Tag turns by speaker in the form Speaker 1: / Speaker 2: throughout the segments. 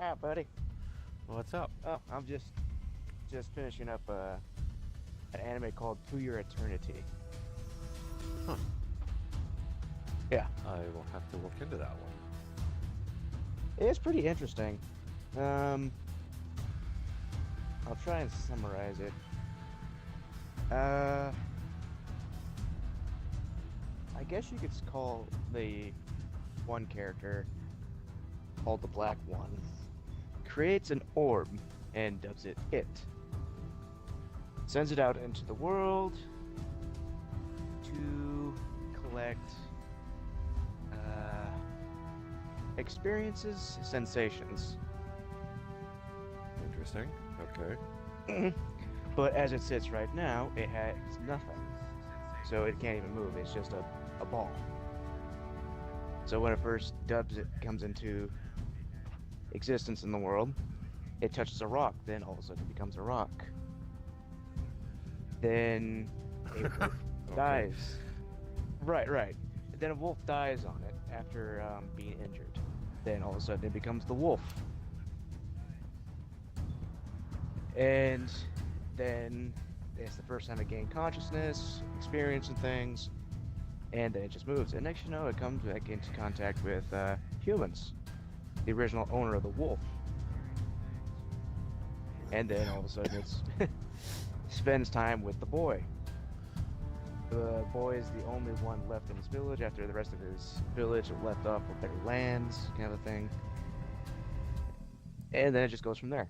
Speaker 1: Ah, buddy.
Speaker 2: What's up?
Speaker 1: Oh, I'm just finishing up an anime called To Your Eternity.
Speaker 2: Huh.
Speaker 1: Yeah,
Speaker 2: I will have to look into that one.
Speaker 1: it's pretty interesting. Um, I'll try and summarize it. Uh, I guess you could call the one character called the Black One creates an orb and dubs it It. Sends it out into the world to collect uh, experiences, sensations.
Speaker 2: Interesting. Okay.
Speaker 1: But as it sits right now, it has nothing. So it can't even move. It's just a ball. So when it first dubs it comes into existence in the world, it touches a rock, then all of a sudden it becomes a rock. Then a wolf
Speaker 2: Okay.
Speaker 1: dies. Right. Then a wolf dies on it after being injured. Then all of a sudden it becomes the wolf. And then it's the first time it gained consciousness, experiencing things, and then it just moves. And next you know, it comes back into contact with humans, the original owner of the wolf. And then all of a sudden it's spends time with the boy. The boy is the only one left in his village after the rest of his village have left off with their lands, kind of a thing. And then it just goes from there.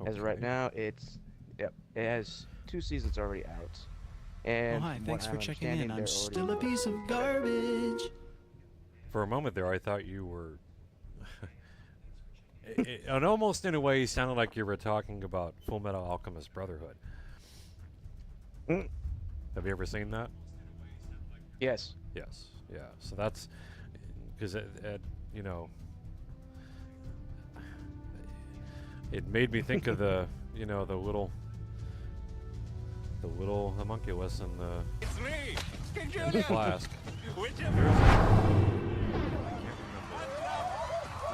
Speaker 1: As of right
Speaker 2: Okay.
Speaker 1: now, it has 2 seasons already out. And
Speaker 3: Hi,
Speaker 1: from
Speaker 3: thanks
Speaker 1: what
Speaker 3: for checking in.
Speaker 1: understanding,
Speaker 3: I'm
Speaker 1: they're
Speaker 3: still a
Speaker 1: already-
Speaker 3: piece of garbage.
Speaker 2: For a moment there, I thought you were. And almost in a way, you sounded like you were talking about Full Metal Alchemist Brotherhood.
Speaker 1: Mm,
Speaker 2: Have you ever seen that?
Speaker 1: yes.
Speaker 2: Yes. Yeah. So that's because you know, it made me think of the the little homunculus in the
Speaker 4: It's me, King
Speaker 2: in the
Speaker 4: Julian.
Speaker 2: flask.
Speaker 4: Which
Speaker 2: There
Speaker 4: of
Speaker 2: is
Speaker 4: you?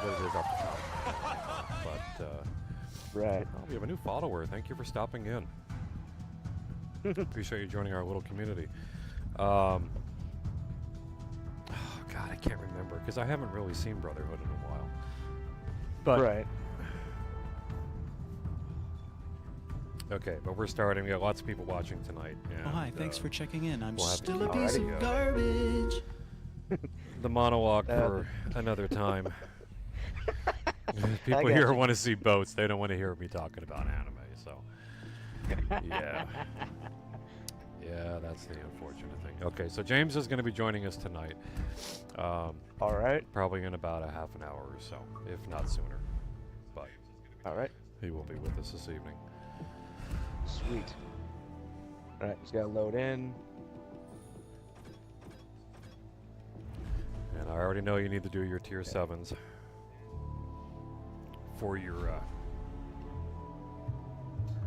Speaker 2: what it is up the top. But
Speaker 1: Right.
Speaker 2: oh, we have a new follower. Thank you for stopping in. Appreciate you joining our little community. Oh God, I can't remember because I haven't really seen Brotherhood in a while. But
Speaker 1: Right.
Speaker 2: okay, but we're starting. We got lots of people watching tonight.
Speaker 3: Oh, hi,
Speaker 2: and,
Speaker 3: than's for checking in. I'm
Speaker 2: we'll have to
Speaker 3: still a
Speaker 2: keep
Speaker 3: piece
Speaker 1: Alrighty.
Speaker 3: of garbage.
Speaker 2: the monologue
Speaker 1: Uh,
Speaker 2: for another time. People
Speaker 1: got
Speaker 2: here
Speaker 1: you.
Speaker 2: want to see boats. They don't want to hear me talking about anime. So yeah. Yeah, that's the unfortunate thing. Okay, so James is going to be joining us tonight,
Speaker 1: All right.
Speaker 2: probably in about a half an hour or so, if not sooner. But
Speaker 1: All right.
Speaker 2: he will be with us this evening.
Speaker 1: Sweet. All right. Just gotta load in.
Speaker 2: And I already know you need to do your tier 7s for your...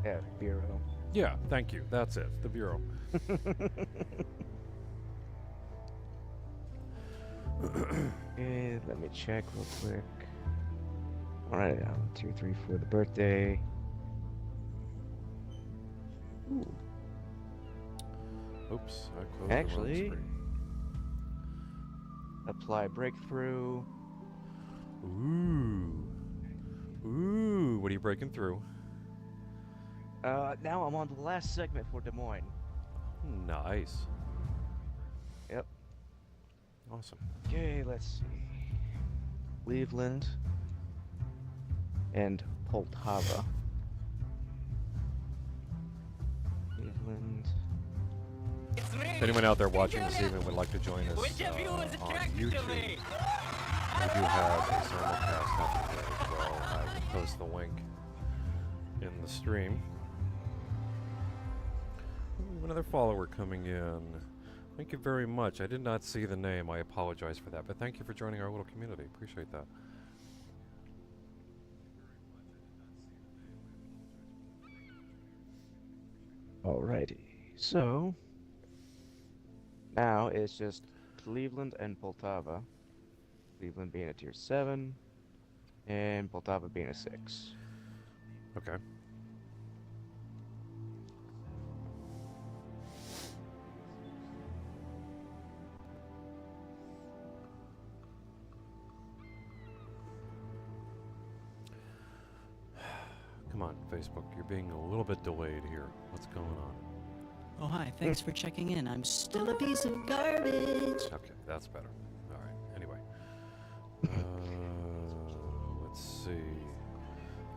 Speaker 1: Yeah. Bureau.
Speaker 2: yeah, thank you. That's it. The Bureau.
Speaker 1: Okay, let me check real quick. All right. 2, 3, 4. The birthday. Ooh.
Speaker 2: Oops, I closed the
Speaker 1: Actually-
Speaker 2: wrong
Speaker 1: Apply breakthrough.
Speaker 2: screen. Ooh, what are you breaking through?
Speaker 1: Now I'm on the last segment for Des Moines.
Speaker 2: Nice.
Speaker 1: Yep.
Speaker 2: Awesome.
Speaker 1: Okay, let's see. Cleveland and Poltava. Cleveland.
Speaker 4: It's me.
Speaker 2: If anyone out there
Speaker 4: King
Speaker 2: watching this
Speaker 4: Julian.
Speaker 2: evening would like to join us
Speaker 4: Which of you is
Speaker 2: on
Speaker 4: attracted
Speaker 2: YouTube,
Speaker 4: to me?
Speaker 2: we do have a simulcast happening there as well. I will post the link in the stream. We have another follower coming in. Thank you very much. I did not see the name. I apologize for that. But thank you for joining our little community. Appreciate that.
Speaker 1: Alrighty. So now it's just Cleveland and Poltava. Cleveland being a tier 7, and Poltava being a 6.
Speaker 2: Okay. Come on, Facebook. You're being a little bit delayed here. What's going on?
Speaker 3: Oh, hi. Thanks for checking in. I'm still a piece of garbage.
Speaker 2: Okay, that's better. All right. Anyway. Let's see.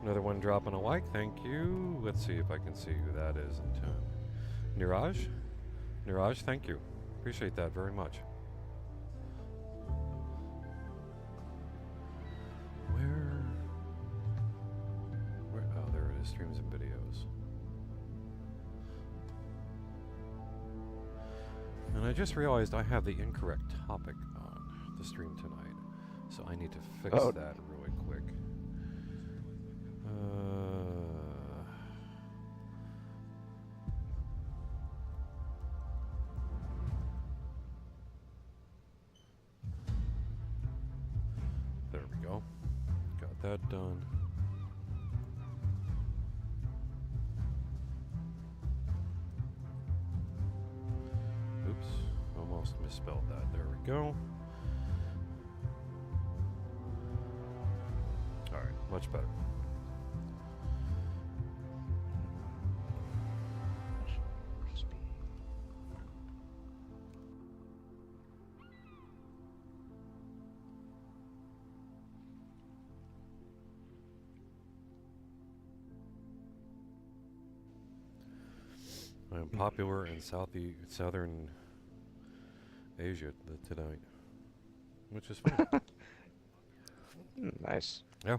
Speaker 2: Another one dropping a like. Thank you. Let's see if I can see who that is in time. Niraj? Niraj, thank you. Appreciate that very much. Where? Oh, there it is. Streams and videos. And I just realized I have the incorrect topic on the stream tonight. So I need to fix that really quick. There we go. Got that done. Oops, almost misspelled that. There we go. All right, much better. I am popular in southern Asia tonight, which is fun.
Speaker 1: Nice.
Speaker 2: Yeah.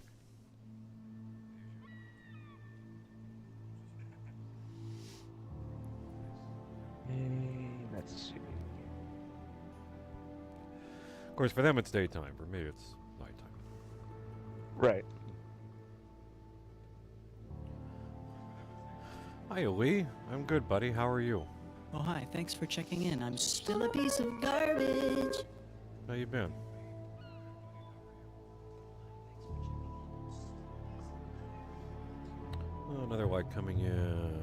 Speaker 1: Let's see.
Speaker 2: Of course, for them it's daytime. For me, it's nighttime.
Speaker 1: Right.
Speaker 2: Hi, Lee. I'm good, buddy. How are you?
Speaker 3: Oh, hi. Thanks for checking in. I'm still a piece of garbage.
Speaker 2: How you been? Oh, another like coming in.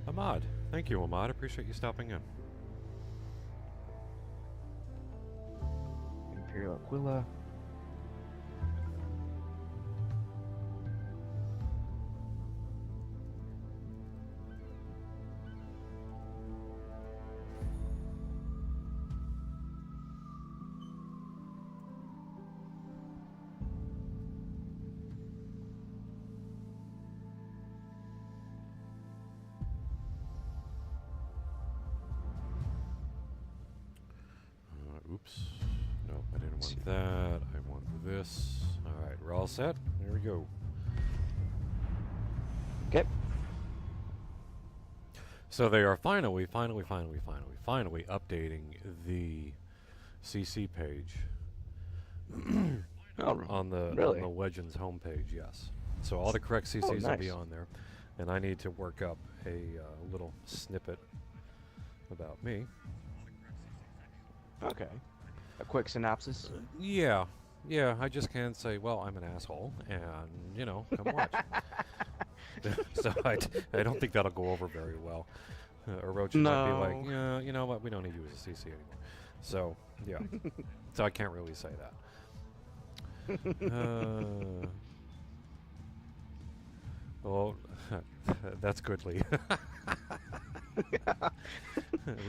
Speaker 2: Ahmad. Thank you, Ahmad. Appreciate you stopping in.
Speaker 1: Imperial Aquila.
Speaker 2: Oops. No, I didn't want that. I want this. All right, we're all set. Here we go.
Speaker 1: Okay.
Speaker 2: So they are finally updating the CC page on the Legends homepage. Yes. So all the correct CCs will be on there, and I need to work up a little snippet about me.
Speaker 1: Okay. A quick synopsis.
Speaker 2: Yeah. I just can't say, well, I'm an asshole, and come watch. So I don't think that'll go over very well. Orochi might be like, yeah, you know what, we don't need you as a CC anymore. So yeah, so I can't really say that. Well, that's good, Lee.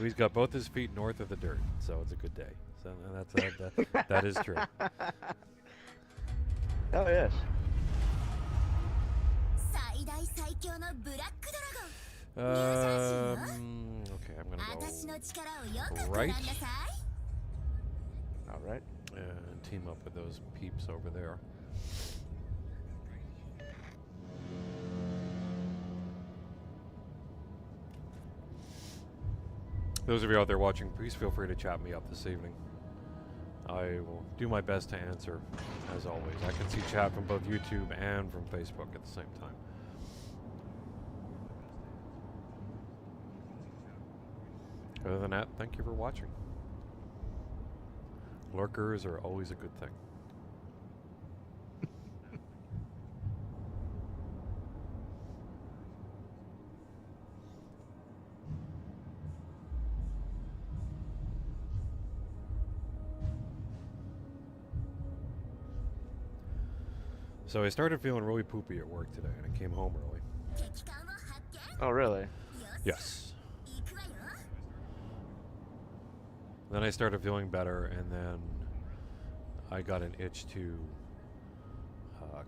Speaker 2: He's got both his feet north of the dirt, so it's a good day. So that is true.
Speaker 1: Oh yes.
Speaker 2: Okay, I'm gonna go right
Speaker 1: All right.
Speaker 2: and team up with those peeps over there. Those of you out there watching, please feel free to chat me up this evening. I will do my best to answer, as always. I can see chat from both YouTube and from Facebook at the same time. Other than that, thank you for watching. Lurkers are always a good thing. So I started feeling really poopy at work today, and I came home early.
Speaker 1: Oh, really?
Speaker 2: Yes. Then I started feeling better, and then I got an itch to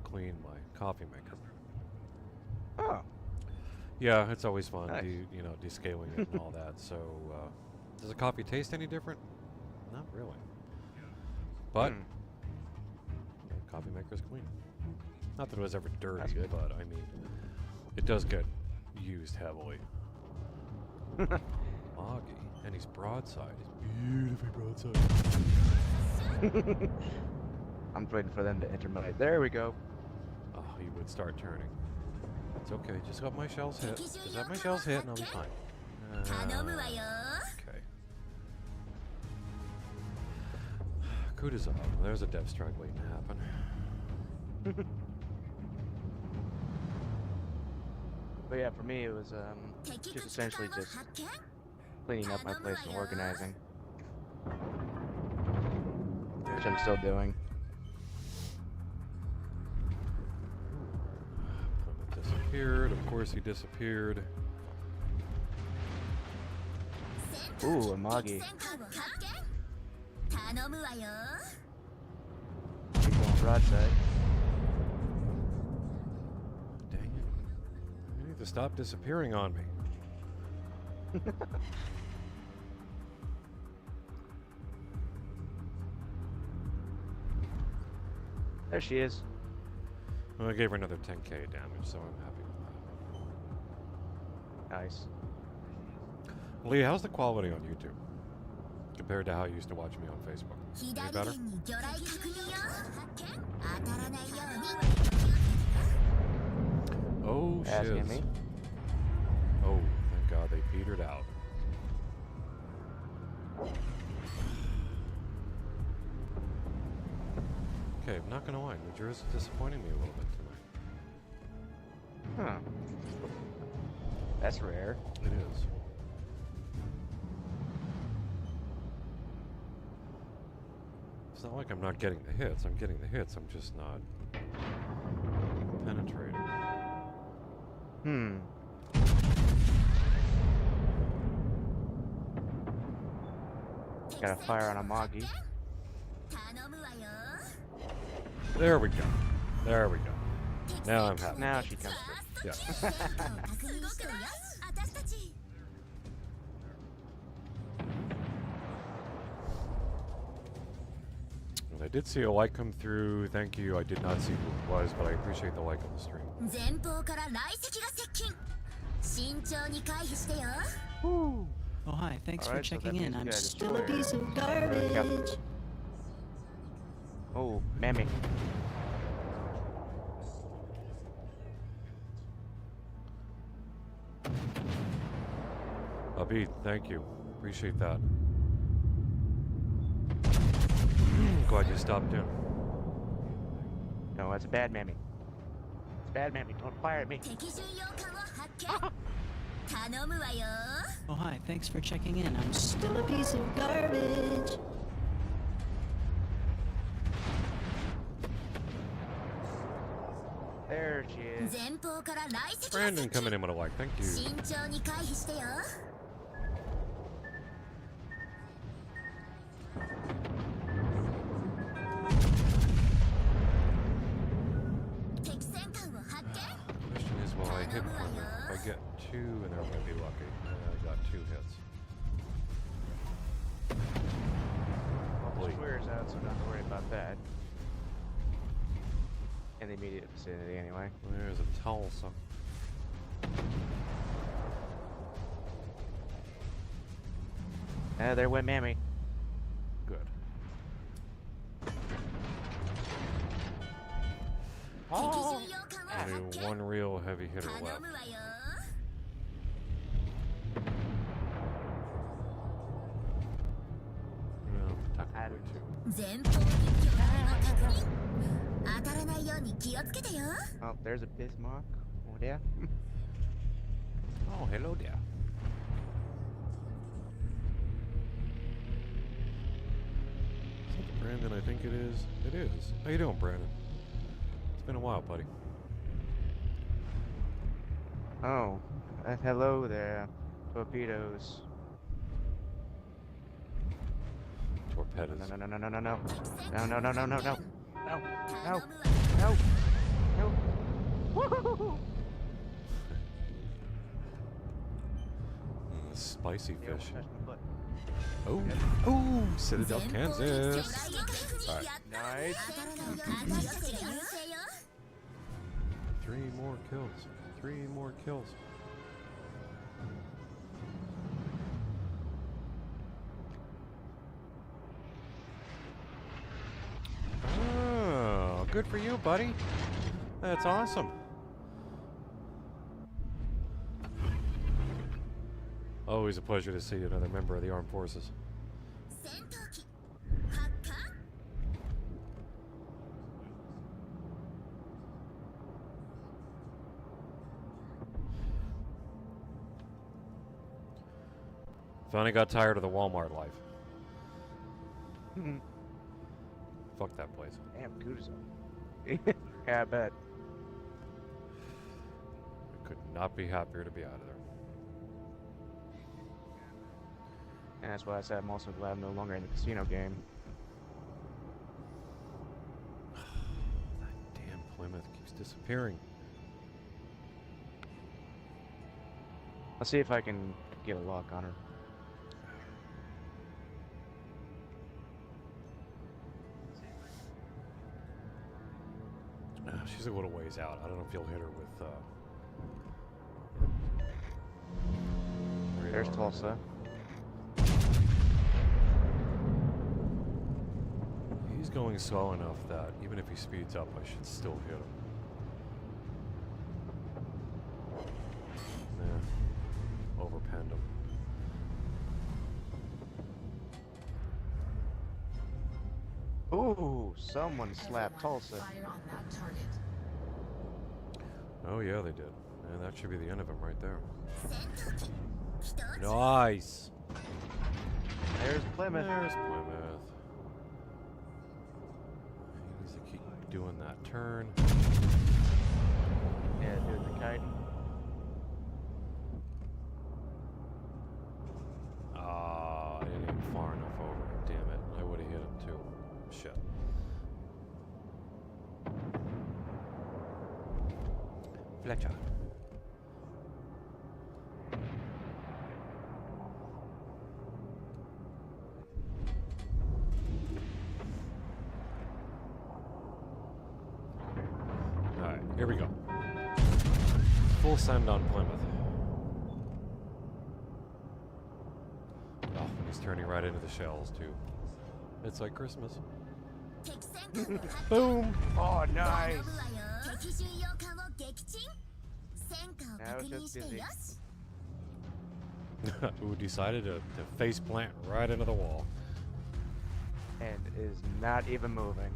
Speaker 2: clean my coffee maker.
Speaker 1: Oh.
Speaker 2: Yeah, it's always fun,
Speaker 1: Nice.
Speaker 2: descaling it and all that. So, does the coffee taste any different? Not really. But the coffee maker's clean. Not that it was ever dirty,
Speaker 1: That's good.
Speaker 2: but I mean, it does get used heavily. Moggy, and he's broadside. He's beautifully broadside.
Speaker 1: I'm waiting for them to enter my. There we go.
Speaker 2: Oh, he would start turning. It's okay, just let my shells hit. Just let my shells hit and I'll be fine. Okay. Kudazov, there's a death strike waiting to happen.
Speaker 1: But yeah, for me it was just essentially just cleaning up my place and organizing, which I'm still doing.
Speaker 2: Plymouth disappeared. Of course he disappeared.
Speaker 1: Ooh, a Magi. Keep going broadside.
Speaker 2: Dang it. You need to stop disappearing on me.
Speaker 1: There she is.
Speaker 2: Well, I gave her another 10k damage, so I'm happy with that.
Speaker 1: Nice.
Speaker 2: Lee, how's the quality on YouTube compared to how you used to watch me on Facebook? Any better? Oh,
Speaker 1: Asking
Speaker 2: shiz.
Speaker 1: me.
Speaker 2: Oh, thank God they petered out. Okay, I'm not gonna lie, New Jersey's disappointing me a little bit tonight.
Speaker 1: Huh. That's rare.
Speaker 2: It is. It's not like I'm not getting the hits. I'm getting the hits. I'm just not penetrating.
Speaker 1: Got a fire on a Magi.
Speaker 2: There we go. There we go. Now I'm happy.
Speaker 1: Now she comes through.
Speaker 2: Yeah. And I did see a like come through. Thank you. I did not see who it was, but I appreciate the like on the stream.
Speaker 5: 前方から来石が接近慎重に回避してよ
Speaker 1: Woo.
Speaker 3: Oh, hi. Thanks
Speaker 1: Alright,
Speaker 3: for
Speaker 1: so that
Speaker 3: checking in.
Speaker 1: means we
Speaker 3: I'm
Speaker 1: gotta
Speaker 3: still a
Speaker 1: destroy
Speaker 3: piece of
Speaker 1: Yep.
Speaker 3: garbage.
Speaker 1: Oh, mammy.
Speaker 2: Abid, thank you. Appreciate that. Glad you stopped in.
Speaker 1: No, that's a bad mammy. It's bad mammy. Don't fire at me.
Speaker 5: 敵巡洋艦を発見頼むわよ
Speaker 3: Oh, hi. Thanks for checking in. I'm still a piece of garbage.
Speaker 1: There she is.
Speaker 5: 前方から来石が
Speaker 2: Brandon
Speaker 5: 接
Speaker 2: coming
Speaker 5: 近
Speaker 2: in with a like. Thank you.
Speaker 5: 慎重に回避してよ 敵戦艦を発見
Speaker 2: Question is, will I hit Plymouth? If I get two, and I might be lucky. I got 2 hits.
Speaker 1: Well, the square's out, so not to worry about that. In the immediate vicinity, anyway.
Speaker 2: There's a Tulsa.
Speaker 1: There went mammy.
Speaker 2: Good.
Speaker 5: 敵巡洋艦を発
Speaker 2: Only
Speaker 5: 見
Speaker 2: one real heavy hitter
Speaker 5: 頼
Speaker 2: left.
Speaker 5: むわよ
Speaker 2: Well, technically 2.
Speaker 5: 前方に巨大な確認。当たらないように気をつけてよ。
Speaker 1: Oh, there's a Bismarck. Oh, yeah.
Speaker 2: Oh, hello there. Is that the Brandon I think it is? It is. How you doing, Brandon? It's been a while, buddy.
Speaker 1: Oh, hello there. Torpedoes.
Speaker 2: Torpedoes.
Speaker 1: No, no, no, no, no, no, no. No, no, no, no, no, no. No, no,
Speaker 5: 頼むわ。
Speaker 1: no, no. Woo!
Speaker 2: Spicy
Speaker 1: Yeah,
Speaker 2: fish.
Speaker 1: touch my butt.
Speaker 2: Oh, oh, Citadel,
Speaker 5: 前方に巨
Speaker 2: Kansas.
Speaker 5: 大な確認。
Speaker 2: Alright.
Speaker 5: やったわ。
Speaker 1: Nice.
Speaker 5: 当たらないように気をつけてよ。
Speaker 2: 3 more kills. 3 more kills. Oh, good for you, buddy. That's awesome. Always a pleasure to see another member of the armed forces.
Speaker 5: 戦闘機発艦。
Speaker 2: Finally got tired of the Walmart life. Fuck that place.
Speaker 1: Damn, Kudo. Yeah, I bet.
Speaker 2: I could not be happier to be out of there.
Speaker 1: And that's why I said I'm also glad I'm no longer in the casino game.
Speaker 2: That damn Plymouth keeps disappearing.
Speaker 1: I'll see if I can get a lock on her.
Speaker 2: She's a little ways out. I don't know if you'll hit her with.
Speaker 1: There's Tulsa.
Speaker 2: He's going slow enough that even if he speeds up, I should still hit him. Yeah. Overpenned him.
Speaker 1: Ooh, someone slapped Tulsa.
Speaker 6: Fire on that target.
Speaker 2: Oh yeah, they did. And that should be the end of him right there.
Speaker 5: 戦闘機一つ。
Speaker 2: Nice.
Speaker 1: There's Plymouth.
Speaker 2: There's Plymouth. He needs to keep doing that turn.
Speaker 1: Yeah, doing the kite.
Speaker 2: Ah, I didn't aim far enough over. Damn it. I would have hit him too. Shit. Fletcher. Alright, here we go. Full send on Plymouth. Oh, and he's turning right into the shells too. It's like Christmas.
Speaker 5: 敵戦艦の発
Speaker 2: Boom!
Speaker 1: Oh,
Speaker 5: 見
Speaker 1: nice.
Speaker 5: 頼むわよ。敵巡洋艦を撃沈。戦果を
Speaker 1: Now
Speaker 5: 確
Speaker 1: it's
Speaker 5: 認
Speaker 1: just
Speaker 5: して
Speaker 1: busy.
Speaker 5: よし。
Speaker 2: Who decided to face plant right into the wall.
Speaker 1: And is not even moving.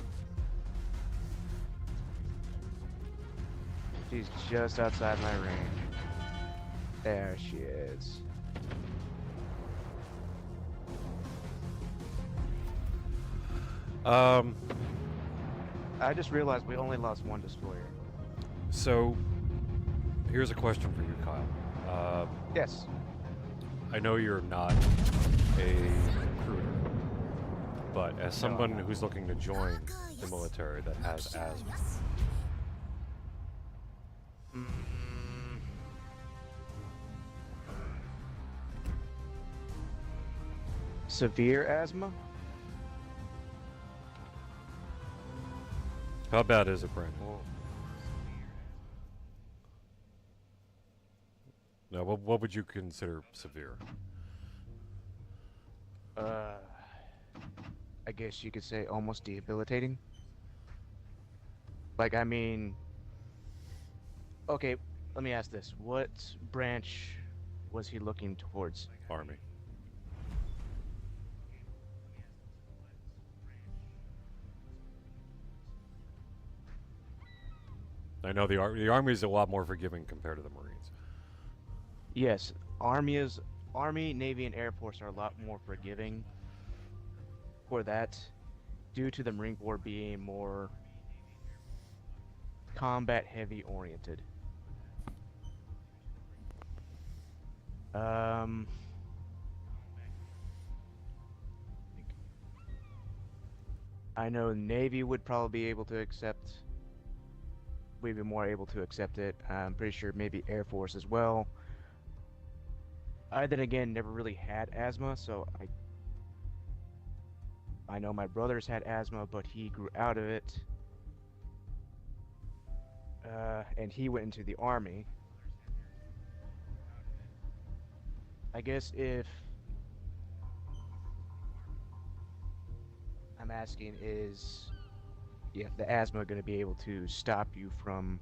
Speaker 1: She's just outside my range. There she is. I just realized we only lost one destroyer.
Speaker 2: So, here's a question for you, Kyle.
Speaker 1: Yes.
Speaker 2: I know you're not a recruiter, but as someone who's looking to join the military that has asthma,
Speaker 1: Mm, severe asthma?
Speaker 2: how bad is it, Brandon? Now, what would you consider severe?
Speaker 1: I guess you could say almost debilitating. Like, I mean, okay, let me ask this. What branch was he looking towards?
Speaker 2: Army. I know the Army is a lot more forgiving compared to the Marines.
Speaker 1: Yes, Army, Navy, and Air Force are a lot more forgiving for that, due to the Marine Corps being more combat heavy oriented. Um, I know Navy would probably be able to accept. We'd be more able to accept it. I'm pretty sure maybe Air Force as well. I then again never really had asthma, so I know my brother's had asthma, but he grew out of it, and he went into the Army. I guess if I'm asking is, yeah, the asthma going to be able to stop you from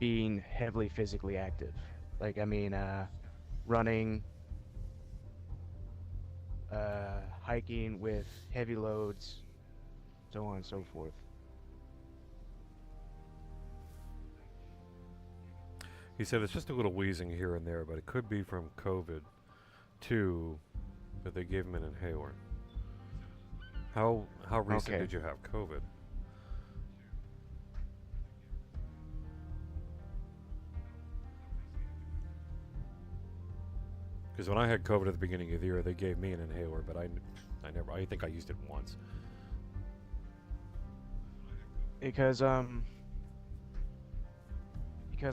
Speaker 1: being heavily physically active? Like, I mean, running, hiking with heavy loads, so on and so forth.
Speaker 2: He said it's just a little wheezing here and there, but it could be from COVID, too, that they gave him an inhaler. How recent
Speaker 1: Okay.
Speaker 2: did you have COVID? Because when I had COVID at the beginning of the year, they gave me an inhaler, but I think I used it once.
Speaker 1: Because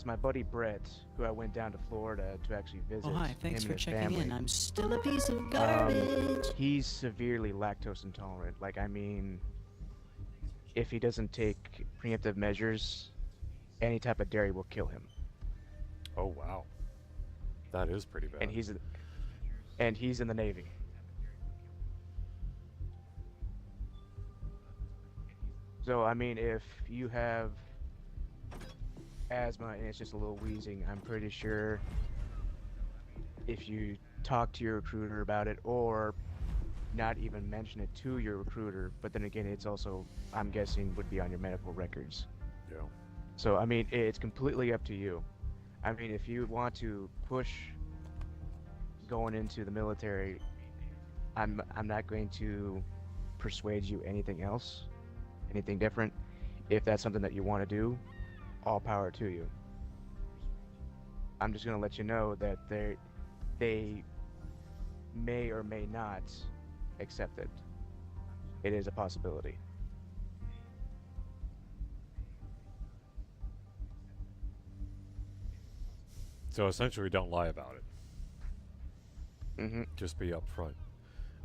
Speaker 1: my buddy Brett, who I went down to Florida to actually visit,
Speaker 3: Oh, hi. Thanks
Speaker 1: him
Speaker 3: for
Speaker 1: and his
Speaker 3: checking
Speaker 1: family,
Speaker 3: in. I'm still a piece of garbage.
Speaker 1: he's severely lactose intolerant. Like, I mean, if he doesn't take preemptive measures, any type of dairy will kill him.
Speaker 2: Oh wow, that is pretty bad.
Speaker 1: And he's in the Navy. So, I mean, if you have asthma and it's just a little wheezing, I'm pretty sure if you talk to your recruiter about it, or not even mention it to your recruiter, but then again, it's also, I'm guessing, would be on your medical records.
Speaker 2: Yeah.
Speaker 1: So, I mean, it's completely up to you. I mean, if you want to push going into the military, I'm not going to persuade you anything else, anything different. If that's something that you want to do, all power to you. I'm just going to let you know that they may or may not accept it. It is a possibility.
Speaker 2: So essentially, don't lie about it.
Speaker 1: Mm-hmm.
Speaker 2: Just be upfront.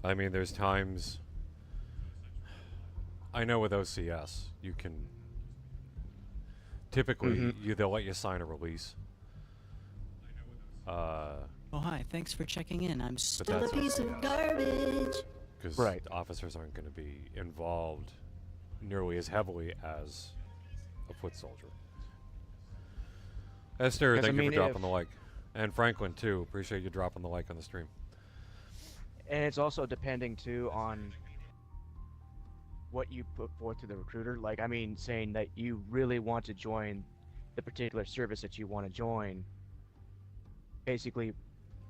Speaker 2: I mean, there's times. I know with OCS, you can. Typically, they'll let you sign a release.
Speaker 3: Oh, hi. Thanks for checking in. I'm still a
Speaker 2: that's
Speaker 3: piece
Speaker 2: okay,
Speaker 3: of garbage.
Speaker 2: Because
Speaker 1: Right.
Speaker 2: officers aren't going to be involved nearly as heavily as a foot soldier. Esther,
Speaker 1: 'Cause I
Speaker 2: thank you
Speaker 1: mean,
Speaker 2: for dropping
Speaker 1: if-
Speaker 2: the like. And Franklin, too. Appreciate you dropping the like on the stream.
Speaker 1: And it's also depending too on what you put forth to the recruiter. Like, I mean, saying that you really want to join the particular service that you want to join, basically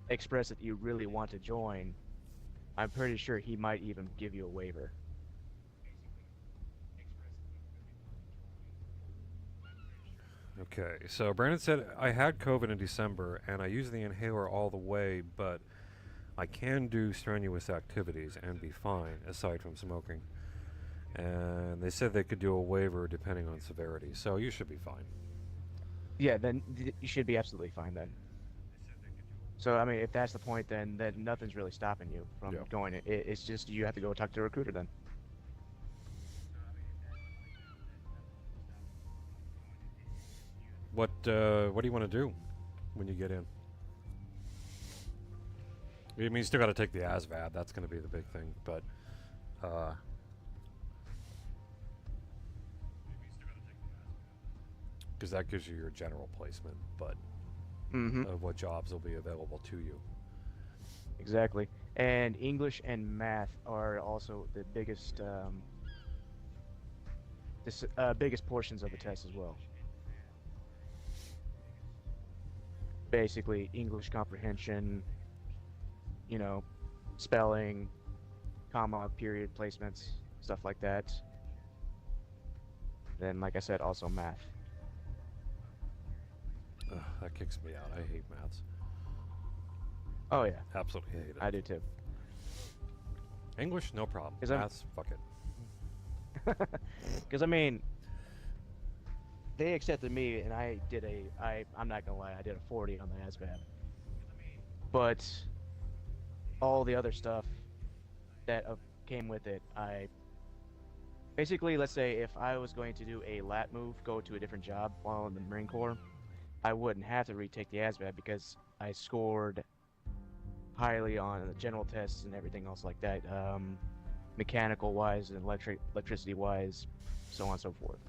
Speaker 1: express that you really want to join. I'm pretty sure he might even give you a waiver.
Speaker 2: Okay, so Brandon said, I had COVID in December and I used the inhaler all the way, but I can do strenuous activities and be fine, aside from smoking. And they said they could do a waiver depending on severity, so you should be fine.
Speaker 1: Yeah, then you should be absolutely fine then. So, I mean, if that's the point, then nothing's really stopping you from
Speaker 2: Yeah.
Speaker 1: going. It's just you have to go talk to a recruiter then.
Speaker 2: What do you want to do when you get in? I mean, you still got to take the ASVAB. That's going to be the big thing, but because that gives you your general placement, but
Speaker 1: Mm-hmm.
Speaker 2: of what jobs will be available to you.
Speaker 1: Exactly. And English and math are also the biggest biggest portions of the test as well. Basically, English comprehension, you know, spelling, comma, period placements, stuff like that. Then, like I said, also math.
Speaker 2: Ugh, that kicks me out. I hate maths.
Speaker 1: Oh yeah,
Speaker 2: Absolutely hate it.
Speaker 1: I do too.
Speaker 2: English, no problem.
Speaker 1: 'Cause I'm-
Speaker 2: Maths, fuck it.
Speaker 1: Because I mean, they accepted me, and I did I'm not gonna lie, I did a 40 on the ASVAB. But all the other stuff that came with it, I basically, let's say if I was going to do a lat move, go to a different job while in the Marine Corps, I wouldn't have to retake the ASVAB because I scored highly on the general tests and everything else like that, mechanical wise and electricity wise, so on and so forth.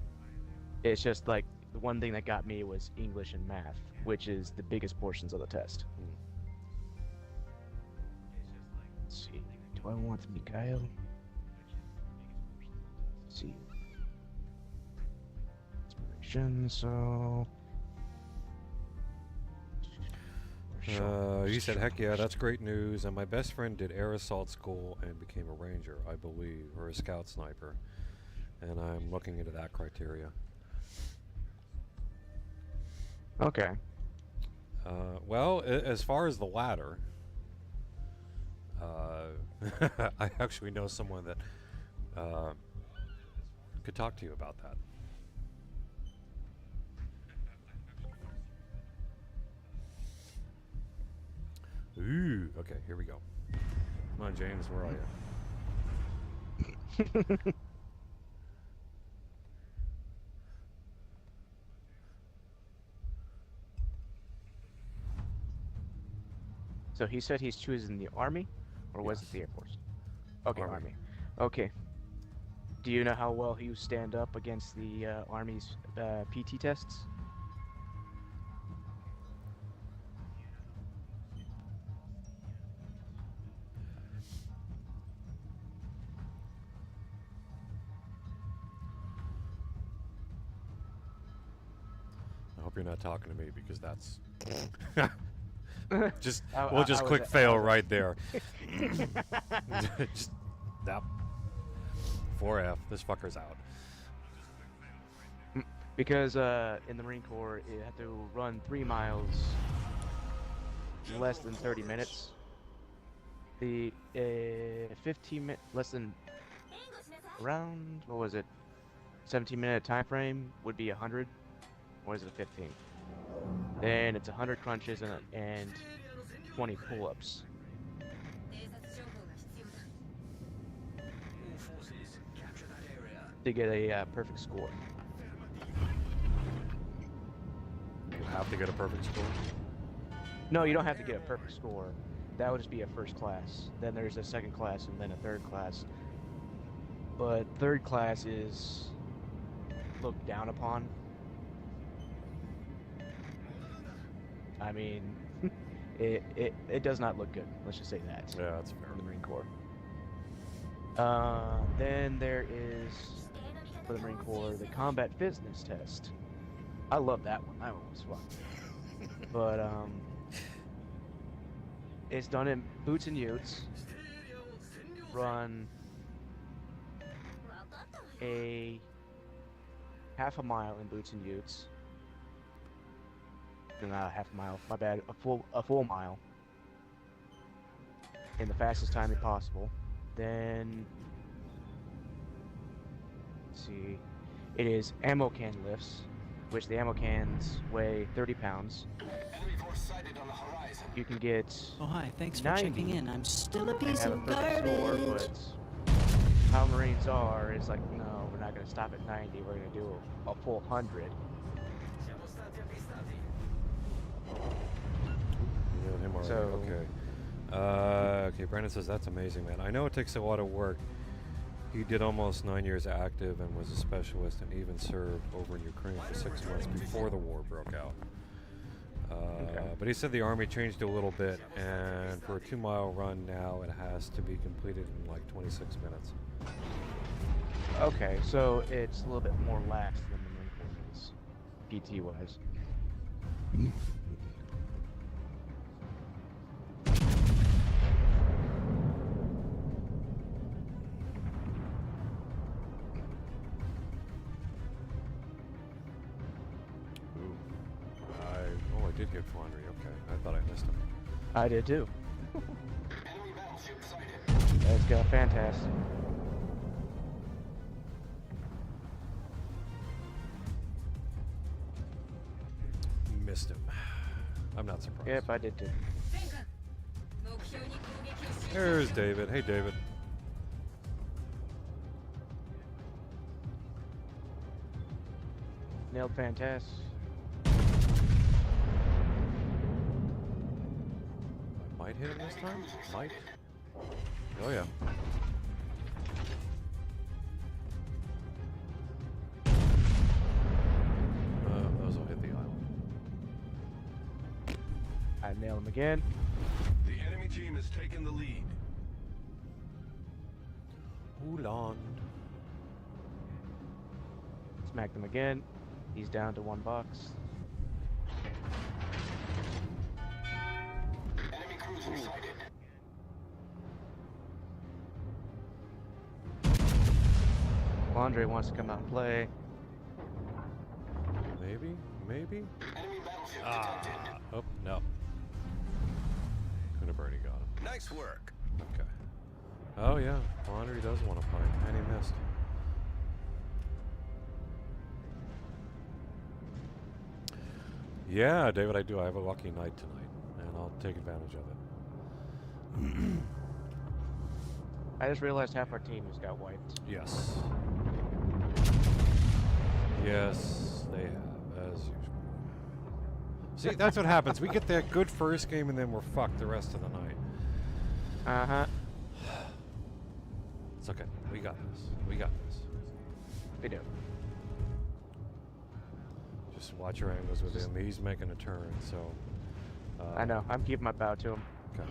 Speaker 1: It's just like the one thing that got me was English and math, which is the biggest portions of the test. Let's see, do I want Mikhail? Let's see. Inspiration, so.
Speaker 2: He said, heck yeah, that's great news. And my best friend did air assault school and became a ranger, I believe, or a scout sniper. And I'm looking into that criteria.
Speaker 1: Okay.
Speaker 2: Well, as far as the latter, I actually know someone that could talk to you about that. Ooh, okay, here we go. Come on, James, where are you?
Speaker 1: So he said he's choosing the Army, or was it
Speaker 2: Yes.
Speaker 1: the Air Force? Okay,
Speaker 2: Army.
Speaker 1: Army. Okay. Do you know how well he would stand up against the Army's PT tests?
Speaker 2: I hope you're not talking to me because that's just
Speaker 1: I
Speaker 2: we'll just
Speaker 1: was
Speaker 2: quick
Speaker 1: at-
Speaker 2: fail right there. Just that 4F. This fucker's out.
Speaker 1: Because in the Marine Corps, you have to run 3 miles in less than 30 minutes. The 15 minute, less than around, what was it, 17-minute time frame would be 100. Or is it 15? Then it's 100 crunches and 20 pull-ups to get a perfect score.
Speaker 2: You have to get a perfect score.
Speaker 1: No, you don't have to get a perfect score. That would just be a first class. Then there's a second class and then a third class. But third class is looked down upon. I mean, it does not look good. Let's just say that.
Speaker 2: Yeah, that's fair.
Speaker 1: In the Marine Corps. Then there is, for the Marine Corps, the combat fitness test. I love that one. That one was fun. But it's done in boots and utes. Run a half a mile in boots and utes. Not a half a mile, my bad. A full mile in the fastest time possible. Then let's see, it is ammo can lifts, which the ammo cans weigh 30 pounds. You can get
Speaker 3: Oh, hi. Thanks for
Speaker 1: 90
Speaker 3: checking in. I'm still a
Speaker 1: and
Speaker 3: piece
Speaker 1: have a
Speaker 3: of
Speaker 1: perfect score,
Speaker 3: garbage.
Speaker 1: but how Marines are is like, no, we're not going to stop at 90. We're going to do a full 100.
Speaker 2: Yeah, him already.
Speaker 1: So-
Speaker 2: Okay. Okay, Brandon says that's amazing, man. I know it takes a lot of work. He did almost 9 years active and was a specialist and even served over in Ukraine for 6 months before the war broke out. But he said the Army changed it a little bit, and for a 2-mile run now, it has to be completed in like 26 minutes.
Speaker 1: Okay, so it's a little bit more lax than the Marine Corps is, PT-wise.
Speaker 2: Ooh. Oh, I did hit Flandry. Okay. I thought I missed him.
Speaker 1: I did too. Let's go, fantastic.
Speaker 2: Missed him. I'm not surprised.
Speaker 1: Yep, I did too.
Speaker 2: There's David. Hey, David.
Speaker 1: Nailed fantastic.
Speaker 2: Might hit him this time? Might. Oh, yeah. Those will hit the island.
Speaker 1: I nailed him again.
Speaker 6: The enemy team has taken the lead.
Speaker 2: Ulan.
Speaker 1: Smacked him again. He's down to 1 box.
Speaker 6: Enemy cruiser sighted.
Speaker 1: Andre wants to come out and play.
Speaker 2: Maybe? Maybe?
Speaker 6: Enemy battleship detected.
Speaker 2: Oh, no. Could have already got him.
Speaker 6: Nice work.
Speaker 2: Okay. Oh, yeah. Andre does want to fight. And he missed. Yeah, David, I do. I have a lucky night tonight, and I'll take advantage of it.
Speaker 1: I just realized half our team just got wiped.
Speaker 2: Yes. Yes, they have, as usual. See, that's what happens. We get that good first game, and then we're fucked the rest of the night.
Speaker 1: Uh-huh.
Speaker 2: It's okay. We got this. We got this.
Speaker 1: We do.
Speaker 2: Just watch your angles with him. He's making a turn, so...
Speaker 1: I know. I'm keeping my bow to him.
Speaker 2: Okay.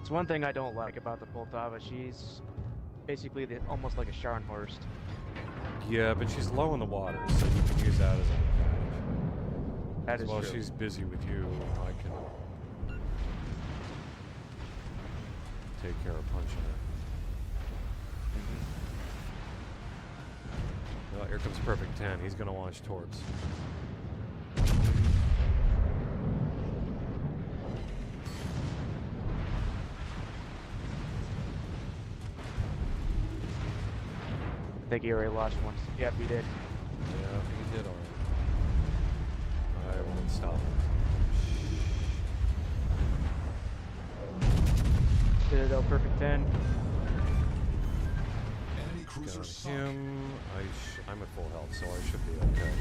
Speaker 1: It's one thing I don't like about the Poltava. She's basically almost like a Scharnhorst.
Speaker 2: Yeah, but she's low in the water, so you can use that as an advantage.
Speaker 1: That is
Speaker 2: While
Speaker 1: true.
Speaker 2: she's busy with you, I can take care of punching her. Well, here comes Perfect 10. He's going to launch torps.
Speaker 1: I think he already lost once. Yep, he did.
Speaker 2: Yeah, he did already. I won't stop him.
Speaker 1: Did it though, perfect 10.
Speaker 6: Enemy cruiser
Speaker 2: Got
Speaker 6: sunk.
Speaker 2: him. I'm at full health, so I should be okay.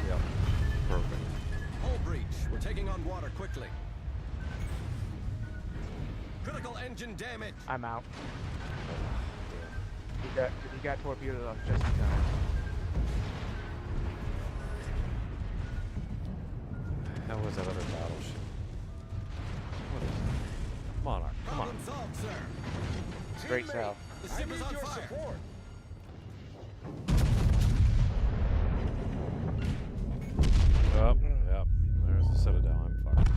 Speaker 2: Yep. Perfect.
Speaker 4: Hull breach. We're taking on water quickly. Critical engine damage.
Speaker 1: I'm out. He got torpedoed off just in time.
Speaker 2: How was that other battleship? What is it? Monarch, come on.
Speaker 4: Problem solved, sir.
Speaker 1: Straight
Speaker 4: Teammate,
Speaker 1: south.
Speaker 4: The ship is on fire.
Speaker 2: Oh, yep. There's the Citadel. I'm fucked.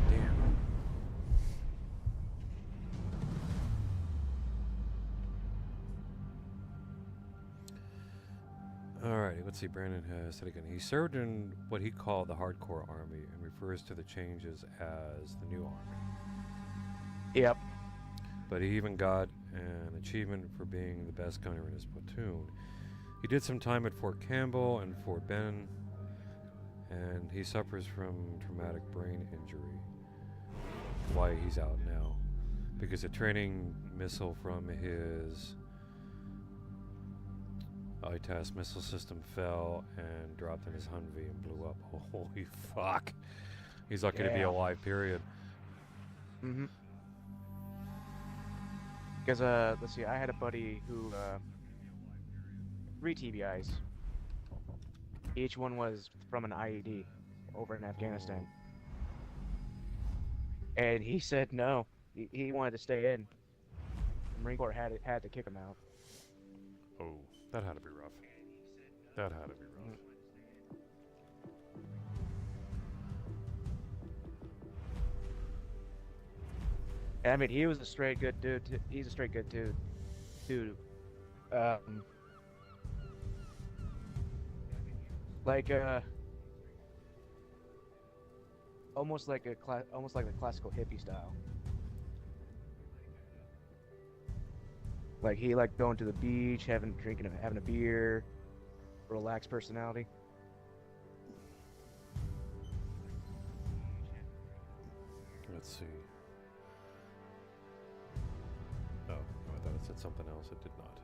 Speaker 2: Damn. Alrighty, let's see. Brandon has said again. He served in what he called the hardcore army and refers to the changes as the new army.
Speaker 1: Yep.
Speaker 2: But he even got an achievement for being the best gunner in his platoon. He did some time at Fort Campbell and Fort Benning, and he suffers from traumatic brain injury. Why he's out now. Because a training missile from his ITAS missile system fell and dropped in his Humvee and blew up. Holy fuck. He's lucky to be
Speaker 1: Yeah.
Speaker 2: alive, period.
Speaker 1: Mm-hmm. Because, let's see, I had a buddy who, 3 TBIs. Each one was from an IED over in Afghanistan. And he said no. He wanted to stay in. Marine Corps had to kick him out.
Speaker 2: Oh, that had to be rough. That had to be rough.
Speaker 1: I mean, he was a straight good dude. He's a straight good dude. Like almost like the classical hippie style. Like he liked going to the beach, having a beer, relaxed personality.
Speaker 2: Let's see. Oh, I thought it said something else. It did not.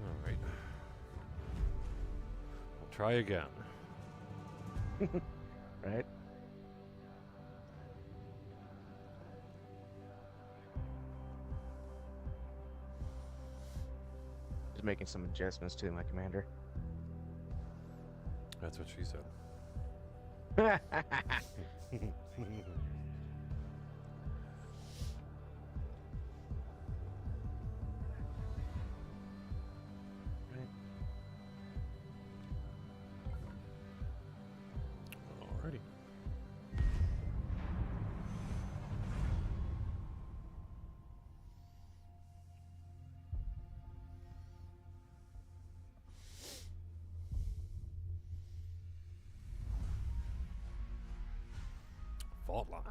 Speaker 2: All right. I'll try again.
Speaker 1: Right? Just making some adjustments to my commander.
Speaker 2: That's what she said. Alrighty. Fault line.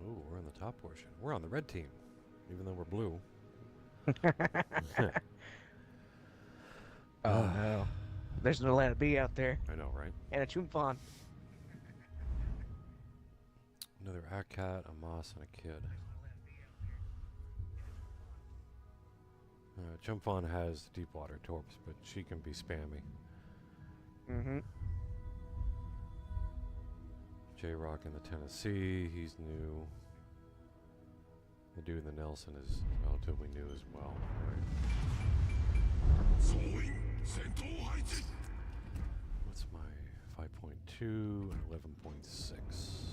Speaker 2: Oh, we're on the top portion. We're on the red team, even though we're blue.
Speaker 1: Oh no. There's an Atlanta Bee out there.
Speaker 2: I know, right?
Speaker 1: And a Chumfon.
Speaker 2: Another Akat, a Moss, and a Kid. Chumfon has deep water torps, but she can be spammy.
Speaker 1: Mm-hmm.
Speaker 2: J-Rock in the Tennessee, he's new. The dude in the Nelson is relatively new as well. Right. What's my 5.2 and 11.6?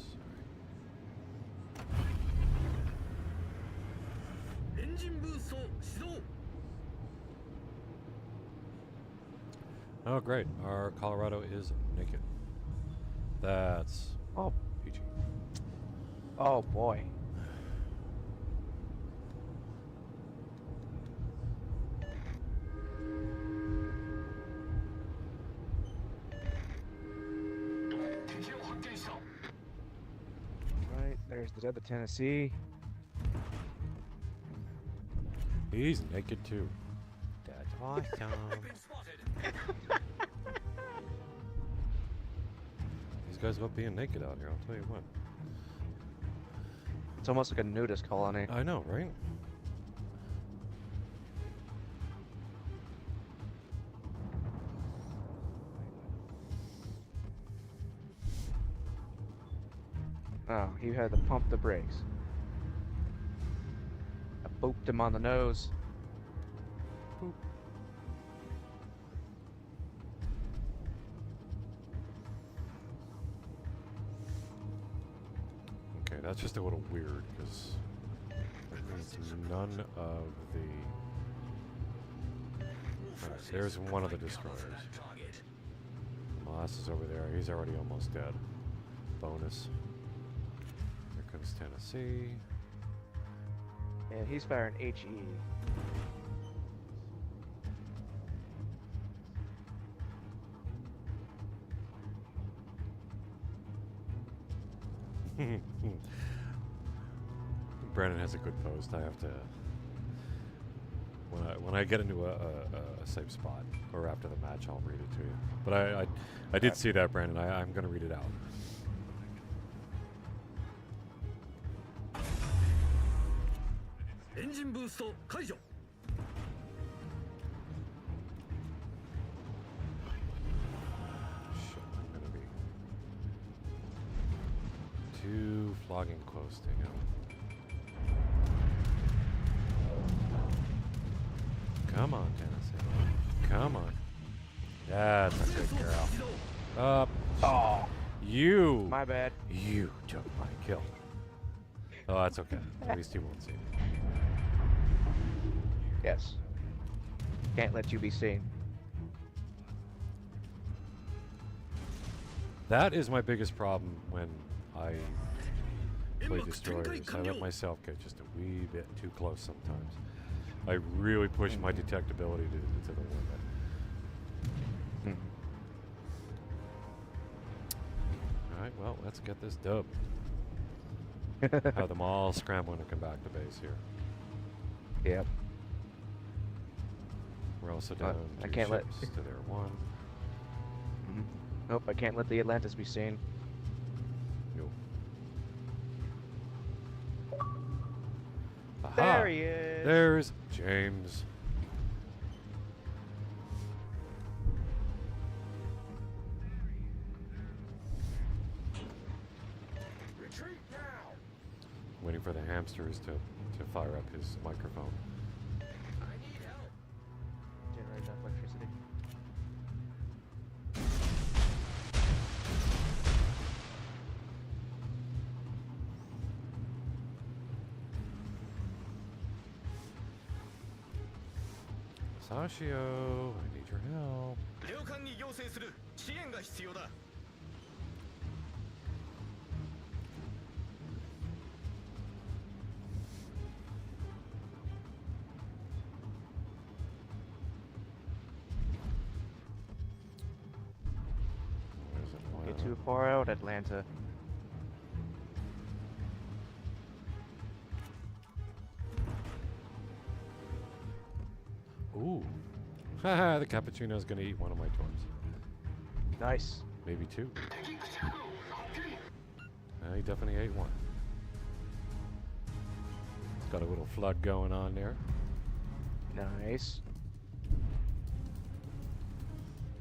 Speaker 2: Oh, great. Our Colorado is naked. That's peachy.
Speaker 1: Oh boy. Right, there's the other Tennessee.
Speaker 2: He's naked too.
Speaker 1: That's awesome.
Speaker 2: These guys love being naked out here, I'll tell you what.
Speaker 1: It's almost like a nudist colony.
Speaker 2: I know, right?
Speaker 1: Oh, he had to pump the brakes. I booped him on the nose. Boop.
Speaker 2: Okay, that's just a little weird because that means none of the. Alright, there's one of the destroyers. Moss is over there. He's already almost dead. Bonus. Here comes Tennessee.
Speaker 1: And he's firing HE.
Speaker 2: Brandon has a good post. I have to when I get into a safe spot or after the match, I'll read it to you. But I did see that, Brandon. I'm going to read it out.
Speaker 4: Engine boost 解除
Speaker 2: Shit, I'm going to be too flogging close to him. Come on, Tennessee. Come on. That's a good girl.
Speaker 1: Oh,
Speaker 2: You!
Speaker 1: my bad.
Speaker 2: You took my kill. Oh, that's okay. At least he won't see me.
Speaker 1: Yes. Can't let you be seen.
Speaker 2: That is my biggest problem when I play destroyers. I let myself get just a wee bit too close sometimes. I really push my detectability to the limit. Alright, well, let's get this dub. Have them all scrambling to come back to base here.
Speaker 1: Yep.
Speaker 2: We're also down
Speaker 1: I
Speaker 2: 2
Speaker 1: can't let-
Speaker 2: ships to their 1.
Speaker 1: Nope, I can't let the Atlantis be seen.
Speaker 2: Yo. Aha!
Speaker 1: There he is.
Speaker 2: There's James.
Speaker 6: Retreat now.
Speaker 2: Waiting for the hamsters to fire up his microphone.
Speaker 6: I need help.
Speaker 1: Generate enough electricity.
Speaker 2: Sashio, I need your help.
Speaker 4: 領艦に要請する。支援が必要だ。
Speaker 2: Where's Atlanta?
Speaker 1: Get too far out, Atlanta.
Speaker 2: Ooh. Haha, the cappuccino's gonna eat one of my torps.
Speaker 1: Nice.
Speaker 2: Maybe 2. He definitely ate 1. It's got a little flood going on there.
Speaker 1: Nice.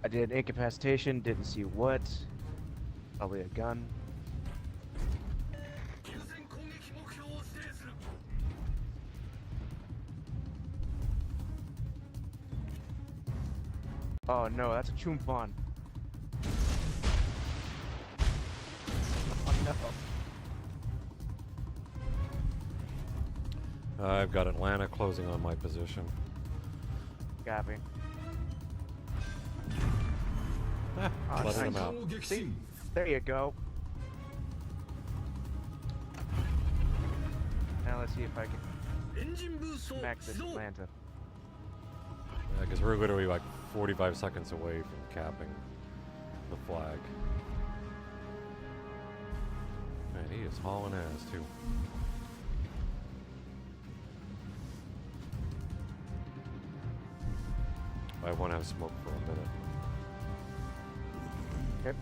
Speaker 1: I did incapacitation, didn't see what. Probably a gun.
Speaker 6: 優先攻撃目標を指定する。
Speaker 1: Oh no, that's a Chumfon. Oh no.
Speaker 2: I've got Atlanta closing on my position.
Speaker 1: Copy.
Speaker 2: Ah,
Speaker 1: Oh,
Speaker 2: flooding them
Speaker 1: nice.
Speaker 2: out.
Speaker 6: を撃
Speaker 1: See?
Speaker 6: 沈。
Speaker 1: There you go. Now let's see if I can
Speaker 6: エンジンブースト
Speaker 1: max
Speaker 6: 始
Speaker 1: this
Speaker 6: 動。
Speaker 1: Atlanta.
Speaker 2: Because we're literally like 45 seconds away from capping the flag. Man, he is hauling ass too. I won't have smoke for a minute.
Speaker 1: Okay.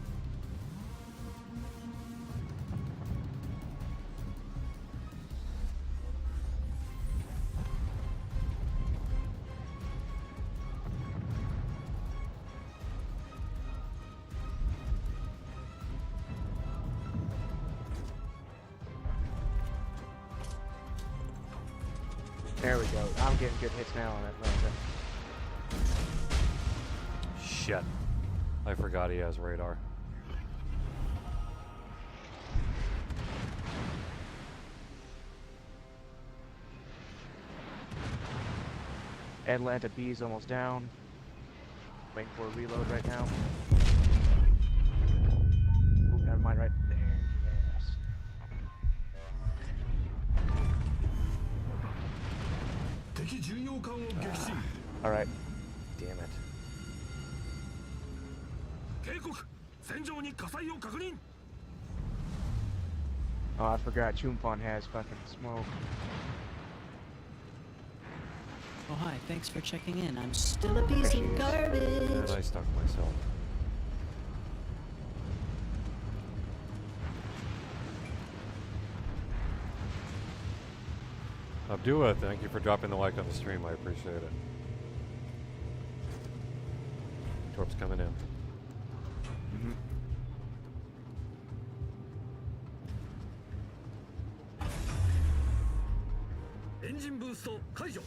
Speaker 1: There we go. I'm getting good hits now on Atlanta.
Speaker 2: Shit. I forgot he has radar.
Speaker 1: Atlanta B's almost down. Waiting for a reload right now. Ooh, never mind, right there. Yes. All right. Damn it.
Speaker 6: 警告。戦場に火災を確認。
Speaker 1: Oh, I forgot. Chumfon has fucking smoke.
Speaker 3: Oh, hi. Thanks for checking in. I'm still a piece
Speaker 1: she
Speaker 3: of
Speaker 1: is.
Speaker 3: garbage.
Speaker 2: And I stuck myself. Abdullah, thank you for dropping the like on the stream. I appreciate it. Torp's coming in.
Speaker 1: Mm-hmm.
Speaker 6: Engine boost 解除。
Speaker 1: All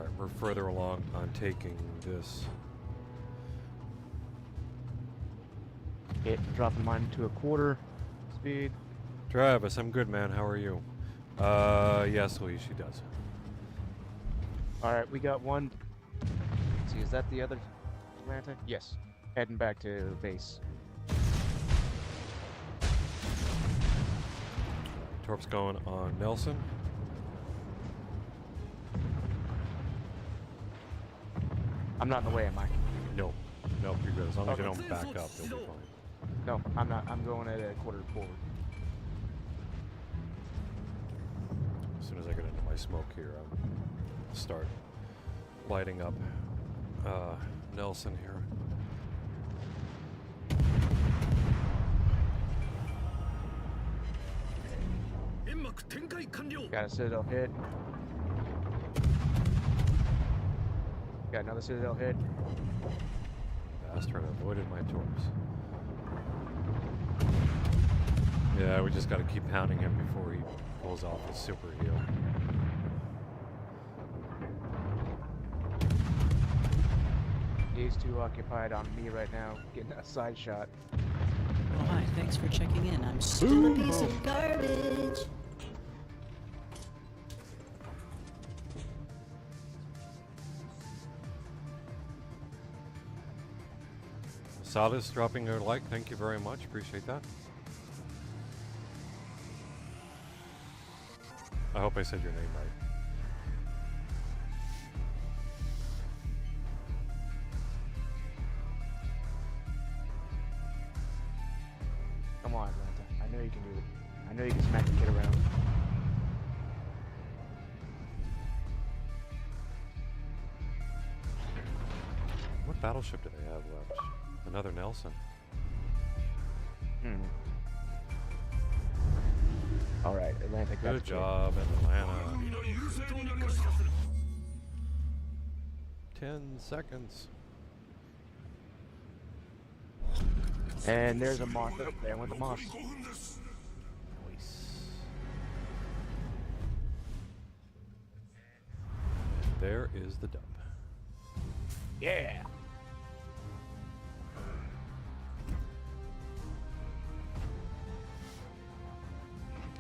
Speaker 2: Alright, we're further along on taking this.
Speaker 1: Okay, dropping mine to a quarter speed.
Speaker 2: Travis, I'm good, man. How are you? Yes, Lee, she does.
Speaker 1: Alright, we got one. Let's see, is that the other Atlanta? Yes. Heading back to base.
Speaker 2: Torp's going on Nelson.
Speaker 1: I'm not in the way, am I?
Speaker 2: Nope. Nope, you're good. As long as you don't back up, you'll be fine.
Speaker 1: No, I'm not. I'm going at a quarter forward.
Speaker 2: As soon as I get into my smoke here, I'll start lighting up Nelson here.
Speaker 1: Got a Citadel hit. Got another Citadel hit.
Speaker 2: Bastard avoided my torps. Yeah, we just got to keep pounding him before he pulls off his super heal.
Speaker 1: He's too occupied on me right now, getting a side shot.
Speaker 3: Oh, hi, thanks for checking in. I'm still a piece of garbage.
Speaker 2: Salas dropping a like, thank you very much, appreciate that. I hope I said your name right.
Speaker 1: Come on, Atlanta. I know you can do it. I know you can smack the kid around.
Speaker 2: What battleship do they have left? Another Nelson.
Speaker 1: Alright, Atlantic.
Speaker 2: Good job, Atlanta. 10 seconds.
Speaker 1: And there's a moth up there with the moth.
Speaker 2: Nice. There is the dub.
Speaker 1: Yeah!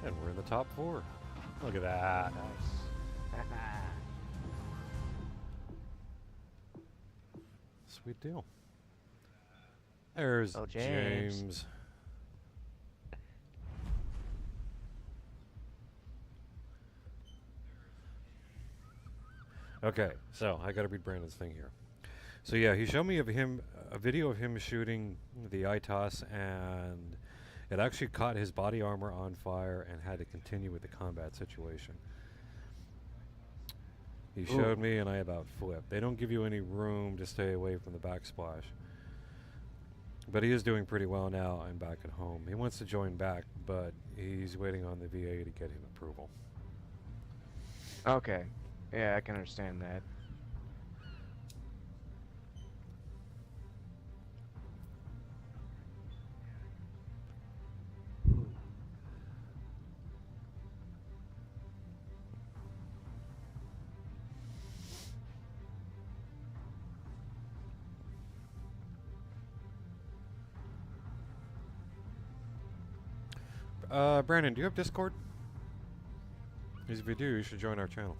Speaker 2: And we're in the top 4. Look at that.
Speaker 1: Nice.
Speaker 2: Sweet deal. There's
Speaker 1: Oh, James.
Speaker 2: James. Okay, so I gotta read Brandon's thing here. So yeah, he showed me a video of him shooting the ITOS, and it actually caught his body armor on fire and had to continue with the combat situation. He showed me, and I about flipped. They don't give you any room to stay away from the backsplash. But he is doing pretty well now. I'm back at home. He wants to join back, but he's waiting on the VA to get him approval.
Speaker 1: Okay. Yeah, I can understand that.
Speaker 2: Brandon, do you have Discord? Because if you do, you should join our channel.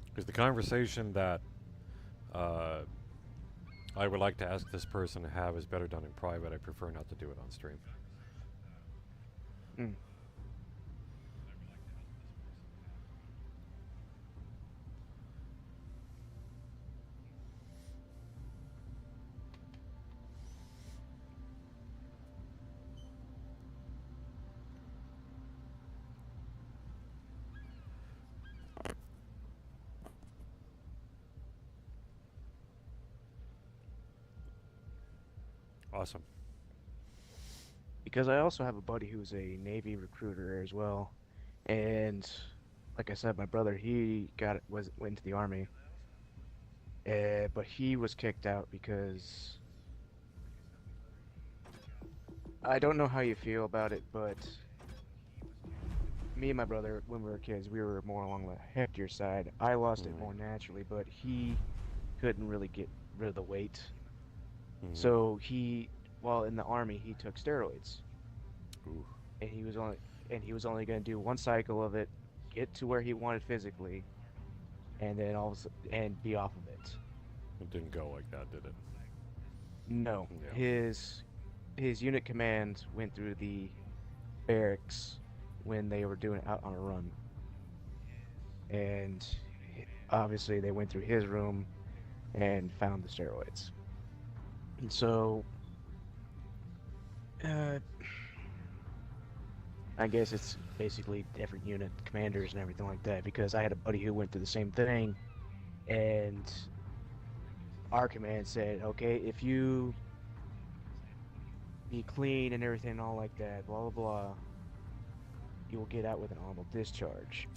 Speaker 2: Because the conversation that I would like to ask this person to have is better done in private. I prefer not to do it on stream. Awesome.
Speaker 1: because I also have a buddy who's a Navy recruiter as well, and like I said, my brother he went into the army, but he was kicked out because I don't know how you feel about it, but me and my brother, when we were kids, we were more along the heftier side. I lost it more naturally, but he couldn't really get rid of the weight.
Speaker 2: Mm-hmm.
Speaker 1: So while in the army, he took steroids,
Speaker 2: Ooh.
Speaker 1: and he was only going to do one cycle of it, get to where he wanted physically, and then and be off of it.
Speaker 2: It didn't go like that, did it?
Speaker 1: No,
Speaker 2: Yeah.
Speaker 1: his unit command went through the barracks when they were doing it out on a run, and obviously they went through his room and found the steroids. And so, uh, I guess it's basically different unit commanders and everything like that, because I had a buddy who went through the same thing, and our command said, okay, if you be clean and everything and all like that, blah blah blah, you will get out with an honorable discharge.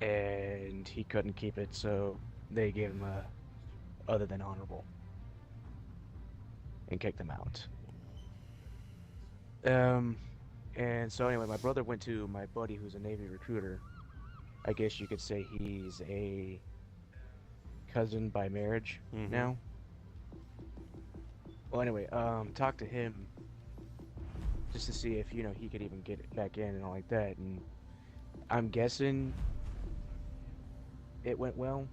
Speaker 1: And he couldn't keep it, so they gave him a other than honorable and kicked him out. And so anyway, my brother went to my buddy who's a Navy recruiter. I guess you could say he's a cousin by marriage now. Well, anyway, talked to him just to see if, he could even get it back in and all like that. And I'm guessing it went well,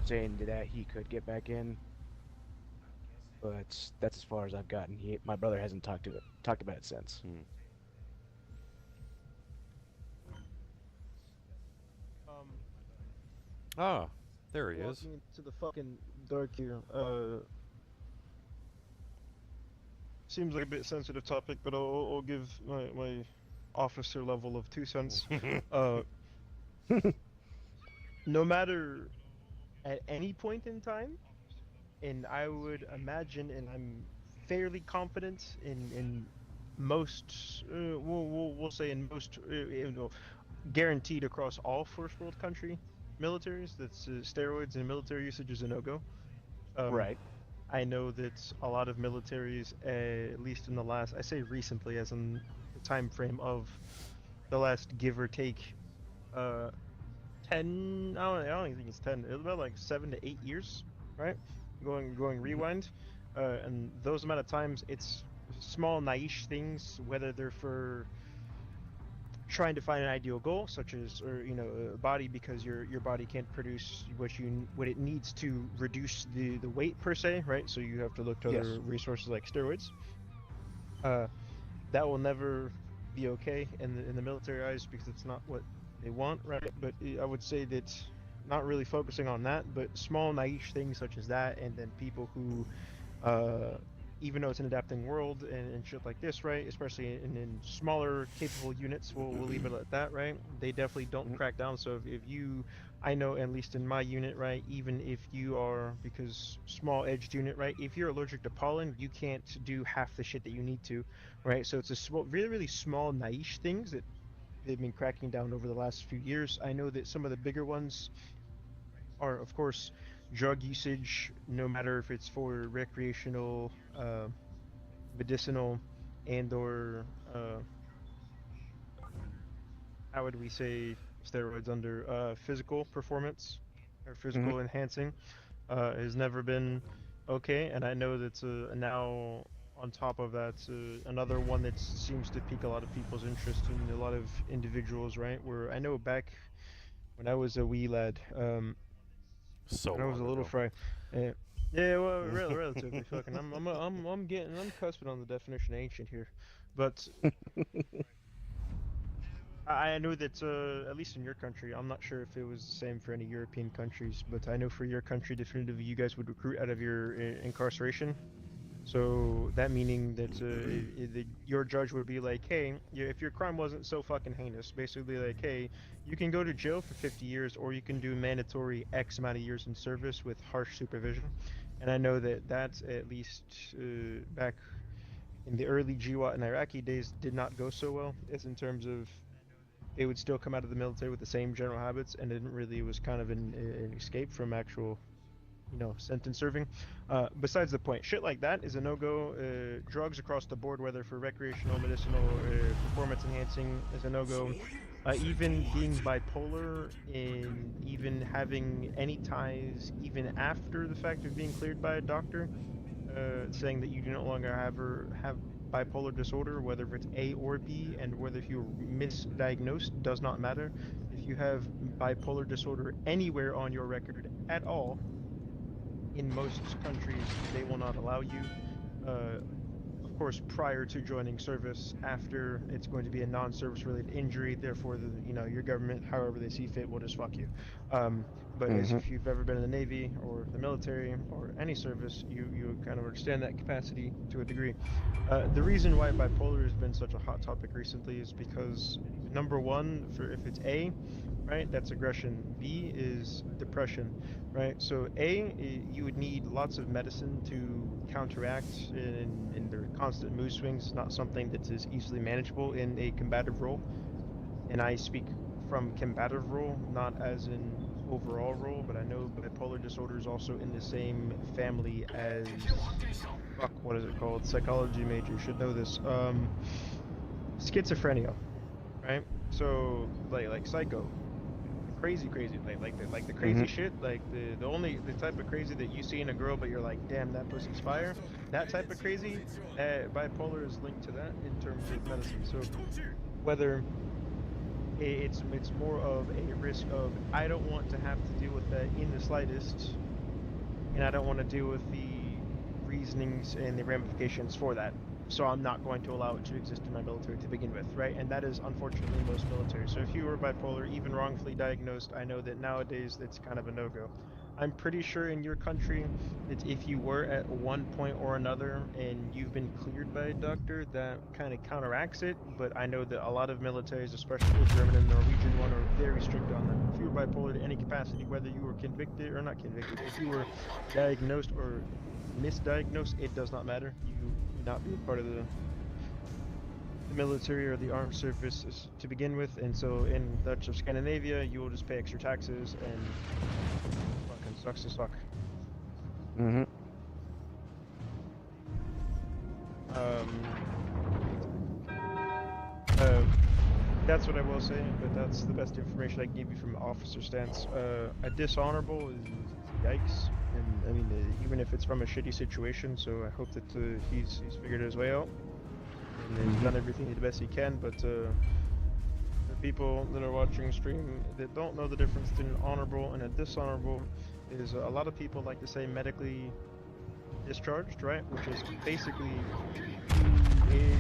Speaker 1: saying that he could get back in. But that's as far as I've gotten. My brother hasn't talked about it since.
Speaker 2: Ah, there he is.
Speaker 7: Walking into the fucking dark here. Seems like a bit sensitive topic, but I'll give my officer level of 2 cents. No matter at any point in time, and I would imagine, and I'm fairly confident in most, we'll say in most, guaranteed across all first world country militaries, that's steroids and military usage is a no-go.
Speaker 1: Right.
Speaker 7: I know that a lot of militaries, at least in the last, I say recently, as in the time frame of the last give or take 10, I don't even think it's 10, it's about like 7 to 8 years, right? Going rewind, and those amount of times, it's small niche things, whether they're for trying to find an ideal goal, such as, a body, because your body can't produce what it needs to reduce the weight per se, right? So you have to look to other resources like steroids. That will never be okay in the military eyes, because it's not what they want, right? But I would say that not really focusing on that, but small niche things such as that, and then people who, even though it's an adapting world and shit like this, right? Especially in smaller capable units, we'll leave it at that, right? They definitely don't crack down. So if you, I know at least in my unit, right? Even if you are, because small edged unit, right? If you're allergic to pollen, you can't do half the shit that you need to, right? So it's a small, really, really small niche things that they've been cracking down over the last few years. I know that some of the bigger ones are, of course, drug usage, no matter if it's for recreational, medicinal, and or how would we say steroids under physical performance or physical enhancing, has never been okay. And I know that's now on top of that, another one that seems to pique a lot of people's interest in a lot of individuals, right? Where I know back when I was a wee lad,
Speaker 2: So
Speaker 7: when I was a
Speaker 2: long
Speaker 7: little
Speaker 2: ago.
Speaker 7: fry. Yeah, well, relatively fucking. I'm cusping on the definition of ancient here, but I know that at least in your country, I'm not sure if it was the same for any European countries, but I know for your country, definitively, you guys would recruit out of your incarceration. So that meaning that your judge would be like, hey, if your crime wasn't so fucking heinous, basically like, hey, you can go to jail for 50 years, or you can do mandatory X amount of years in service with harsh supervision. And I know that that's at least back in the early GWAT and Iraqi days did not go so well, as in terms of they would still come out of the military with the same general habits, and it was kind of an escape from actual, sentence serving. Besides the point, shit like that is a no-go. Drugs across the board, whether for recreational, medicinal, or performance enhancing, is a no-go. Even being bipolar and even having any ties, even after the fact of being cleared by a doctor, saying that you do no longer have bipolar disorder, whether it's A or B, and whether if you're misdiagnosed does not matter. If you have bipolar disorder anywhere on your record at all, in most countries, they will not allow you. Of course, prior to joining service. After, it's going to be a non-service related injury. Therefore, your government, however they see fit, will just fuck you. But as if you've ever been in the Navy or the military or any service, you kind of understand that capacity to a degree. The reason why bipolar has been such a hot topic recently is because, number one, for if it's A, right, that's aggression. B is depression, right? So you would need lots of medicine to counteract in their constant mood swings. It's not something that is easily manageable in a combative role. And I speak from combative role, not as in overall role, but I know bipolar disorder is also in the same family as, what is it called? Psychology major should know this. Schizophrenia, right? So like psycho, crazy, like the crazy shit, like the type of crazy that you see in a girl, but you're like, damn, that pussy's fire. That type of crazy, bipolar is linked to that in terms of medicine. So whether it's more of a risk of, I don't want to have to deal with that in the slightest, and I don't want to deal with the reasonings and the ramifications for that. So I'm not going to allow it to exist in my military to begin with, right? And that is unfortunately most military. So if you were bipolar, even wrongfully diagnosed, I know that nowadays it's kind of a no-go. I'm pretty sure in your country that if you were at one point or another and you've been cleared by a doctor, that kind of counteracts it. But I know that a lot of militaries, especially the German and Norwegian one, are very strict on that. If you were bipolar to any capacity, whether you were convicted or not convicted, if you were diagnosed or misdiagnosed, it does not matter. You would not be a part of the military or the armed services to begin with, and so in Dutch of Scandinavia, you will just pay extra taxes, and fucking sucks as fuck. That's what I will say, but that's the best information I can give you from an officer stance. A dishonorable is yikes, and I mean, even if it's from a shitty situation, so I hope that he's figured his way out, and he's done everything the best he can, but the people that are watching stream that don't know the difference between an honorable and a dishonorable is a lot of people like to say medically discharged, right? Which is basically is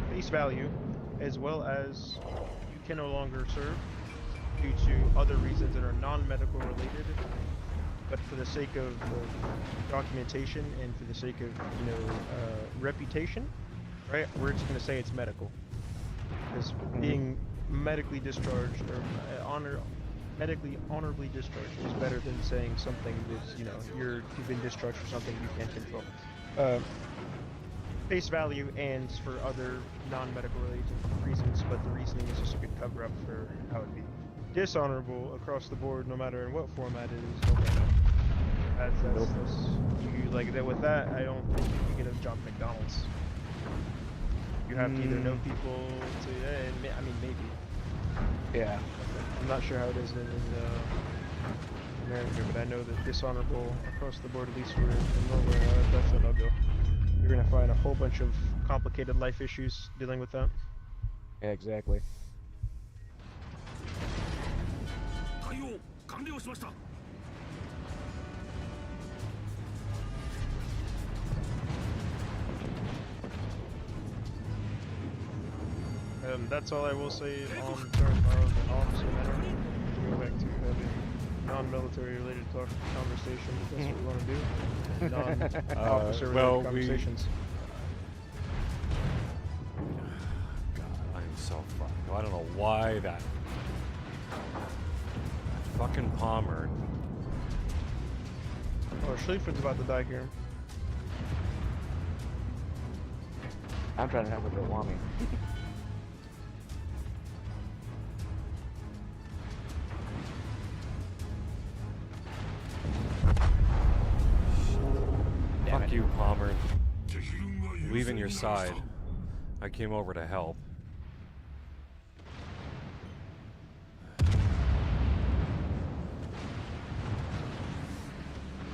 Speaker 7: face value, as well as you can no longer serve due to other reasons that are non-medical related, but for the sake of documentation and for the sake of reputation, right? We're just going to say it's medical, because being medically discharged or medically honorably discharged is better than saying something that's you've been discharged for something you can't control. Face value and for other non-medical related reasons, but the reasoning is just a good cover-up for how it'd be. Dishonorable across the board, no matter in what format it is. That's you like that. With that, I don't think you can get a job at McDonald's. You have to either know people to. I mean, maybe.
Speaker 1: Yeah.
Speaker 7: I'm not sure how it is in America, but I know that dishonorable across the board, at least for Norway, that's a no-go. You're gonna find a whole bunch of complicated life issues dealing with that.
Speaker 1: Yeah, exactly.
Speaker 7: That's all I will say on terms of an officer matter. Go back to having non-military related conversation, if that's what we want to do. Non-officer related conversations.
Speaker 2: God, I'm so fucked. I don't know why that fucking Palmer.
Speaker 7: Oh, Schlieffer's about to die here.
Speaker 1: I'm trying to help with the Wami. Damn
Speaker 2: Fuck
Speaker 1: it.
Speaker 2: you, Palmer. Leaving your side. I came over to help.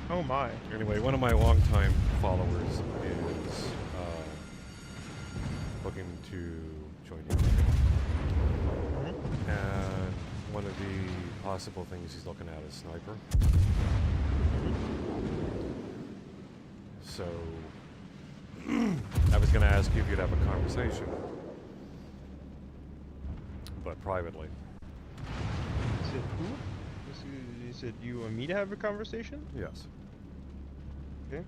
Speaker 7: Oh my.
Speaker 2: Anyway, one of my longtime followers is looking to join you. And one of the possible things he's looking at is sniper. So I was going to ask you if you'd have a conversation, but privately.
Speaker 7: You said who? You said you and me to have a conversation?
Speaker 2: Yes.
Speaker 7: Okay.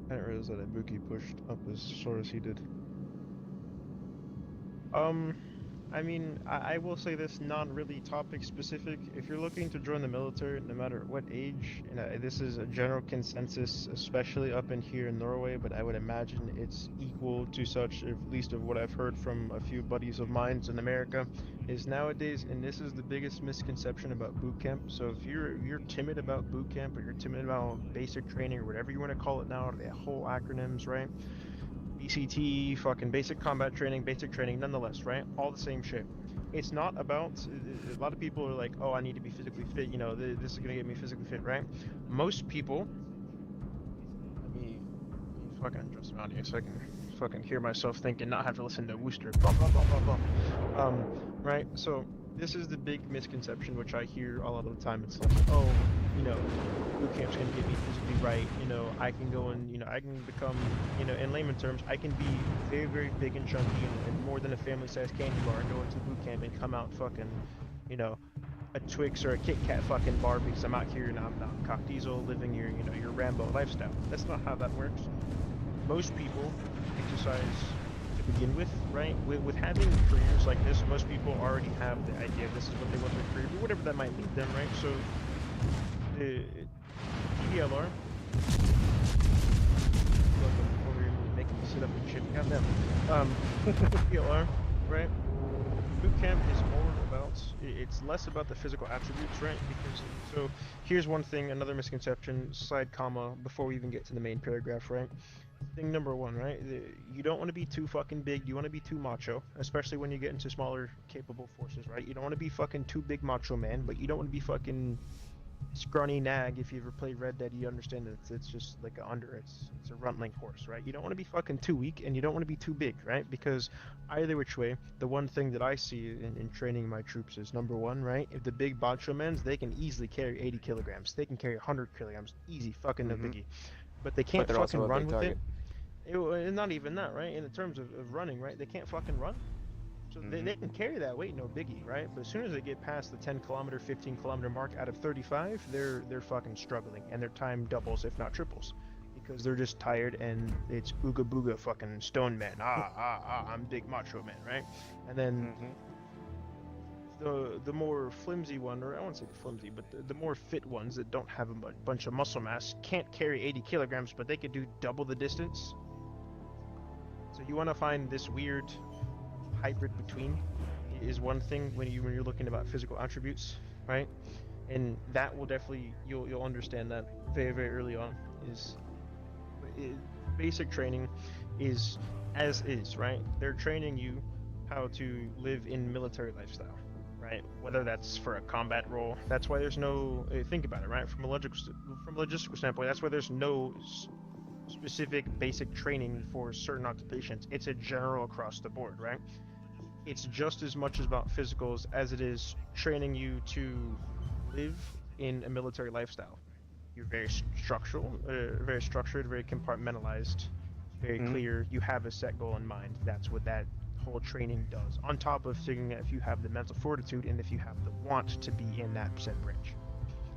Speaker 7: I didn't realize that Ibuki pushed up as short as he did. I mean, I will say this, not really topic specific. If you're looking to join the military, no matter what age, and this is a general consensus, especially up in here in Norway, but I would imagine it's equal to such, at least of what I've heard from a few buddies of mine in America, is nowadays, and this is the biggest misconception about boot camp. So if you're timid about boot camp, or you're timid about basic training, or whatever you want to call it now, the whole acronyms, right? BCT, fucking basic combat training, basic training, nonetheless, right? All the same shit. It's not about, a lot of people are like, oh, I need to be physically fit, you know, this is gonna get me physically fit, right? Most people, let me fucking adjust my audio so I can fucking hear myself think and not have to listen to Wooster, blah, blah, blah, blah, blah. Right, so this is the big misconception which I hear a lot of the time. It's like, oh, you know, boot camp's gonna get me physically right, you know, I can go and, you know, I can become, you know, in layman terms, I can be very, very big and chunky and more than a family-sized candy bar and go into boot camp and come out fucking, you know, a Twix or a Kit Kat fucking bar because I'm out here and I'm not cock diesel living your, you know, your Rambo lifestyle. That's not how that works. Most people exercise to begin with, right? With having careers like this, most people already have the idea this is what they want their career to be, whatever that might lead them, right? So the DVLR, look, I'm over here making me sit up and shit. Goddamn. DVLR, right? Boot camp is more about, it's less about the physical attributes, right? Because, so here's one thing, another misconception, slide comma, before we even get to the main paragraph, right? Thing number one, right? You don't want to be too fucking big, you want to be too macho, especially when you get into smaller, capable forces, right? You don't want to be fucking too big macho man, but you don't want to be fucking scrawny nag. If you ever played Red Dead, you understand that it's just like it's a runtling horse, right? You don't want to be fucking too weak, and you don't want to be too big, right? Because either which way, the one thing that I see in training my troops is, number one, right? If the big macho mens, they can easily carry 80 kilograms, they can carry 100 kilograms, easy, fucking no biggie. But they can't
Speaker 1: they're
Speaker 7: fucking
Speaker 1: also a
Speaker 7: run
Speaker 1: big
Speaker 7: with
Speaker 1: target.
Speaker 7: it. Not even that, right? In the terms of running, right? They can't fucking run. So they can carry that weight, no biggie, right? But as soon as they get past the 10-kilometer, 15-kilometer mark out of 35, they're fucking struggling, and their time doubles, if not triples, because they're just tired, and it's ooga booga fucking stone man. I'm big macho man, right? And then the more flimsy one, or I won't say the flimsy, but the more fit ones that don't have a bunch of muscle mass can't carry 80 kilograms, but they could do double the distance. So you want to find this weird hybrid between is one thing when you're looking about physical attributes, right? And that will definitely, you'll understand that very, very early on. Basic training is as is, right? They're training you how to live in military lifestyle, right? Whether that's for a combat role, that's why there's no, think about it, right? From a logistical standpoint, that's why there's no specific basic training for certain occupations. It's a general across the board, right? It's just as much about physicals as it is training you to live in a military lifestyle. You're very very structured, very compartmentalized, very clear. You have a set goal in mind. That's what that whole training does. On top of figuring out if you have the mental fortitude and if you have the want to be in that said branch.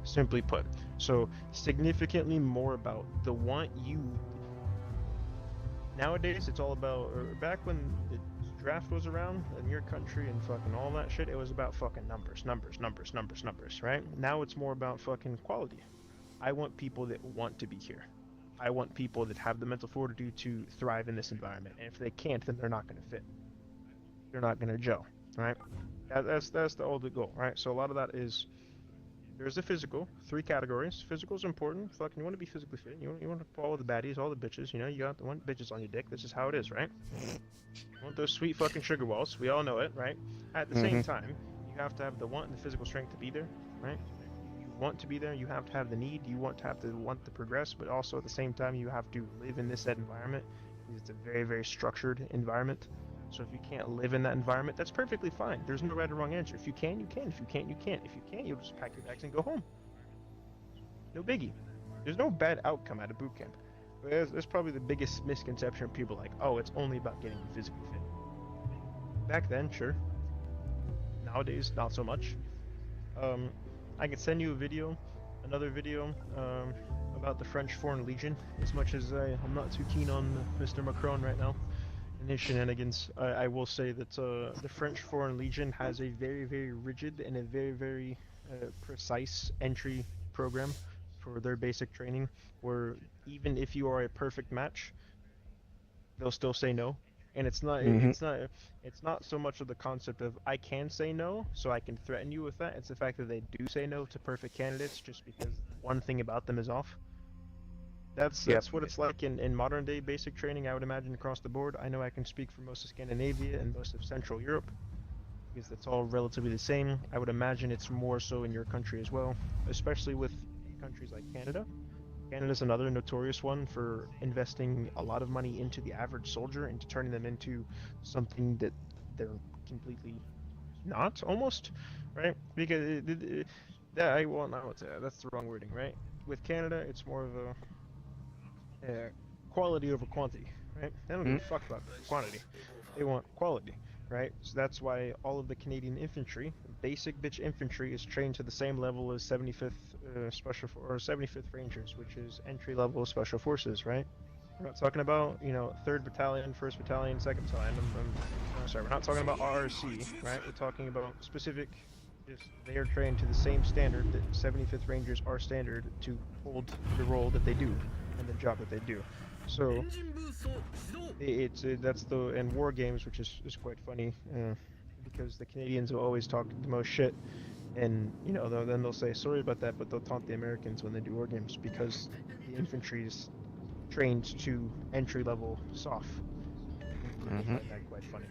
Speaker 7: Simply put. So significantly more about the want you. Nowadays, it's all about, or back when the draft was around in your country and fucking all that shit, it was about fucking numbers, right? Now it's more about fucking quality. I want people that want to be here. I want people that have the mental fortitude to thrive in this environment. And if they can't, then they're not going to fit. They're not going to gel, right? That's the ultimate goal, right? So a lot of that is there's the physical, 3 categories. Physical is important. Fucking, you want to be physically fit. You want to follow the baddies, all the bitches. You know, you got the one bitches on your dick. This is how it is, right? You want those sweet fucking sugar walls. We all know it, right? At the same time, you have to have the want and the physical strength to be there, right? You want to be there. You have to have the need. You want to want to progress, but also at the same time, you have to live in this said environment. It's a very, very structured environment. So if you can't live in that environment, that's perfectly fine. There's no right or wrong answer. If you can, you can. If you can't, you can't. If you can't, you'll just pack your bags and go home. No biggie. There's no bad outcome out of boot camp. That's probably the biggest misconception. People are like, oh, it's only about getting you physically fit. Back then, sure. Nowadays, not so much. I could send you a video, another video, about the French Foreign Legion. As much as I'm not too keen on Mr. Macron right now and his shenanigans, I will say that the French Foreign Legion has a very, very rigid and a very, very precise entry program for their basic training, where even if you are a perfect match, they'll still say no. And it's not it's not so much of the concept of I can say no, so I can threaten you with that. It's the fact that they do say no to perfect candidates just because one thing about them is off. That's what it's like in modern day basic training, I would imagine, across the board. I know I can speak for most of Scandinavia and most of Central Europe, because that's all relatively the same. I would imagine it's more so in your country as well, especially with countries like Canada. Canada's another notorious one for investing a lot of money into the average soldier, into turning them into something that they're completely not, almost, right? Because that's the wrong wording, right? With Canada, it's more of a quality over quantity, right? They don't give a fuck about quantity. They want quality, right? So that's why all of the Canadian infantry, basic bitch infantry, is trained to the same level as 75th or 75th Rangers, which is entry level special forces, right? We're not talking about 3rd Battalion, 1st Battalion, 2nd Battalion. Sorry, we're not talking about RRC, right? We're talking about specific. They are trained to the same standard that 75th Rangers are standard to hold the role that they do and the job that they do. So that's in war games, which is quite funny, because the Canadians will always talk the most shit, and then they'll say sorry about that, but they'll taunt the Americans when they do war games because the infantry is trained to entry level soft. I find that quite funny.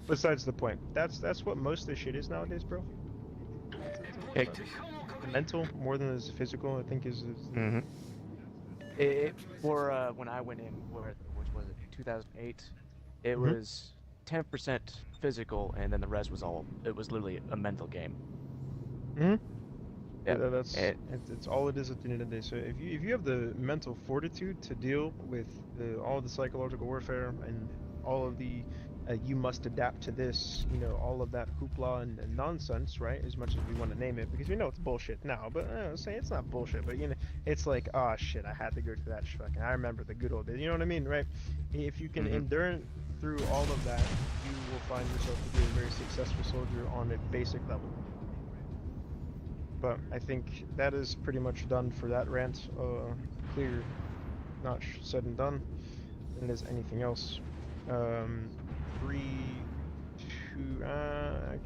Speaker 7: Besides the point, that's what most of this shit is nowadays, bro. The mental more than the physical, I think, is.
Speaker 1: For when I went in, which was it, 2008, it was 10% physical, and then the rest was literally a mental game.
Speaker 7: Yeah, it's all it is at the end of the day. So if you have the mental fortitude to deal with all the psychological warfare and all of the you must adapt to this, all of that hoopla and nonsense, right? As much as we want to name it, because we know it's bullshit now, but say it's not bullshit, but it's like, oh shit, I had to go through that fucking. I remember the good old days. You know what I mean, right? If you can endure through all of that, you will find yourself to be a very successful soldier on a basic level. But I think that is pretty much done for that rant. Clear, not said and done. Than it is anything else. 3, 2, actually.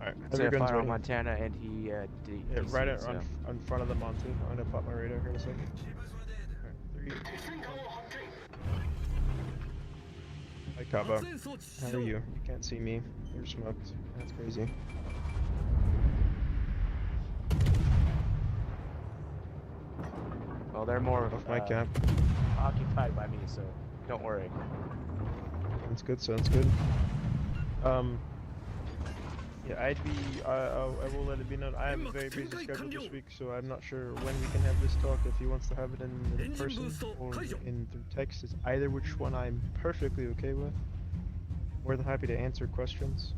Speaker 7: Alright,
Speaker 1: So I fire on Montana, and he
Speaker 7: right in front of the Monty. I'm gonna pop my radar here in a second. Alright, 3. Hi, Kaba. How are you? You can't see me. You're smoked. That's crazy.
Speaker 1: Well, they're more
Speaker 7: Off my cap.
Speaker 1: occupied by me, so don't worry.
Speaker 7: Sounds good. Sounds good. Yeah, I will let it be known. I have a very busy schedule this week, so I'm not sure when we can have this talk. If he wants to have it in person or through text, is either which one I'm perfectly okay with. More than happy to answer questions.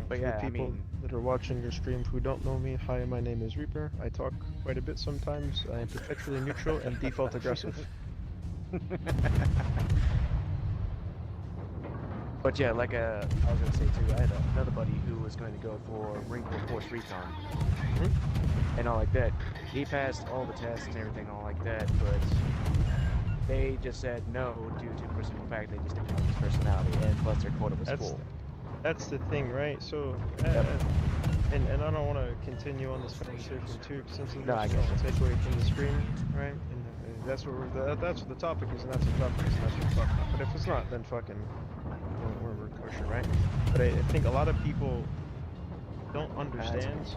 Speaker 1: But
Speaker 7: for
Speaker 1: yeah,
Speaker 7: the people that are watching your stream who don't know me, hi, my name is Reaper. I talk quite a bit sometimes. I am perpetually neutral and default aggressive.
Speaker 1: But yeah, like I was gonna say too, I had another buddy who was going to go for Marine Corps Force Recon and all like that. He passed all the tests and everything, all like that, but they just said no due to the simple fact they just didn't have his personality, and plus their quota was full.
Speaker 7: That's the thing, right? So, and I don't want to continue on this conversation too, since it's not take away from the screen, right? And that's what that's what the topic is, and that's what the topic is, and that's what we're talking about. But if it's not, then fucking we're kosher, right? But I think a lot of people don't understand.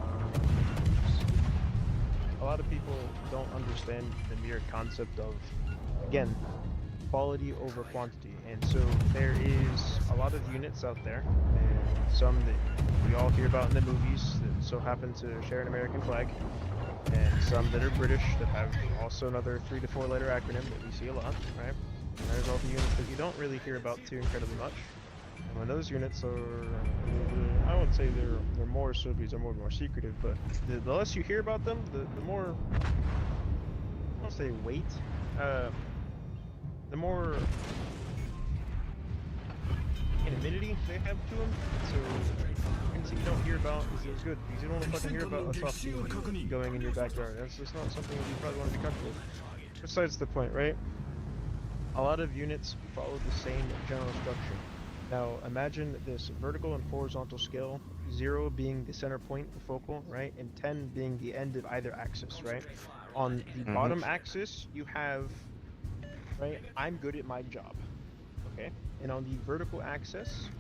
Speaker 7: A lot of people don't understand the mere concept of, again, quality over quantity. And so there is a lot of units out there, and some that we all hear about in the movies that so happen to share an American flag, and some that are British that have also another 3 to 4 letter acronym that we see a lot, right? And there's all the units that you don't really hear about too incredibly much. And when those units are, I wouldn't say they're more so because they're more secretive, but the less you hear about them, the more, I don't say weight, the more anonymity they have to them. So things you don't hear about is good, because you don't want to fucking hear about a soft going in your backyard. That's just not something that you probably want to be comfortable with. Besides the point, right? A lot of units follow the same general structure. Now imagine this vertical and horizontal scale, 0 being the center point, the focal, right, and 10 being the end of either axis, right? On the bottom axis, you have, right, I'm good at my job, okay? And on the vertical axis,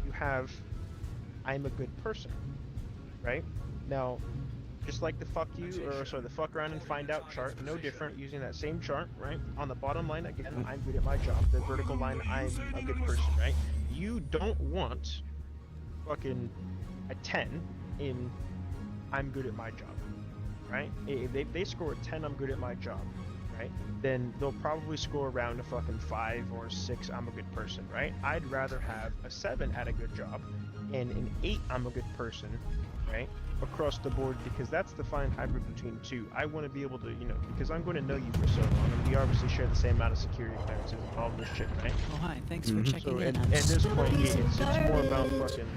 Speaker 7: you have, I'm a good person, right? Now, just like the fuck you, or sorry, the fuck around and find out chart, no different, using that same chart, right? On the bottom line, again, I'm good at my job. The vertical line, I'm a good person, right? You don't want fucking a 10 in I'm good at my job, right? If they score a 10, I'm good at my job, right? Then they'll probably score around a fucking 5 or 6, I'm a good person, right? I'd rather have a 7 at a good job and an 8, I'm a good person, right? Across the board, because that's the fine hybrid between two. I want to be able to, you know, because I'm going to know you for so long, and we obviously share the same amount of security clearances and all this shit, right?
Speaker 3: Oh, hi. Thanks for checking
Speaker 7: So
Speaker 3: in.
Speaker 7: at
Speaker 3: I'm
Speaker 7: this
Speaker 3: still
Speaker 7: point,
Speaker 3: a piece
Speaker 7: it's
Speaker 3: of
Speaker 7: more about
Speaker 3: garbage.
Speaker 7: fucking,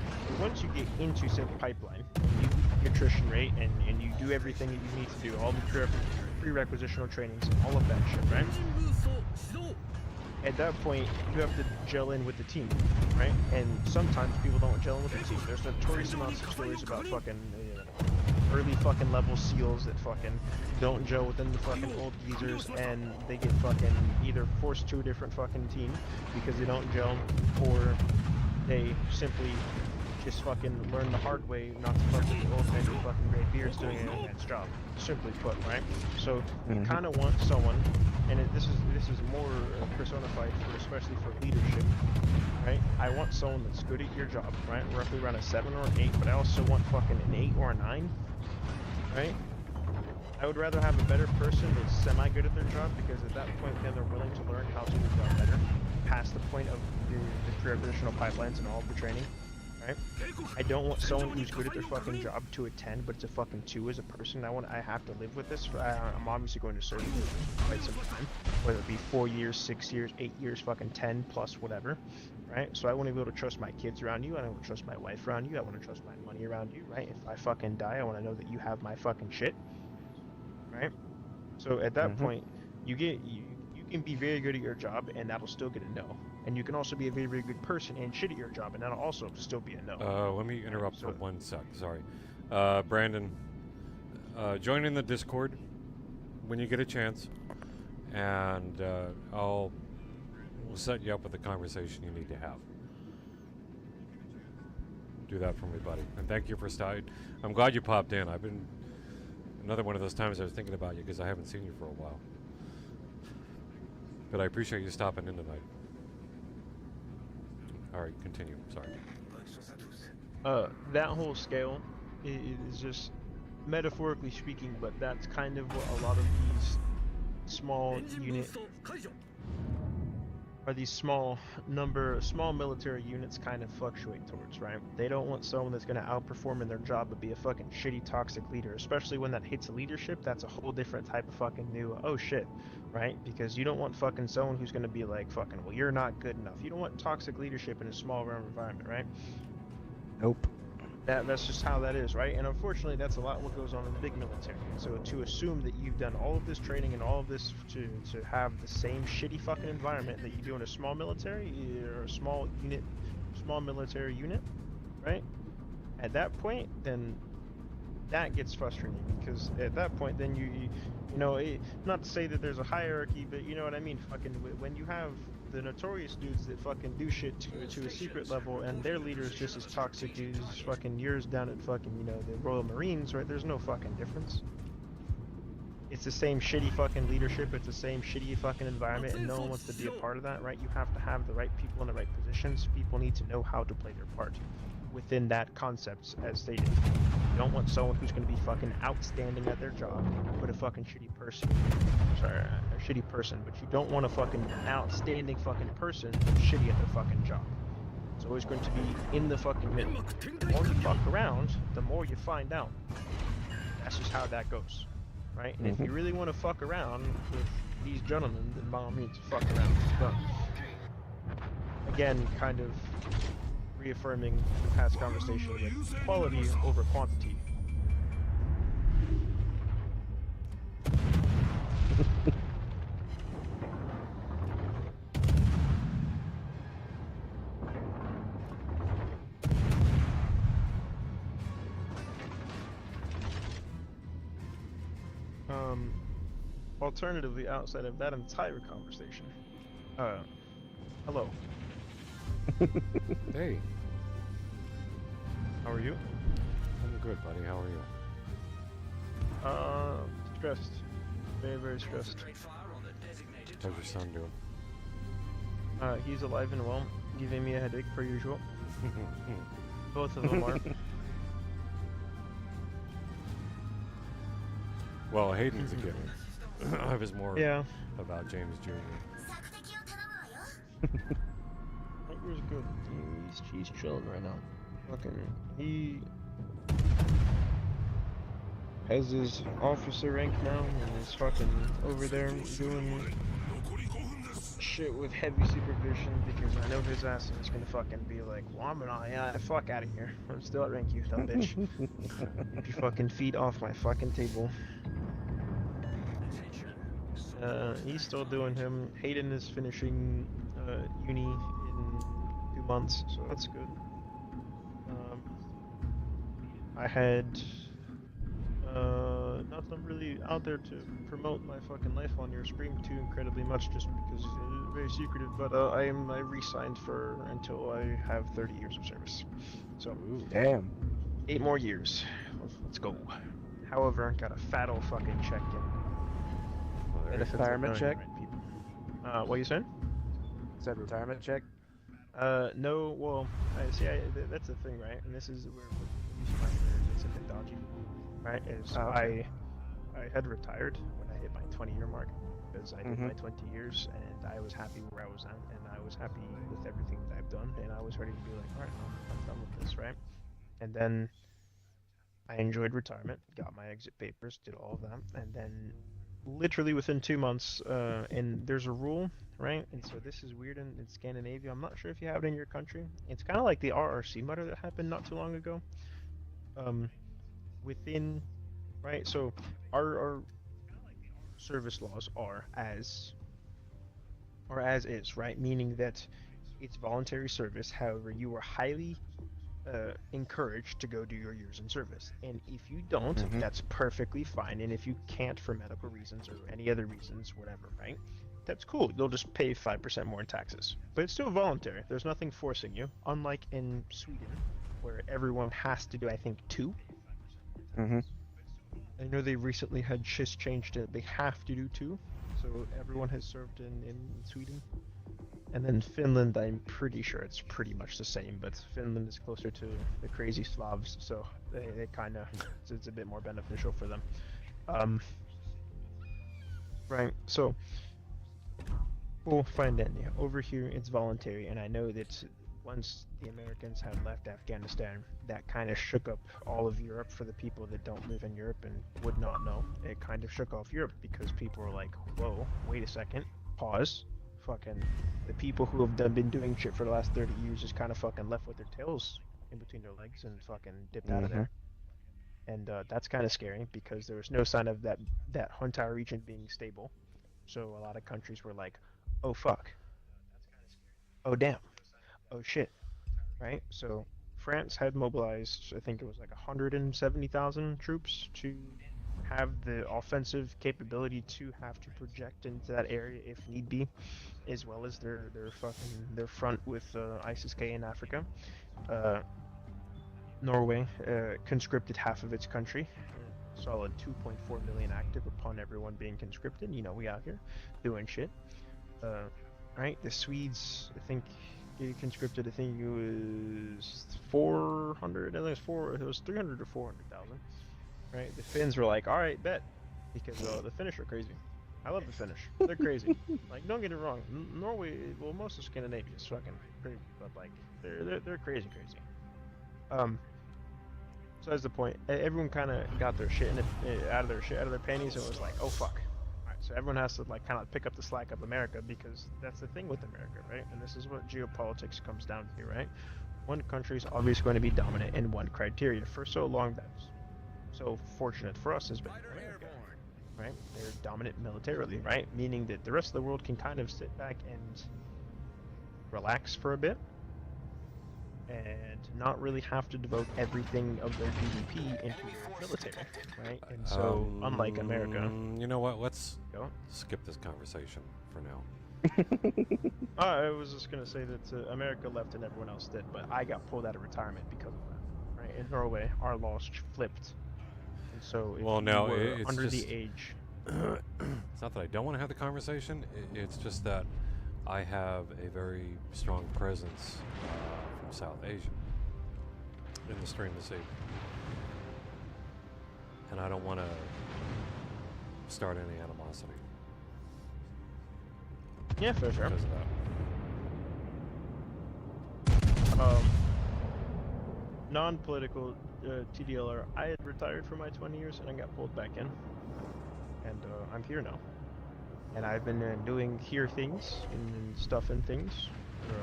Speaker 7: once you get into said pipeline, you your attrition rate, and you do everything that you need to do, all the prerequisitional trainings and all of that shit, right? At that point, you have to gel in with the team, right? And sometimes people don't gel in with the team. There's notorious amounts of stories about fucking early fucking level SEALs that fucking don't gel within the fucking old geezers, and they get fucking either forced to a different fucking team because they don't gel, or they simply just fucking learn the hard way not to fuck with the old men with fucking gray beards doing an advanced job. Simply put, right? So you kind of want someone, and this is more personified for, especially for leadership, right? I want someone that's good at your job, right? Roughly around a 7 or an 8, but I also want fucking an 8 or a 9, right? I would rather have a better person that's semi-good at their job, because at that point then they're willing to learn how to do the job better, past the point of the traditional pipelines and all of the training, right? I don't want someone who's good at their fucking job to a 10, but it's a fucking 2 as a person. I have to live with this. I'm obviously going to serve for quite some time, whether it be 4 years, 6 years, 8 years, fucking 10 plus whatever, right? So I want to be able to trust my kids around you. I want to trust my wife around you. I want to trust my money around you, right? If I fucking die, I want to know that you have my fucking shit, right? So at that point, you can be very good at your job, and that'll still get a no. And you can also be a very, very good person and shit at your job, and that'll also still be a no.
Speaker 2: Let me interrupt for 1 sec. Sorry, Brandon. Join in the Discord when you get a chance, and we'll set you up with the conversation you need to have. Do that for me, buddy. And thank you for starting. I'm glad you popped in. I've been another one of those times I was thinking about you because I haven't seen you for a while. But I appreciate you stopping in tonight. All right, continue. Sorry.
Speaker 7: That whole scale is just metaphorically speaking, but that's kind of what a lot of these small unit. are these small military units kind of fluctuate towards, right? They don't want someone that's going to outperform in their job but be a fucking shitty toxic leader, especially when that hits leadership. That's a whole different type of fucking new oh shit, right? Because you don't want fucking someone who's going to be like fucking, well, you're not good enough. You don't want toxic leadership in a small realm environment, right?
Speaker 1: Nope.
Speaker 7: That's just how that is, right? And unfortunately, that's a lot what goes on in the big military. So to assume that you've done all of this training and all of this to have the same shitty fucking environment that you do in a small military or a small military unit, right? At that point, then that gets frustrating because at that point, then you know, not to say that there's a hierarchy, but you know what I mean. Fucking when you have the notorious dudes that fucking do shit to a secret level, and their leader's just as toxic as fucking yours down at fucking, you know, the Royal Marines, right? There's no fucking difference. It's the same shitty fucking leadership, it's the same shitty fucking environment, and no one wants to be a part of that, right? You have to have the right people in the right positions. People need to know how to play their part within that concept as stated. You don't want someone who's going to be fucking outstanding at their job, but a fucking shitty person. Sorry, a shitty person, but you don't want a fucking outstanding fucking person who's shitty at their fucking job. It's always going to be in the fucking middle. The more you fuck around, the more you find out. That's just how that goes, right? And if you really want to fuck around with these gentlemen, then by all means, fuck around. But again, kind of reaffirming the past conversation with quality over quantity. Alternatively, outside of that entire conversation, hello.
Speaker 2: Hey,
Speaker 7: How are you?
Speaker 2: I'm good, buddy. How are you?
Speaker 7: Stressed. Very, very stressed.
Speaker 2: How's your son doing?
Speaker 7: He's alive and well, giving me a headache per usual. Both of them are.
Speaker 2: Well, Hayden's a given. I was more
Speaker 7: Yeah.
Speaker 2: about James Jr.
Speaker 5: 索敵を頼むわよ
Speaker 7: Edgar's good. He's chilling right now. Fucking, he has his officer rank now, and is fucking over there doing shit with heavy supervision because I know his ass is gonna fucking be like, well, I'm gonna fuck out of here. I'm still at rank, you dumb bitch. Get your fucking feet off my fucking table. He's still doing him. Hayden is finishing uni in 2 months, so that's good. I had nothing really out there to promote my fucking life on your stream too incredibly much, just because it's very secretive. But I re-signed for until I have 30 years of service. So
Speaker 1: Damn.
Speaker 7: 8 more years. Let's go. However, got a fat old fucking check in.
Speaker 2: Well, there you
Speaker 7: Benefits
Speaker 2: go.
Speaker 7: are
Speaker 1: Retirement
Speaker 7: going
Speaker 1: check?
Speaker 7: right, people. What are you saying?
Speaker 1: Said retirement check.
Speaker 7: No, well, that's the thing, right? And this is where it's a bit dodgy, right? Is
Speaker 1: Oh, okay.
Speaker 7: I had retired when I hit my 20-year mark because I did my 20 years and I was happy where I was at and I was happy with everything that I've done and I was ready to be like, all right, I'm done with this, right? And then I enjoyed retirement, got my exit papers, did all of that, and then literally within 2 months, and there's a rule, right? And so this is weird in Scandinavia. I'm not sure if you have it in your country. It's kind of like the RRC mutter that happened not too long ago. Within, right? So our service laws are as is, right? Meaning that it's voluntary service. However, you are highly encouraged to go do your years in service. And if you don't, that's perfectly fine. And if you can't for medical reasons or any other reasons, whatever, right? That's cool. You'll just pay 5% more in taxes. But it's still voluntary. There's nothing forcing you. Unlike in Sweden, where everyone has to do, I think, 2. I know they recently had changed it. They have to do 2. So everyone has served in Sweden. And then Finland, I'm pretty sure it's pretty much the same, but Finland is closer to the crazy Slavs, so they kind of, it's a bit more beneficial for them. Right, so Well, fine then. Yeah, over here it's voluntary, and I know that once the Americans had left Afghanistan, that kind of shook up all of Europe for the people that don't live in Europe and would not know. It kind of shook off Europe because people were like, whoa, wait a second, pause. Fucking the people who have been doing shit for the last 30 years just kind of fucking left with their tails in between their legs and fucking dipped out of there. And that's kind of scary because there was no sign of that entire region being stable. So a lot of countries were like, oh fuck, oh damn, oh shit, right? So France had mobilized, I think it was like 170,000 troops to have the offensive capability to have to project into that area if need be, as well as their front with ISIS-K in Africa. Norway conscripted half of its country. Solid 2.4 million active upon everyone being conscripted. You know, we out here doing shit. Right? The Swedes, I think, conscripted. I think it was 400. I think it was 300 or 400,000. Right? The Finns were like, all right, bet, because the Finnish are crazy. I love the Finnish. They're crazy. Like, don't get it wrong. Norway, well, most of Scandinavia is fucking crazy, but like, they're crazy. So that's the point. Everyone kind of got their shit out of their panties and was like, oh fuck. Alright, so everyone has to like kind of pick up the slack of America because that's the thing with America, right? And this is what geopolitics comes down to, right? One country is obviously going to be dominant in one criteria. For so long, that's so fortunate for us has been America, right? They're dominant militarily, right? Meaning that the rest of the world can kind of sit back and relax for a bit and not really have to devote everything of their GDP into their military, right? And so, unlike America...
Speaker 2: You know what? Let's
Speaker 7: Go.
Speaker 2: skip this conversation for now.
Speaker 7: I was just going to say that America left and everyone else did, but I got pulled out of retirement because of that, right? In Norway, our laws flipped. And so, if
Speaker 2: Well,
Speaker 7: you
Speaker 2: no,
Speaker 7: were
Speaker 2: it's
Speaker 7: under
Speaker 2: just-
Speaker 7: the age...
Speaker 2: It's not that I don't want to have the conversation. It's just that I have a very strong presence from South Asia in the stream this evening. And I don't want to start any animosity
Speaker 7: Yeah, fair.
Speaker 2: because of that.
Speaker 7: Non-political TDLR, I had retired for my 20 years and I got pulled back in. And I'm here now. And I've been doing here things and stuff and things for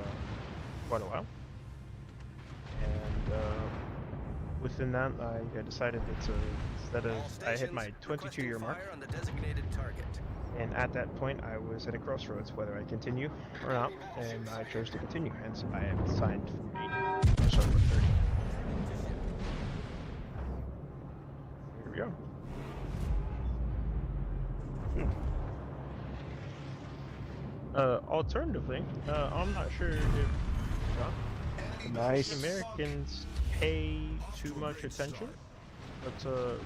Speaker 7: quite a while. And within that, I decided that instead of I hit my 22-year mark,
Speaker 4: on the designated target.
Speaker 7: and at that point I was at a crossroads whether I continue or not, and I chose to continue. Hence, I have signed for 80, sorry, for 30. Here we go. Alternatively, I'm not sure if
Speaker 1: Nice.
Speaker 7: the Americans pay too much attention, but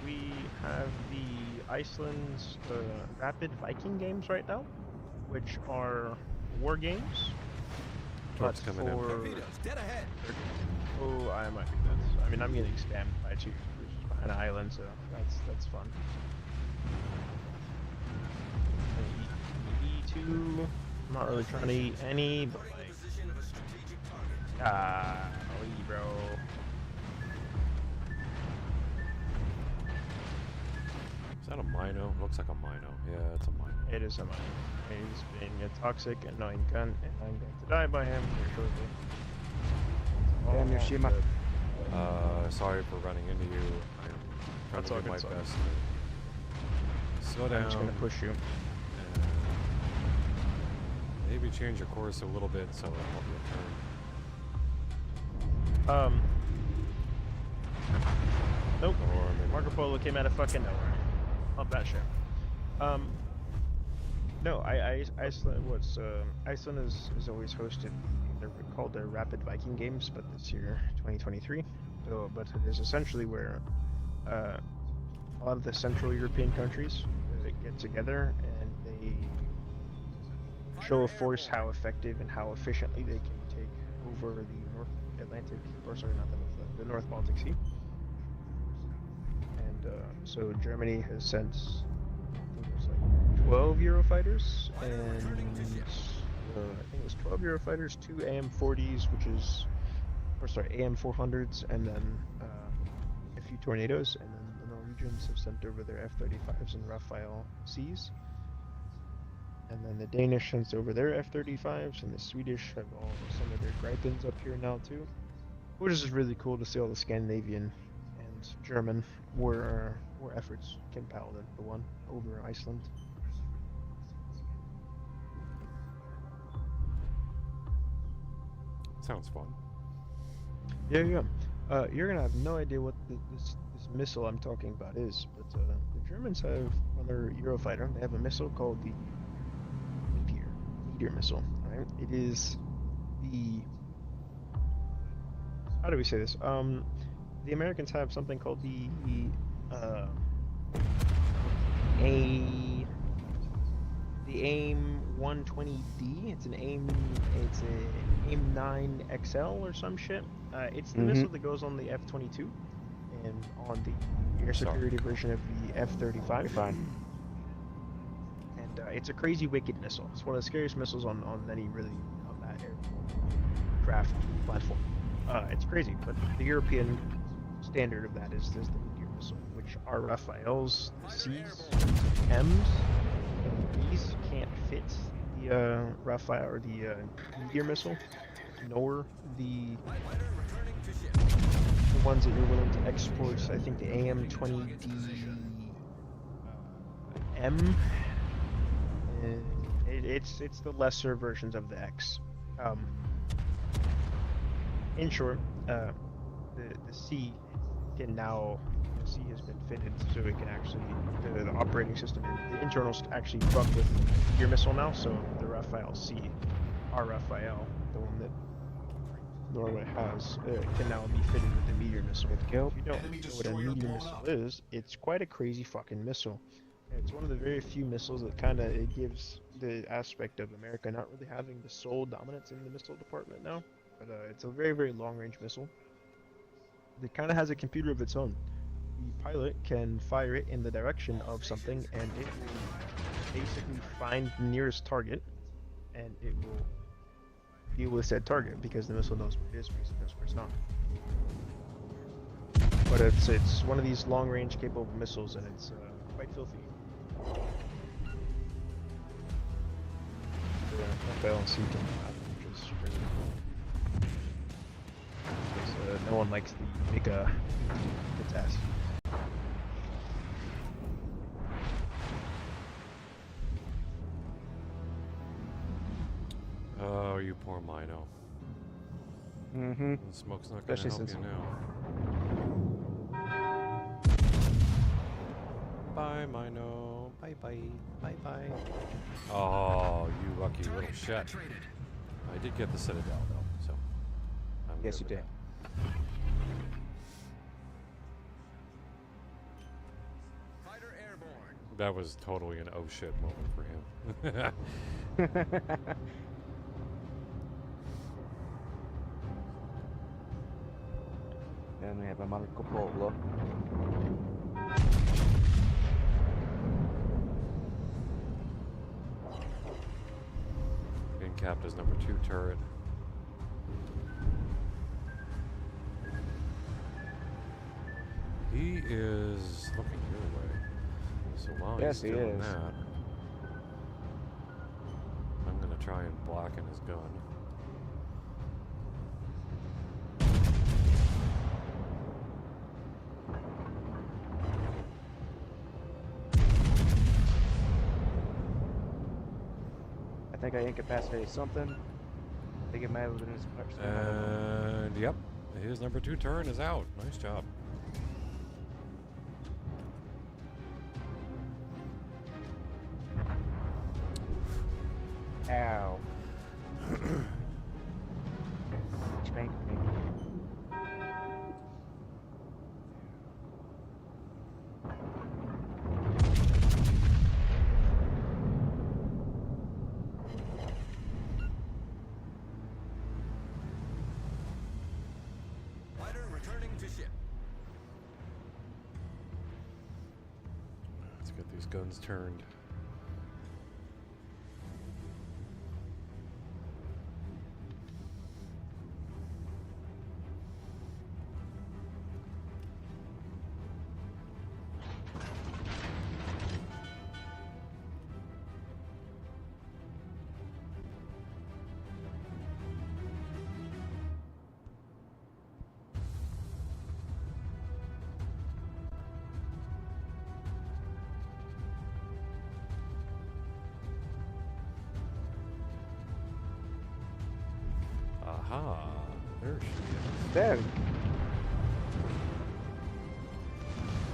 Speaker 7: we have the Iceland's Rapid Viking games right now, which are war games.
Speaker 2: Trucks
Speaker 7: but
Speaker 2: coming in.
Speaker 7: for
Speaker 4: Torpedoes, dead ahead.
Speaker 7: oh, I might be this. I mean, I'm getting spammed by two cruisers behind an island, so that's fun. E2. I'm not really trying to eat any, but like,
Speaker 4: Position of a strategic target.
Speaker 7: bro.
Speaker 2: Is that a Mino? Looks like a Mino. Yeah, it's a Mino.
Speaker 7: It is a mine. He's being a toxic, annoying cunt, and I'm going to die by him here shortly.
Speaker 1: Damn,
Speaker 7: All
Speaker 1: Yoshima.
Speaker 7: good.
Speaker 2: Sorry for running into you. I'm trying
Speaker 7: That's
Speaker 2: to
Speaker 7: all
Speaker 2: do
Speaker 7: good,
Speaker 2: my
Speaker 7: it's all
Speaker 2: best to slow down.
Speaker 7: I'm just going to push you.
Speaker 2: and maybe change your course a little bit so it won't be a turn.
Speaker 7: Nope.
Speaker 2: Or maybe
Speaker 7: Marco Polo came out of fucking nowhere. Love that shit. No, Iceland is always hosted. They're called their Rapid Viking Games, but this year, 2023. So, but it is essentially where a lot of the Central European countries get together and they show of force how effective and how efficiently they can take over the North Atlantic, or sorry, not the North Baltic Sea. And so Germany has sent, I think it was like 12 Eurofighters, and I think it was 12 Eurofighters, 2 AM-40s, AM-400s, and then a few Tornadoes, and then the Norwegians have sent over their F-35s and Rafale Cs. And then the Danish sent over their F-35s, and the Swedish have all some of their Gripens up here now too. Which is really cool to see all the Scandinavian and German war efforts compiled into one over Iceland.
Speaker 2: Sounds fun.
Speaker 7: Yeah. You're gonna have no idea what this missile I'm talking about is, but the Germans have on their Eurofighter, they have a missile called the meteor missile. Right? It is the how do we say this? The Americans have something called the AIM 120D. It's an AIM 9 XL or some shit. It's the missile that goes on the F-22 and on the air superiority version of the F-35.
Speaker 1: You're fine.
Speaker 7: And it's a crazy wicked missile. It's one of the scariest missiles on any really on that aircraft platform. It's crazy, but the European standard of that is the meteor missile, which are Rafaels, the C's, M's, and B's can't fit the Rafael or the meteor missile, nor the ones that you're willing to export. So I think the AM-20D M. It's the lesser versions of the X. In short, the C can now, the C has been fitted so it can actually, the operating system, the internals actually fuck with your missile now, so the Rafael C, our Rafael, the one that Norway has, can now be fitted with the meteor missile. If you don't know what a meteor missile is, it's quite a crazy fucking missile. It's one of the very few missiles that kind of, it gives the aspect of America not really having the sole dominance in the missile department now. But it's a very, very long-range missile. It kind of has a computer of its own. The pilot can fire it in the direction of something, and it will basically find the nearest target, and it will deal with said target because the missile knows where it is, because it knows where it's not. But it's one of these long-range capable missiles, and it's quite filthy. The FLC can which is really cool. Because no one likes the big its ass.
Speaker 2: Oh, you poor Mino.
Speaker 1: Mm-hmm.
Speaker 2: The smoke's not gonna help you now. Bye, Mino. Bye-bye. Bye-bye. Oh, you lucky little shit. I did get the Citadel, though, so...
Speaker 1: Yes, you did.
Speaker 4: Fighter airborne.
Speaker 2: That was totally an oh shit moment for him.
Speaker 1: Then we have a Marco Polo.
Speaker 2: Being capped as number 2 turret. He is looking your way. So while
Speaker 1: Yes,
Speaker 2: he's
Speaker 1: he
Speaker 2: doing
Speaker 1: is.
Speaker 2: that, I'm gonna try and blacken his gun.
Speaker 1: I think I incapacitated something. I think it might have been his person.
Speaker 2: And yep, his number 2 turret is out. Nice job.
Speaker 1: Ow. Spank me.
Speaker 4: Fighter returning to ship.
Speaker 2: Let's get these guns turned. Aha. There she is.
Speaker 1: There.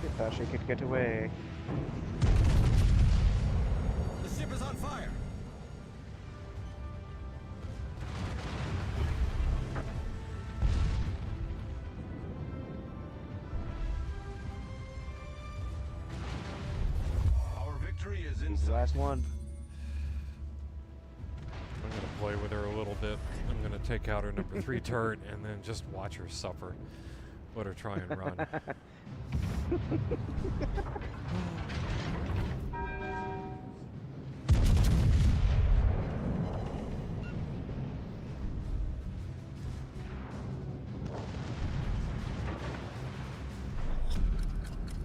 Speaker 1: I thought she could get away.
Speaker 4: The ship is on fire. Our victory is in
Speaker 1: Who's the
Speaker 4: sight.
Speaker 1: last one?
Speaker 2: I'm going to play with her a little bit. I'm going to take out her number 3 turret and then just watch her suffer. Let her try and run.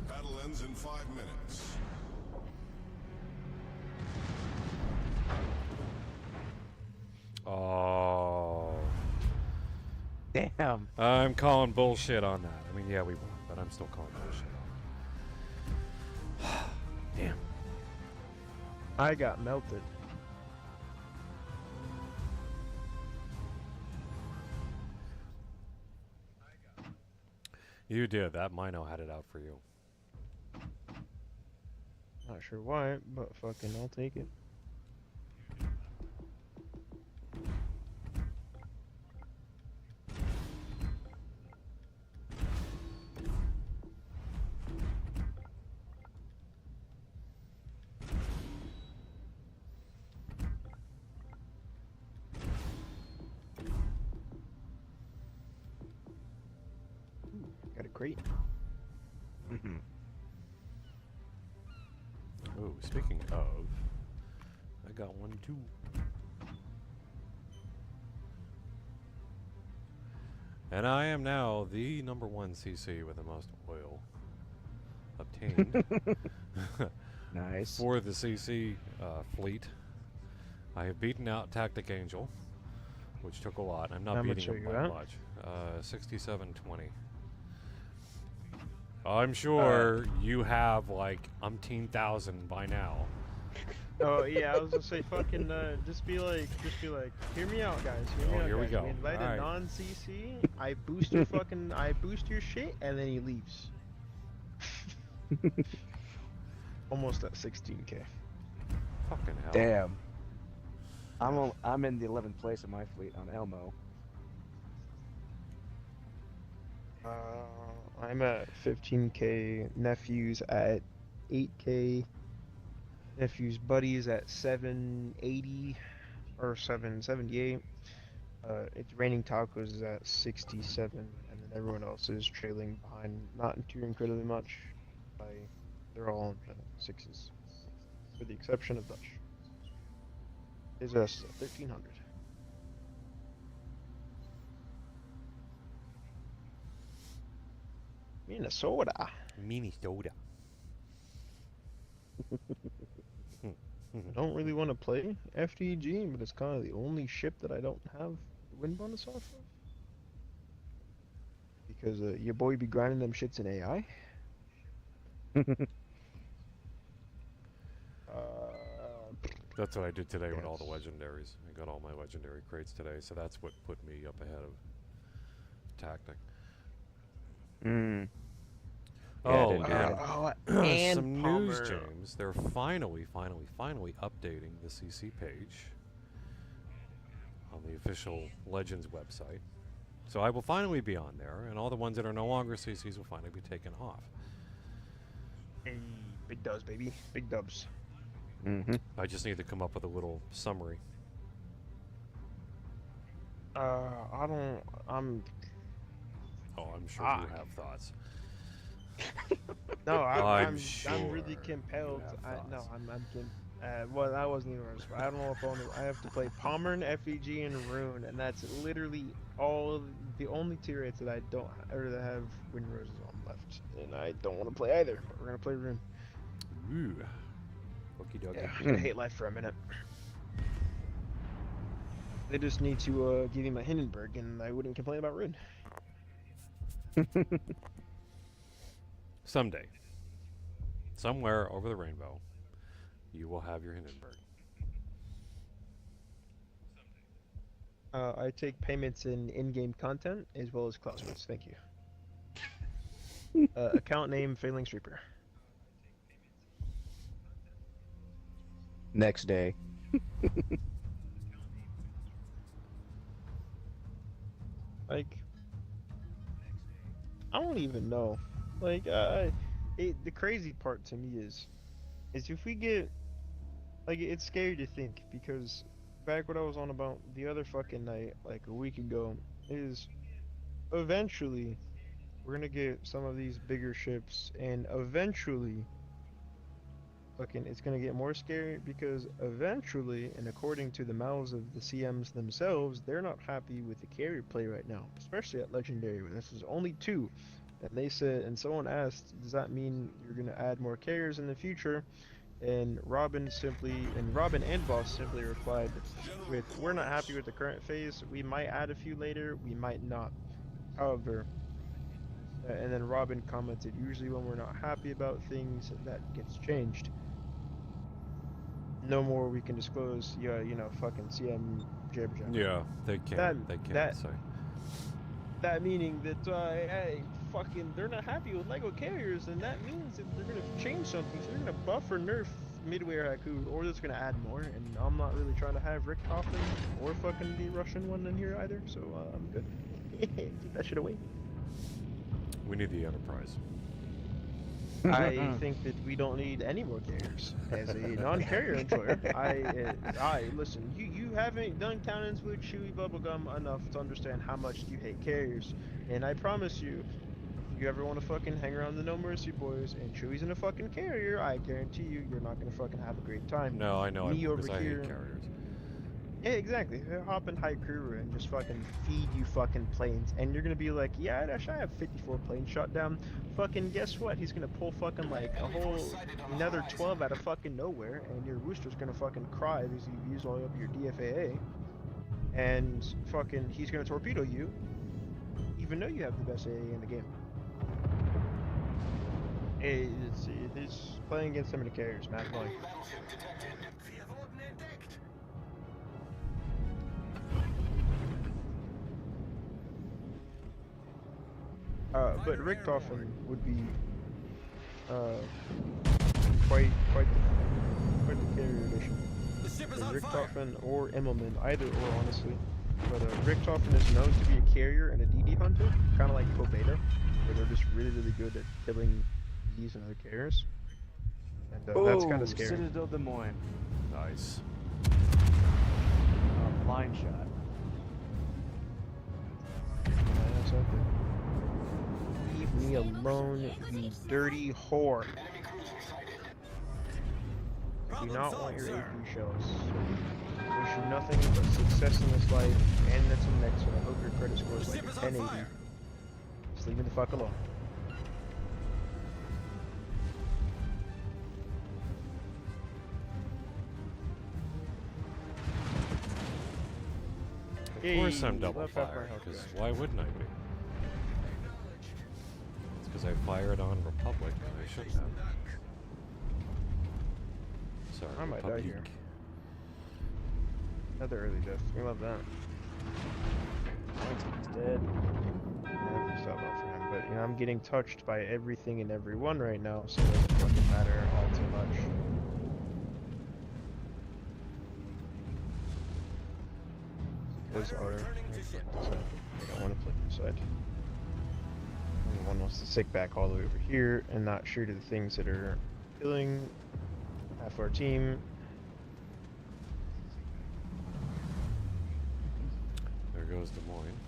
Speaker 8: Battle ends in 5 minutes.
Speaker 2: Oh.
Speaker 1: Damn.
Speaker 2: I'm calling bullshit on that. I mean, yeah, we won, but I'm still calling bullshit on it. Damn.
Speaker 7: I got melted.
Speaker 2: You did. That Mino had it out for you.
Speaker 7: Not sure why, but fucking I'll take it. Got a crate.
Speaker 1: Mhm.
Speaker 2: Oh, speaking of, I got one too. And I am now the number 1 CC with the most oil obtained
Speaker 1: Nice.
Speaker 2: for the CC fleet. I have beaten out Tactic Angel, which took a lot. I'm not
Speaker 7: How much
Speaker 2: beating
Speaker 7: are
Speaker 2: him
Speaker 7: you
Speaker 2: by
Speaker 7: at?
Speaker 2: much. 6720. I'm sure you have like umpteen thousand by now.
Speaker 7: Oh yeah, I was gonna say fucking just be like, hear me out, guys. Hear me
Speaker 2: Oh,
Speaker 7: out,
Speaker 2: here we
Speaker 7: guys.
Speaker 2: go.
Speaker 7: We invite
Speaker 2: Alright.
Speaker 7: a non-CC. I boost your fucking, I boost your shit, and then he leaves. Almost at 16k.
Speaker 2: Fucking hell.
Speaker 1: Damn. I'm in the 11th place in my fleet on Elmo.
Speaker 7: I'm at 15k. Nephews at 8k. Nephews buddies at 780 or 778. It's raining tacos is at 67, and then everyone else is trailing behind, not too incredibly much. They're all in sixes, with the exception of Dutch. His S is at 1300. Minnesota.
Speaker 2: Minnesota.
Speaker 7: I don't really want to play FTG, but it's kind of the only ship that I don't have the win bonus off of. Because your boy be grinding them shits in AI.
Speaker 2: That's what I did today with all the
Speaker 7: Yes.
Speaker 2: legendaries. I got all my legendary crates today, so that's what put me up ahead of Tactic.
Speaker 1: Mm. Yeah, I
Speaker 2: Oh,
Speaker 1: didn't do
Speaker 2: and
Speaker 1: that.
Speaker 7: And
Speaker 2: some news,
Speaker 7: Palmer.
Speaker 2: James. They're finally updating the CC page on the official Legends website. So I will finally be on there, and all the ones that are no longer CCs will finally be taken off.
Speaker 7: Hey, big dubs, baby. Big dubs.
Speaker 1: Mm-hmm.
Speaker 2: I just need to come up with a little summary.
Speaker 7: I don't.
Speaker 2: Oh, I'm sure
Speaker 7: Ah.
Speaker 2: you have thoughts.
Speaker 7: No, I'm
Speaker 2: sure
Speaker 7: really
Speaker 2: you
Speaker 7: compelled.
Speaker 2: have
Speaker 7: No,
Speaker 2: thoughts.
Speaker 7: well, that wasn't even worse. I don't know if I have to play Palmer and FEG and Rune, and that's literally the only tier rates that I don't or that have Wind Roses on left, and I don't want to play either. But we're gonna play Rune.
Speaker 2: Ooh. Okie dokie.
Speaker 7: Yeah, I'm gonna hate life for a minute. They just need to give me my Hindenburg, and I wouldn't complain about Rune.
Speaker 2: Someday, somewhere over the rainbow, you will have your Hindenburg.
Speaker 7: I take payments in-game content as well as classmates. Thank you. Account name Phalanx Reaper.
Speaker 1: Next day.
Speaker 7: Like, I don't even know. Like, the crazy part to me is if we get, like, it's scary to think because back what I was on about the other fucking night, like a week ago, is eventually we're gonna get some of these bigger ships, and eventually, fucking, it's gonna get more scary because eventually, and according to the mouths of the CMs themselves, they're not happy with the carrier play right now, especially at Legendary. Where this is only 2, and they said, and someone asked, does that mean you're gonna add more carriers in the future? And Robin and Boss simply replied with, we're not happy with the current phase. We might add a few later, we might not. However, and then Robin commented, usually when we're not happy about things, that gets changed. No more we can disclose, yeah, you know, fucking CM jabber jabber.
Speaker 2: Yeah, they can't. They can't say.
Speaker 7: That meaning that, hey, fucking, they're not happy with LEGO carriers, and that means that they're gonna change something. So they're gonna buff or nerf Midway or Haku, or they're just gonna add more. And I'm not really trying to have Rick Hoffman or fucking the Russian one in here either, so I'm good. Keep that shit away.
Speaker 2: We need the Enterprise.
Speaker 7: I think that we don't need any more carriers. As a non-carrier enjoyer, I listen. You haven't done count-ins with Chewy Bubblegum enough to understand how much you hate carriers, and I promise you, if you ever want to fucking hang around the No Mercy boys and Chewy's in a fucking carrier, I guarantee you, you're not gonna fucking have a great time.
Speaker 2: No, I know.
Speaker 7: Me over
Speaker 2: because I
Speaker 7: here.
Speaker 2: hate carriers.
Speaker 7: Yeah, exactly. They'll hop in high crew and just fucking feed you fucking planes, and you're gonna be like, yeah, I have 54 planes shot down. Fucking guess what? He's gonna pull fucking like a whole another 12 out of fucking nowhere, and your rooster's gonna fucking cry because you've used all of your DFAA, and fucking he's gonna torpedo you, even though you have the best AA in the game. It's playing against some of the carriers, Matt. Like, but Richtofen would be quite the carrier edition.
Speaker 4: The ship is
Speaker 7: And
Speaker 4: on fire.
Speaker 7: Richtofen or Immelman, either or honestly. But Richtofen is known to be a carrier and a DD hunter, kind of like Pobeta, where they're just really good at killing DDs and other carriers. And that's kind of scary.
Speaker 1: Citadel Des Moines.
Speaker 2: Nice.
Speaker 1: Line shot.
Speaker 7: Leave me alone, you dirty whore. I do not want your AP shells. Wish you nothing but success in this life and that's in next one. I hope your credit score is like 1080. Just leave me the fuck alone.
Speaker 2: Of course I'm double
Speaker 7: left half my
Speaker 2: fired,
Speaker 7: health
Speaker 2: because
Speaker 7: back.
Speaker 2: why wouldn't I be? It's because I fired on Republic, and I shouldn't have. Sorry,
Speaker 7: I might die
Speaker 2: Republic.
Speaker 7: here. Another early death. We love that.
Speaker 1: He's dead.
Speaker 7: Yeah, it's not bad for him, but you know, I'm getting touched by everything and everyone right now, so it doesn't fucking matter all too much. Those are. I don't want to play this side. Everyone wants to stick back all the way over here and not shoot at the things that are killing half our team.
Speaker 2: There goes Des Moines.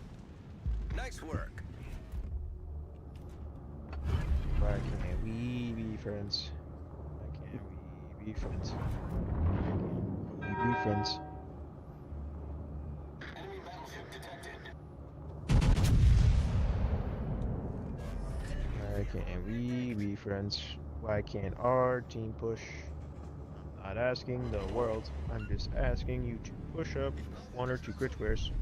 Speaker 4: Nice work.
Speaker 7: Why can't we be friends? Why can't we be friends? Why can't we be friends? Why can't we be friends? Why can't our team push? I'm not asking the world, I'm just asking you to push up 1 or 2 crit squares.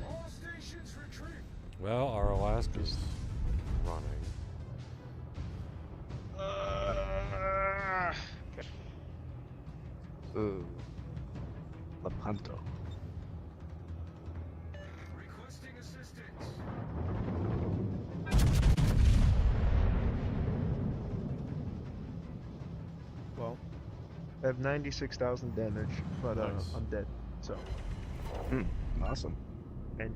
Speaker 6: All stations retreat.
Speaker 2: Well, our Alaska's running.
Speaker 1: Ooh.
Speaker 7: I have 96,000 damage, but
Speaker 2: Nice.
Speaker 7: I'm dead. So,
Speaker 1: Awesome.
Speaker 7: and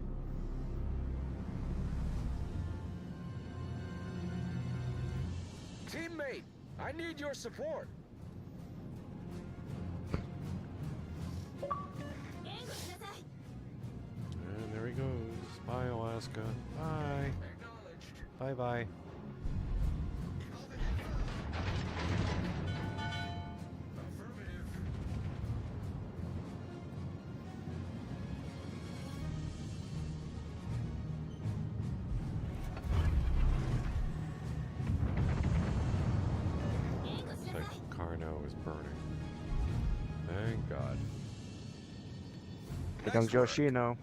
Speaker 6: Teammate, I need your support.
Speaker 2: And there he goes. Bye, Alaska. Bye.
Speaker 6: Acknowledged.
Speaker 2: Bye-bye.
Speaker 6: Affirmative.
Speaker 2: It's like Carno is burning. Thank God.
Speaker 1: Here comes Yoshino.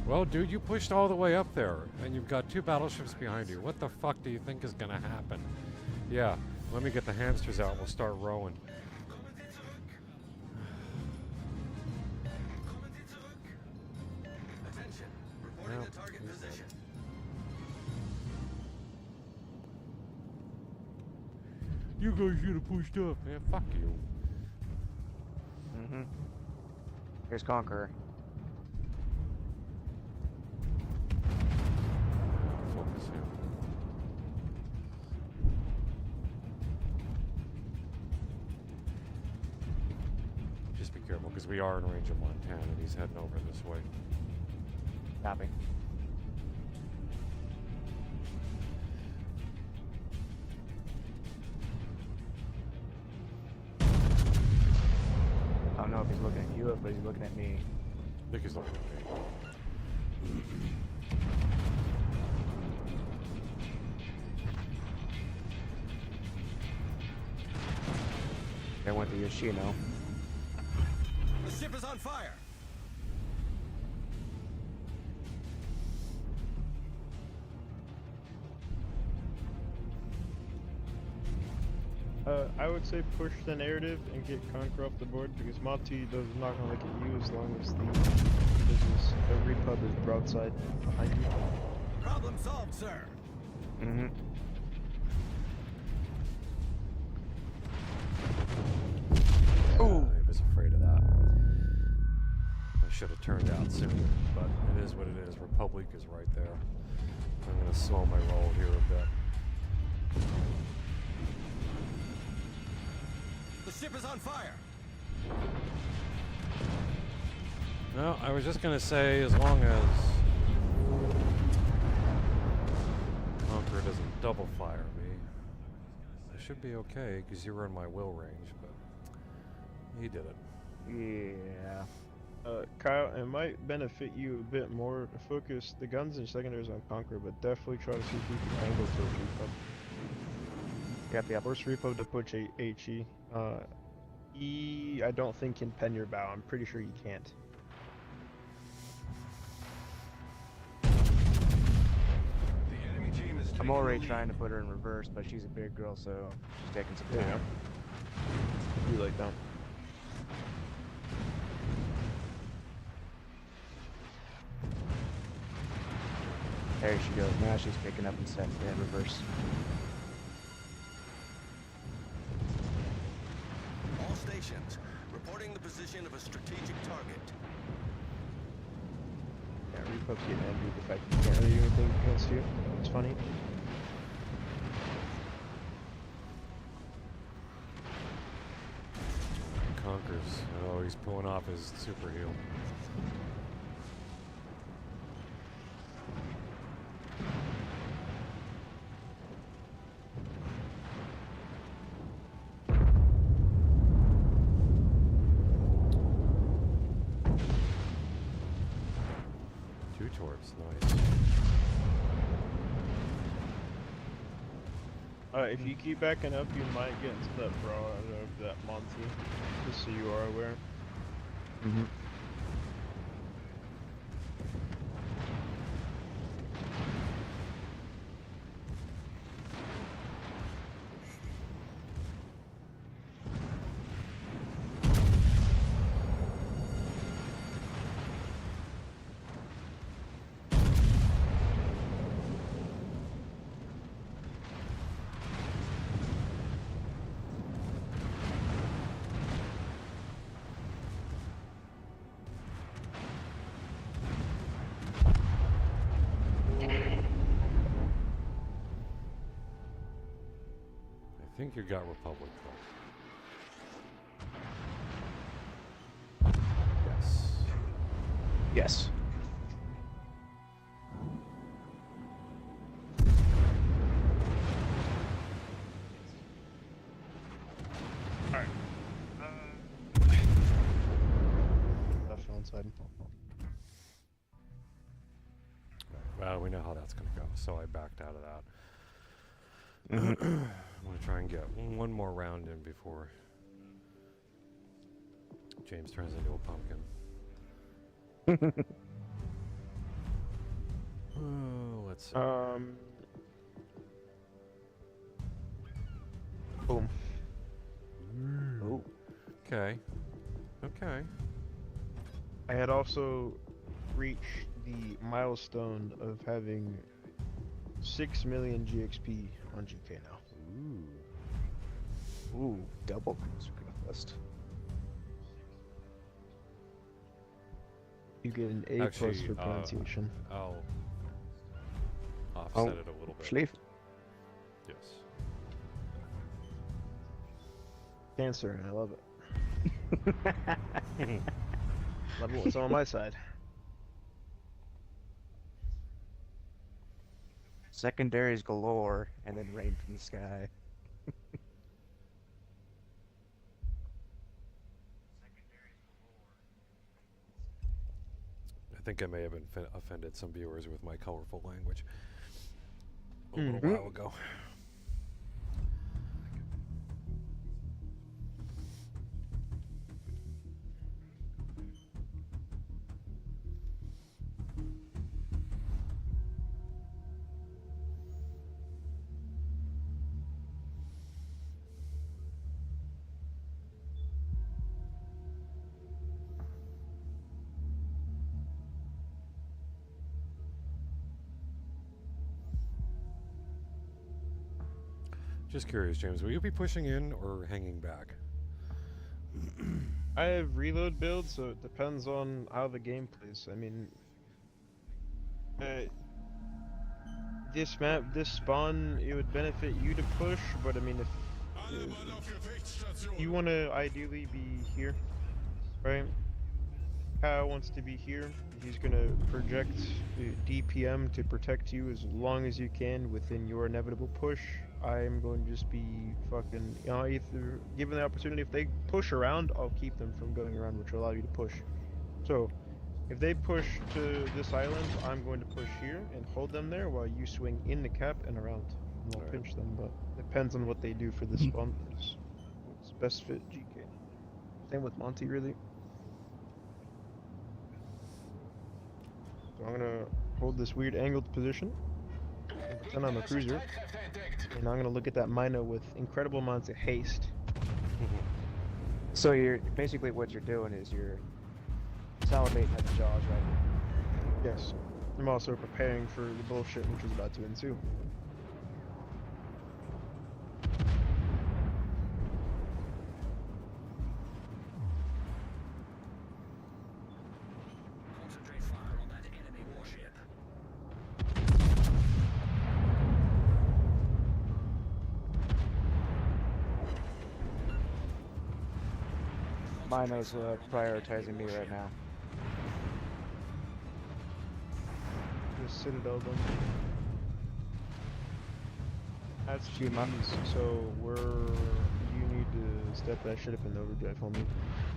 Speaker 2: Well, dude, you pushed all the way up there, and you've got 2 battleships behind you. What the fuck do you think is gonna happen? Yeah, let me get the hamsters out. We'll start rowing.
Speaker 4: Attention. Reporting
Speaker 2: Well,
Speaker 4: the target
Speaker 2: he's dead.
Speaker 4: position.
Speaker 2: You guys should have pushed up, man. Fuck you.
Speaker 1: Mm-hmm. Here's Conqueror.
Speaker 2: Focus him. Just be careful, because we are in range of Montana, and he's heading over this way.
Speaker 1: Copy. I don't know if he's looking at you, but he's looking at me.
Speaker 2: I think he's looking at me.
Speaker 1: There went the Yoshino.
Speaker 4: The ship is on fire.
Speaker 7: I would say push the narrative and get Conquer off the board because Mati does not gonna look at you as long as the repub is broadside behind you.
Speaker 4: Problem solved, sir.
Speaker 1: Mm-hmm.
Speaker 2: Ooh. I was afraid of that. I should have turned out sooner, but it is what it is. Republic is right there. I'm going to slow my roll here a bit.
Speaker 4: The ship is on fire.
Speaker 2: No, I was just going to say, as long as Conqueror doesn't double fire me, I should be okay, because you were in my will range, but he did it.
Speaker 1: Yeah.
Speaker 7: Kyle, it might benefit you a bit more to focus the guns and secondaries on Conquer, but definitely try to see if you can angle first repub.
Speaker 1: Got the upper.
Speaker 7: First repub to push HE. E, I don't think can pen your bow. I'm pretty sure you can't.
Speaker 8: The enemy team is
Speaker 1: I'm
Speaker 8: taking
Speaker 1: already
Speaker 8: the lead.
Speaker 1: trying to put her in reverse, but she's a big girl, so she's taking some
Speaker 7: Yeah.
Speaker 1: time.
Speaker 7: You like that?
Speaker 1: There she goes. Now she's picking up and setting in reverse.
Speaker 4: All stations, reporting the position of a strategic target.
Speaker 7: Yeah, repub's getting angry with the fact that you can't really do anything against you. It's funny.
Speaker 2: Conquers. Oh, he's pulling off his super heal. Two torps, nice.
Speaker 7: If you keep backing up, you might get into that brawl of that Monty, just so you are aware.
Speaker 1: Mm-hmm.
Speaker 2: think you got Republic though. Yes.
Speaker 1: Yes.
Speaker 7: Left on side.
Speaker 2: Well, we know how that's going to go, so I backed out of that.
Speaker 1: Mhm.
Speaker 2: I'm going to try and get one more round in before James turns into a pumpkin. Oh, let's see.
Speaker 7: Boom.
Speaker 1: Oh.
Speaker 2: Okay. Okay.
Speaker 7: I had also reached the milestone of having 6 million GXP on GK now.
Speaker 2: Ooh.
Speaker 1: Ooh, double cruiser conquest.
Speaker 7: You get an A plus
Speaker 2: Actually,
Speaker 7: for pronunciation.
Speaker 2: I'll offset it a little bit.
Speaker 1: Schläf.
Speaker 2: Yes.
Speaker 7: Cancer, and I love it. Love it when it's on my side.
Speaker 1: Secondaries galore, and then rain from the sky.
Speaker 2: I think I may have offended some viewers with my colorful language a
Speaker 7: Mhm.
Speaker 2: little while ago. Just curious, James, will you be pushing in or hanging back?
Speaker 7: I have reload builds, so it depends on how the game plays. I mean, this map, this spawn, it would benefit you to push, but I mean, if you want to ideally be here, right? Kyle wants to be here. He's gonna project DPM to protect you as long as you can within your inevitable push. I'm going to just be fucking, either given the opportunity, if they push around, I'll keep them from going around, which will allow you to push. So, if they push to this island, I'm going to push here and hold them there while you swing in the cap and around. And I'll
Speaker 2: Alright.
Speaker 7: pinch them, but depends on what they do for this spawn. What's best fit GK. Same with Monty, really. So I'm gonna hold this weird angled position and pretend I'm a cruiser. And I'm gonna look at that Mina with incredible amounts of haste.
Speaker 1: So you're basically what you're doing is you're salivating at the jaws right now.
Speaker 7: Yes. I'm also preparing for the bullshit which is about to ensue.
Speaker 6: Concentrate fire on that enemy warship.
Speaker 1: Mino's prioritizing me right now.
Speaker 7: Just Citadel them. That's
Speaker 1: Shoot 'em up.
Speaker 7: GG's, so you need to step that shit up in overdrive, homie.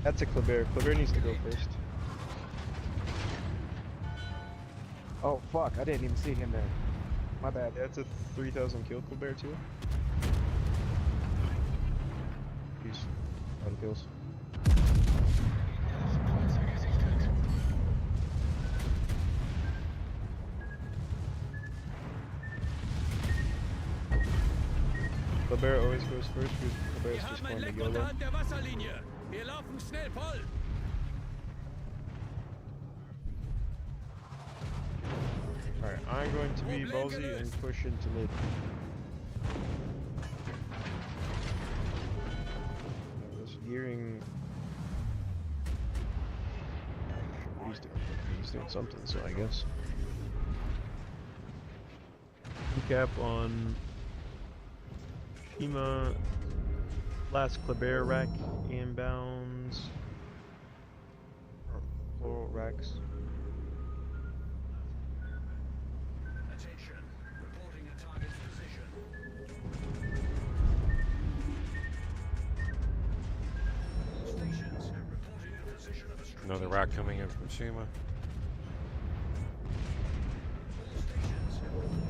Speaker 7: That's a Kleber. Kleber needs to go first.
Speaker 1: Oh fuck, I didn't even see him there. My bad.
Speaker 7: That's a 3,000 kill Kleber too. Jeez. A lot of kills. Kleber always goes first because Kleber is just going to YOLO.
Speaker 6: der Wasserlinie. Wir laufen schnell voll.
Speaker 7: Alright, I'm going to be ballsy and push into mid. This gearing. What he's doing? He's doing something, so I guess. Recap on Shima, last Kleber rack inbounds. Or plural racks.
Speaker 6: Attention. Reporting a target's position. All stations reporting a position of a strategic
Speaker 2: Another rack coming in from Shima.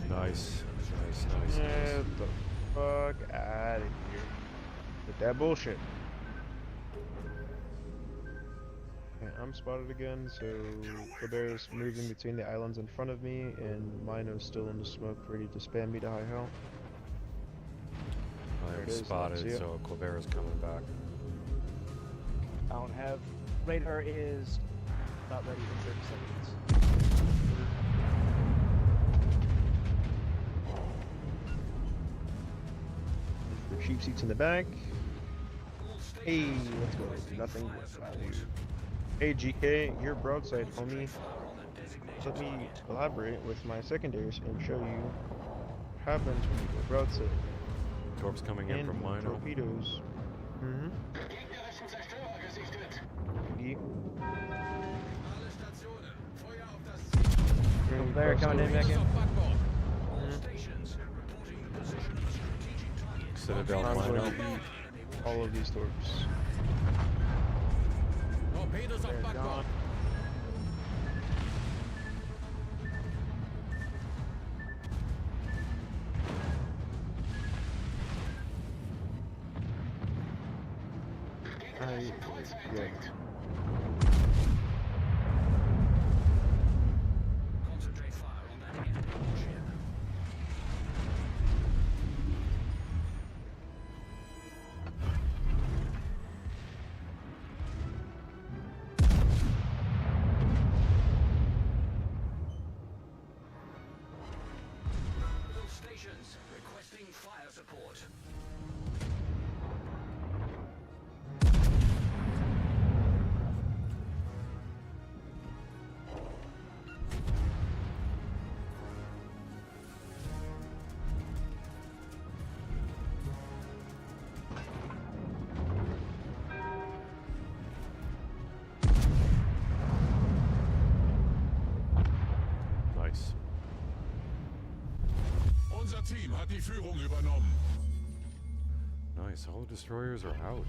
Speaker 2: Nice. Nice.
Speaker 7: Get the fuck out of here with that bullshit. Okay, I'm spotted again, so Kleber's moving between the islands in front of me, and Mino's still in the smoke, ready to spam me to high hell. There
Speaker 2: I'm
Speaker 7: it is, see
Speaker 2: spotted,
Speaker 7: it.
Speaker 2: so Kleber is coming back.
Speaker 1: I don't have radar is about ready in 30 seconds.
Speaker 7: The cheap seats in the back. Hey, let's go. Nothing but value. Hey GK, you're broadside, homie. Let me collaborate with my secondaries and show you what happens when you go broadside.
Speaker 2: Torp's coming in
Speaker 7: And
Speaker 2: from Mino.
Speaker 7: torpedoes. Mm-hmm.
Speaker 6: Alle Stationen. Feuer auf das Ziel.
Speaker 1: There, coming in back in.
Speaker 6: Auf Backbord. All stations reporting the position of a strategic target.
Speaker 2: Citadel
Speaker 7: I'm
Speaker 2: Mino.
Speaker 7: going to eat all of these torps.
Speaker 6: Torpedos auf
Speaker 1: They're
Speaker 6: Backbord.
Speaker 1: gone.
Speaker 7: Yeah.
Speaker 6: Concentrate fire on that enemy warship. All stations requesting fire support.
Speaker 2: Nice.
Speaker 9: Unser Team hat die Führung übernommen.
Speaker 2: Nice. All the destroyers are out.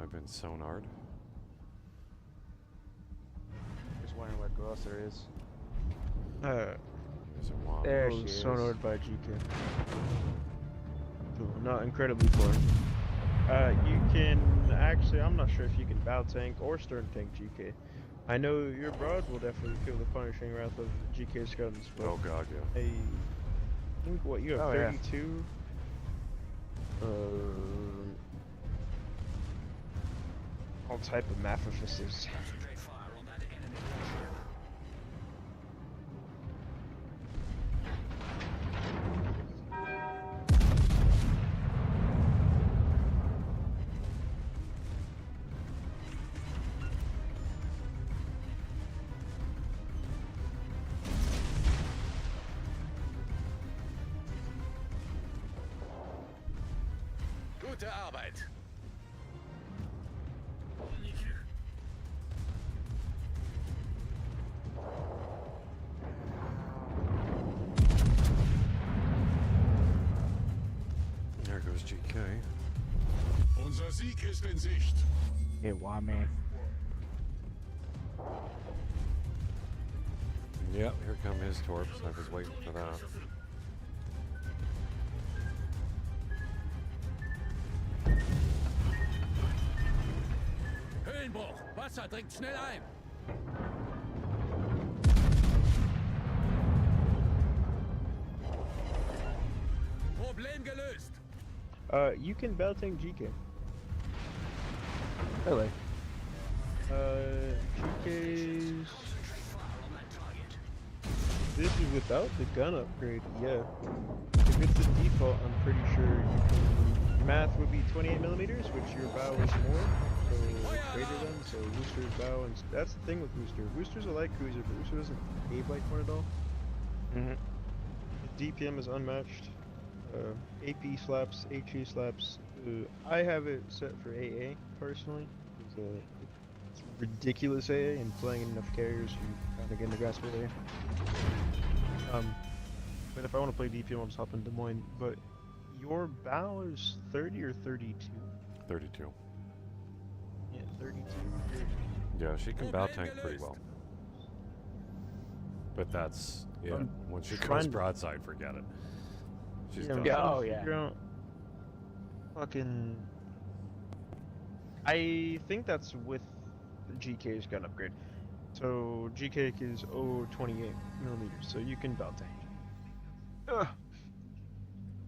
Speaker 2: I've been sonared.
Speaker 1: Just wondering what Grosser is.
Speaker 2: There's a mob.
Speaker 1: There
Speaker 7: Oh,
Speaker 1: she is.
Speaker 7: sonared by GK. Cool. Not incredibly far. You can actually, I'm not sure if you can bow tank or stern tank GK. I know your broads will definitely feel the punishing wrath of GK Scouting Split.
Speaker 2: Oh god, yeah.
Speaker 7: I think what you have
Speaker 1: Oh, yeah.
Speaker 7: 32. All type of matheficus.
Speaker 6: Concentrate fire on that enemy warship.
Speaker 4: Gute Arbeit.
Speaker 2: There goes GK.
Speaker 9: Unser Sieg ist in Sicht.
Speaker 1: Hey, why man?
Speaker 2: Yep, here come his torps. I was waiting for that.
Speaker 6: Höhlenbruch. Wasser dringt schnell ein. Problem gelöst.
Speaker 7: You can bow tank GK.
Speaker 1: Really?
Speaker 7: GK's. This is without the gun upgrade, yeah. If if it's a default, I'm pretty sure you can. Math would be 28 millimeters, which your bow is more, so greater than. So Rooster's bow, and that's the thing with Rooster. Rooster's a light cruiser, but Rooster doesn't behave like one at all.
Speaker 1: Mhm.
Speaker 7: The DPM is unmatched. AP slaps, HE slaps. I have it set for AA personally. It's ridiculous AA, and playing enough carriers, you kind of get in the grasp of AA. But if I want to play DPM, I'll just hop in Des Moines. But your bow is 30 or 32?
Speaker 2: 32.
Speaker 7: Yeah, 32.
Speaker 2: Yeah, she can bow tank pretty well. But that's, yeah, when she goes broadside, forget it. She's done.
Speaker 1: Oh, yeah.
Speaker 7: Fucking. I think that's with GK's gun upgrade. So GK is 0.28 millimeters, so you can bow tank.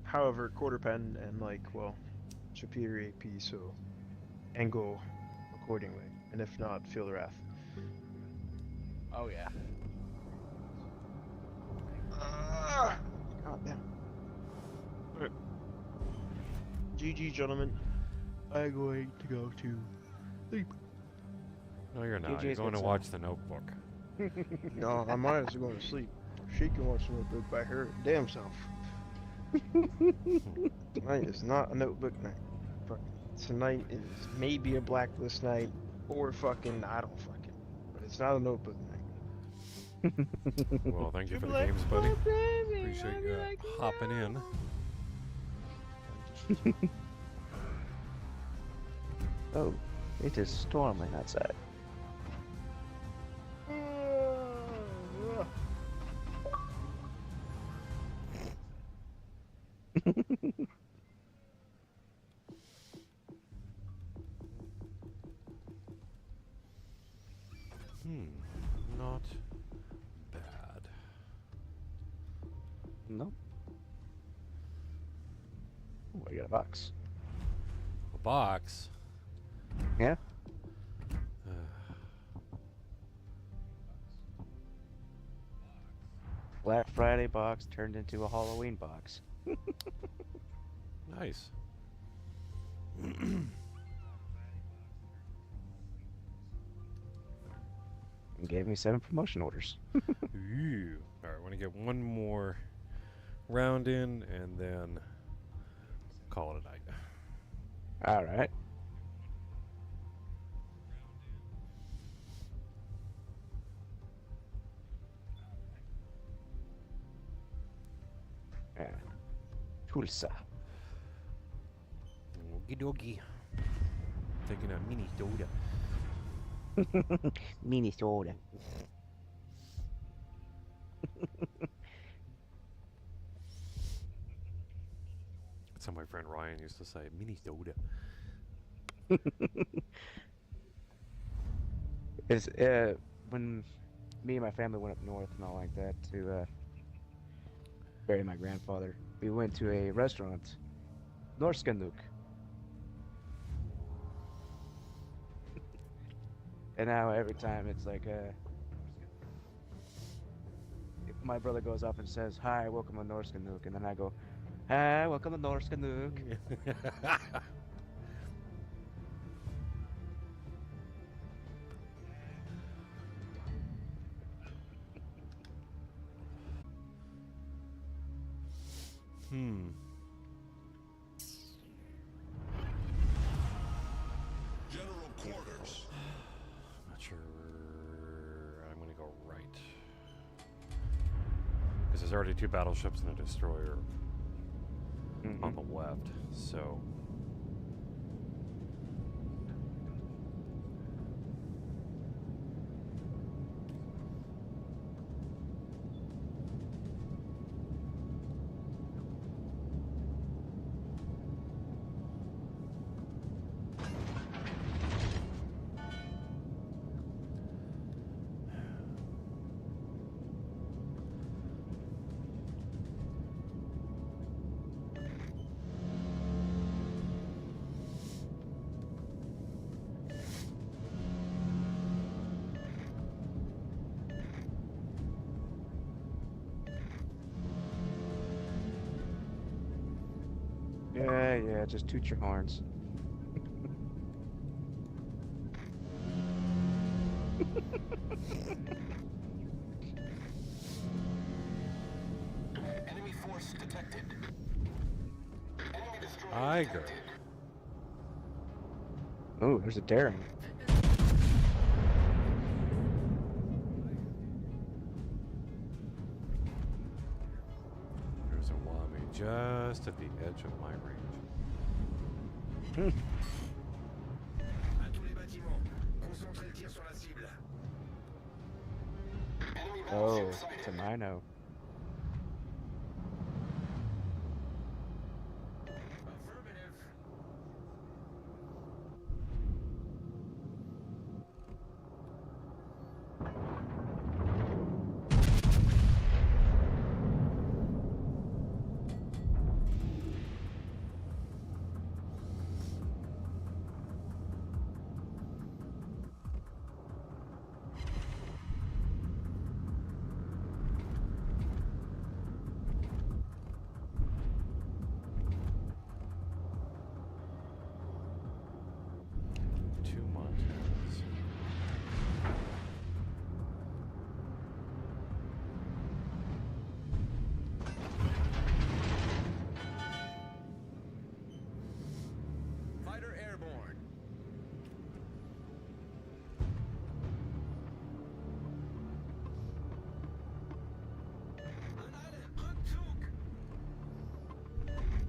Speaker 7: However, quarter pen and superior AP, so angle accordingly, and if not, feel the wrath.
Speaker 1: Oh yeah.
Speaker 7: God damn. Alright. GG, gentlemen. I'm going to go to sleep.
Speaker 2: No, you're not.
Speaker 1: GG's
Speaker 2: You're going to
Speaker 1: good
Speaker 2: watch The Notebook.
Speaker 7: No, I might as well go to sleep. She can watch the notebook by her damn self. Tonight is not a notebook night. Tonight is maybe a blacklist night, or fucking, I don't fucking, but it's not a notebook night.
Speaker 2: Well, thank you for the games, buddy. Appreciate you hopping in.
Speaker 1: Oh, it is storming outside.
Speaker 2: Not bad.
Speaker 1: Nope. Oh, I got a box.
Speaker 2: A box?
Speaker 1: Yeah. Black Friday box turned into a Halloween box.
Speaker 2: Nice.
Speaker 1: And gave me 7 promotion orders.
Speaker 2: Ooh. All right, I want to get one more round in and then call it a night.
Speaker 1: All right. Tulsa.
Speaker 2: Okie dokie. Taking a mini soda.
Speaker 1: Mini soda.
Speaker 2: That's how my friend Ryan used to say, mini soda.
Speaker 1: It's when me and my family went up north and all like that to bury my grandfather. We went to a restaurant, Norskanuk. And now every time it's like my brother goes up and says, "Hi, welcome to Norskanuk," and then I go, "Hi, welcome to Norskanuk."
Speaker 9: General quarters.
Speaker 2: Not sure. I'm going to go right. Because there's already 2 battleships and a destroyer on the left, so...
Speaker 1: Yeah, just toot your horns.
Speaker 4: Enemy force detected. Enemy destroyer
Speaker 2: Tiger.
Speaker 4: detected.
Speaker 1: Oh, there's a daring.
Speaker 2: There's a Wami just at the edge of my range.
Speaker 4: À tous les bâtiments, concentrez le tir sur la cible. Enemy
Speaker 1: Oh,
Speaker 4: battleship
Speaker 1: it's a
Speaker 4: sighted.
Speaker 1: Mino.
Speaker 4: Affirmative.
Speaker 2: Two Montanas.
Speaker 4: Fighter airborne. An alle Rückzug.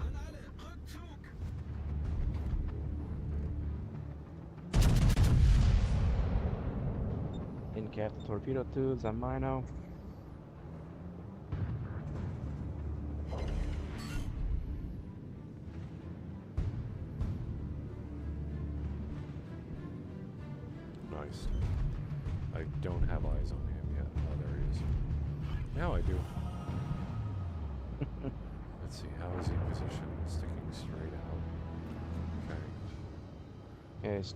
Speaker 4: An alle Rückzug.
Speaker 1: Incap the torpedo tubes on Mino.
Speaker 2: Nice. I don't have eyes on him yet. Oh, there he is. Now I do. Let's see. How is he positioned? Sticking straight out. Okay.
Speaker 1: Yes.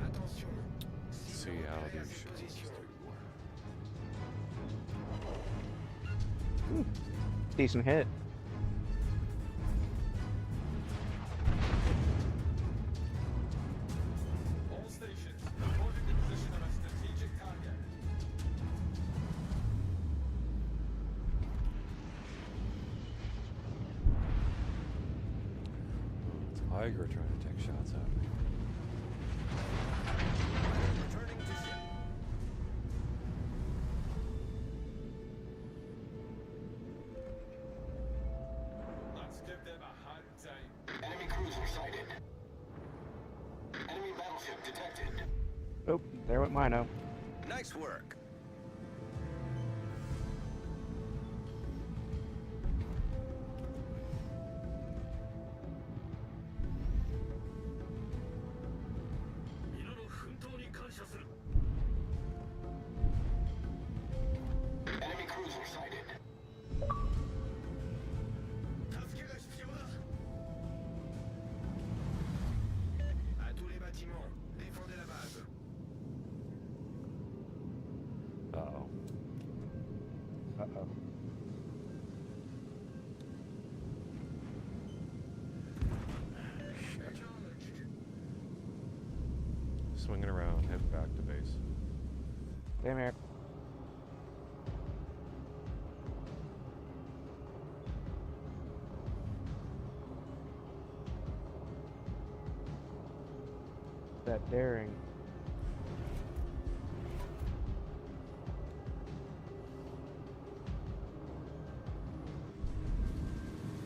Speaker 4: Attention.
Speaker 2: Let's see how
Speaker 4: Repérez à
Speaker 2: these
Speaker 4: cette
Speaker 2: ships
Speaker 4: position.
Speaker 1: Decent hit.
Speaker 4: All stations, reporting the position of a strategic target.
Speaker 2: It's Iger trying to take shots at me.
Speaker 4: Returning to ship. Let's give them a hard time. Enemy cruiser sighted. Enemy battleship detected.
Speaker 1: Oh, there went Mino.
Speaker 4: Nice work. Enemy cruiser sighted. À tous les bâtiments, défendez la base.
Speaker 2: Uh-oh.
Speaker 1: Uh-oh.
Speaker 2: Shit. Swinging around, heading back to base.
Speaker 1: Damn here. That daring.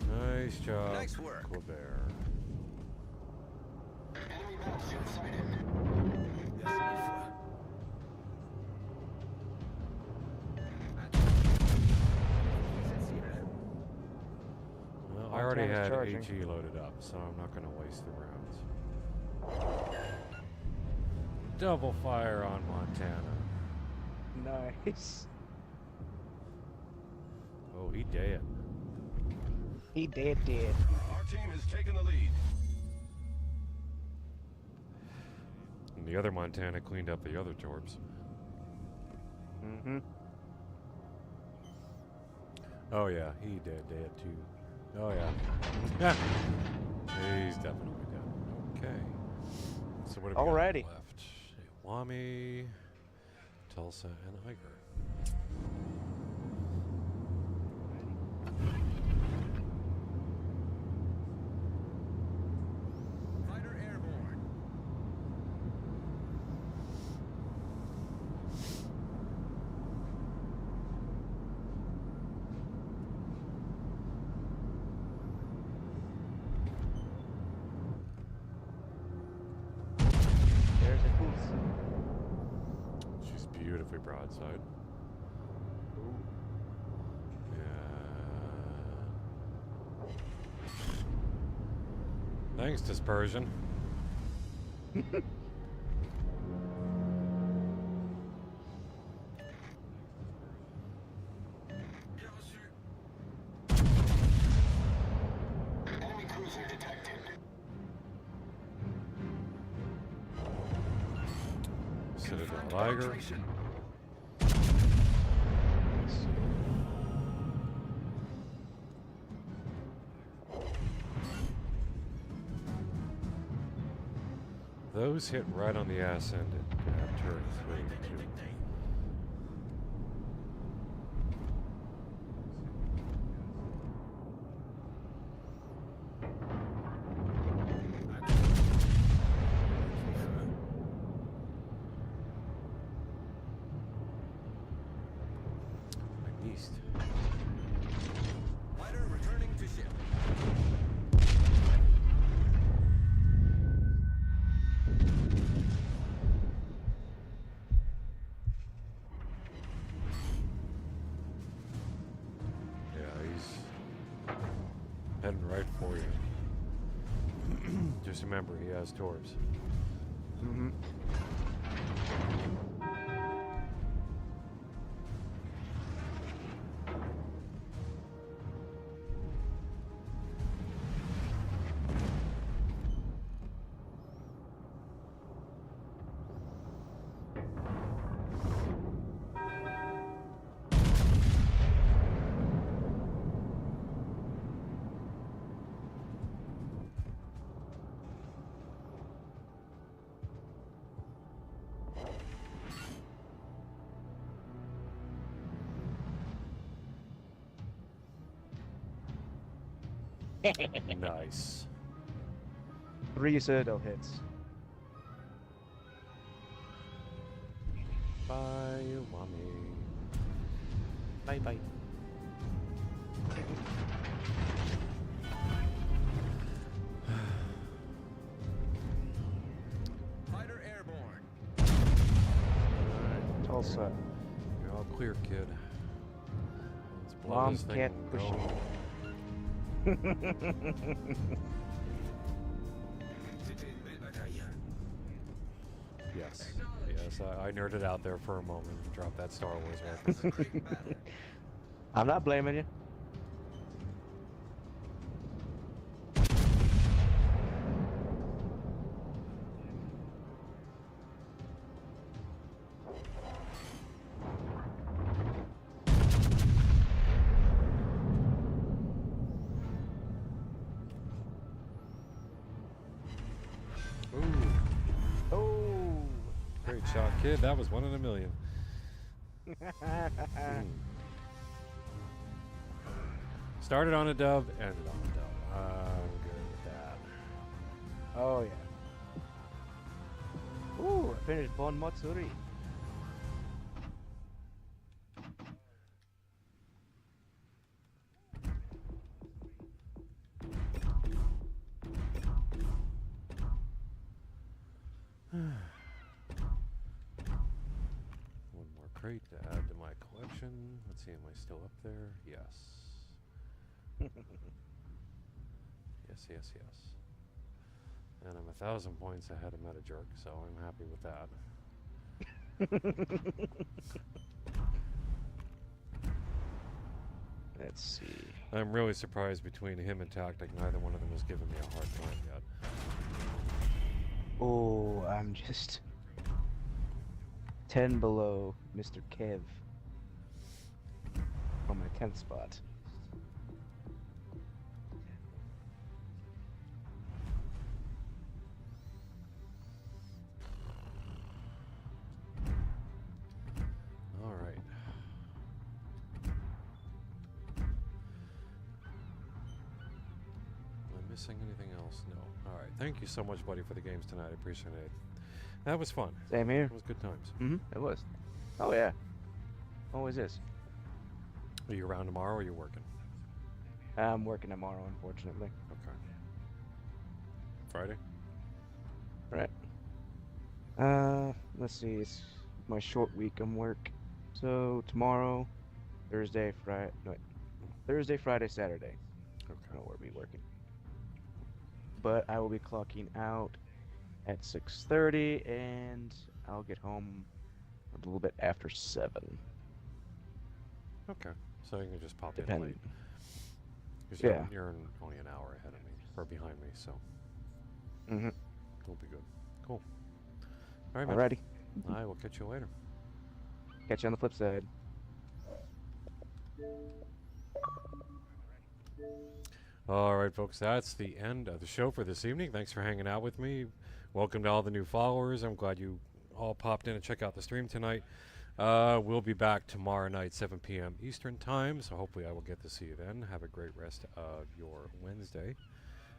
Speaker 2: Nice job.
Speaker 4: Nice work.
Speaker 2: Quebec.
Speaker 4: Enemy battleship sighted.
Speaker 2: Well, I already
Speaker 1: Montana's
Speaker 2: had
Speaker 1: charging.
Speaker 2: HE loaded up, so I'm not going to waste the rounds. Double fire on Montana.
Speaker 1: Nice.
Speaker 2: Oh, he dead.
Speaker 1: He dead.
Speaker 9: Our team has taken the lead.
Speaker 2: And the other Montana cleaned up the other torps.
Speaker 1: Mm-hmm.
Speaker 2: Oh yeah, he dead too. Oh yeah. Yeah. He's definitely dead. Okay. So what have we
Speaker 1: Alrighty.
Speaker 2: got left? Iwami, Tulsa, and Iger.
Speaker 4: Fighter airborne.
Speaker 1: There's a goose.
Speaker 2: She's beautifully broadside. Thanks, dispersion.
Speaker 4: Enemy cruiser detected.
Speaker 2: Citadel Liger. Those hit right on the ass end at turret 3 too. East.
Speaker 4: Fighter returning to ship.
Speaker 2: Yeah, he's heading right for you. Just remember, he has torps.
Speaker 1: Mm-hmm.
Speaker 2: Nice.
Speaker 1: 3 Citadel hits.
Speaker 2: Bye, Iwami.
Speaker 1: Bye-bye.
Speaker 4: Fighter airborne.
Speaker 1: Alright, Tulsa.
Speaker 2: You're all clear, kid. Let's blow
Speaker 1: Mom's
Speaker 2: this thing
Speaker 1: cat
Speaker 2: and
Speaker 1: pushing.
Speaker 2: go. Yes. Yes, I nerded out there for a moment and dropped that Star Wars reference.
Speaker 1: I'm not blaming you.
Speaker 2: Ooh,
Speaker 1: Oh!
Speaker 2: great shot, kid. That was 1 in a million. Started on a dub, ended on a dub. I'm good with that.
Speaker 1: Oh, yeah. Ooh, I finished Bon Matsuri.
Speaker 2: One more crate to add to my collection. Let's see, am I still up there? Yes. Yes. And I'm 1,000 points ahead of Metajerk, so I'm happy with that.
Speaker 1: Let's see.
Speaker 2: I'm really surprised between him and Tactic, neither one of them has given me a hard time yet.
Speaker 1: Oh, I'm just... 10 below Mr. Kev on my 10th spot.
Speaker 2: All right. Am I missing anything else? No. All right. Thank you so much, buddy, for the games tonight. I appreciate it. That was fun.
Speaker 1: Same here.
Speaker 2: It was good times.
Speaker 1: It was. Oh, yeah. Always is.
Speaker 2: Are you around tomorrow or are you working?
Speaker 1: I'm working tomorrow, unfortunately.
Speaker 2: Okay. Friday?
Speaker 1: Right. Let's see. It's my short week on work. So tomorrow, Thursday, Friday. No, wait. Thursday, Friday, Saturday. I
Speaker 2: Okay.
Speaker 1: don't know where we'll be working. But I will be clocking out at 6:30, and I'll get home a little bit after 7.
Speaker 2: Okay. So you can just pop in
Speaker 1: Depending.
Speaker 2: late. 'Cause
Speaker 1: Yeah.
Speaker 2: You're only an hour ahead of me, or behind me, so
Speaker 1: Mm-hmm.
Speaker 2: it'll be good. Cool. All right, man.
Speaker 1: Alrighty.
Speaker 2: I will catch you later.
Speaker 1: Catch you on the flip side.
Speaker 2: All right, folks, that's the end of the show for this evening. Thanks for hanging out with me. Welcome to all the new followers. I'm glad you all popped in and checked out the stream tonight. We'll be back tomorrow night, 7 p.m. Eastern Time, so hopefully I will get to see you then. Have a great rest of your Wednesday.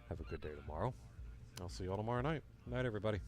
Speaker 2: Have a good day tomorrow. I'll see you all tomorrow night. Night, everybody.